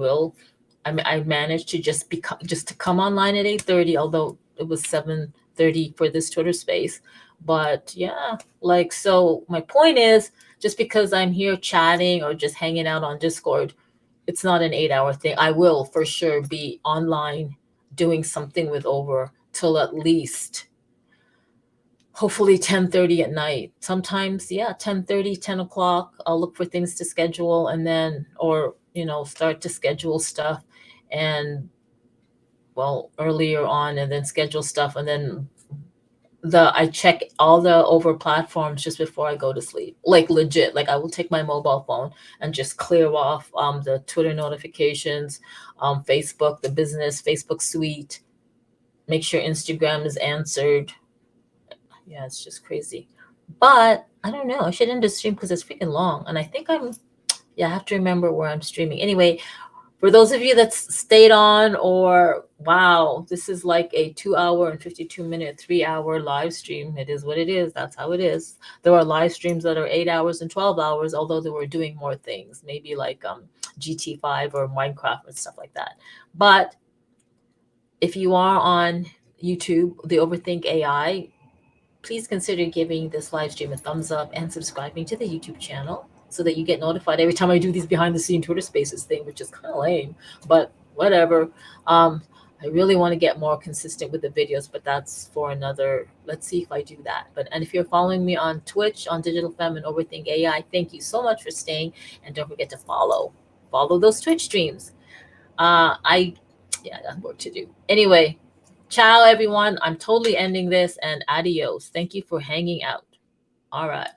managed to just to come online at 8:30, although it was 7:30 for this Twitter space. But yeah, like, so my point is, just because I'm here chatting or just hanging out on Discord, it's not an 8-hour thing. I will for sure be online doing something with Over till at least hopefully 10:30 at night. Sometimes, 10:30, 10 o'clock, I'll look for things to schedule and then, or, start to schedule stuff and earlier on and then schedule stuff. And then I check all the Over platforms just before I go to sleep. Like legit, like I will take my mobile phone and just clear off the Twitter notifications, Facebook, the business, Facebook suite, make sure Instagram is answered. Yeah, it's just crazy. But I don't know. I should end the stream because it's freaking long. And I think I have to remember where I'm streaming. Anyway, for those of you that stayed on, or wow, this is like a 2-hour and 52-minute, 3-hour live stream. It is what it is. That's how it is. There are live streams that are 8 hours and 12 hours, although they were doing more things, maybe like GT5 or Minecraft and stuff like that. But If you are on YouTube, the Overthink AI, please consider giving this live stream a thumbs up and subscribing to the YouTube channel so that you get notified every time I do these behind the scene Twitter Spaces thing, which is kind of lame, but whatever. I really want to get more consistent with the videos, but that's for another, let's see if I do that. And if you're following me on Twitch, on Digital Femme and Overthink AI, thank you so much for staying. And don't forget to follow those Twitch streams. I have work to do. Anyway, ciao, everyone. I'm totally ending this, and adios. Thank you for hanging out. All right.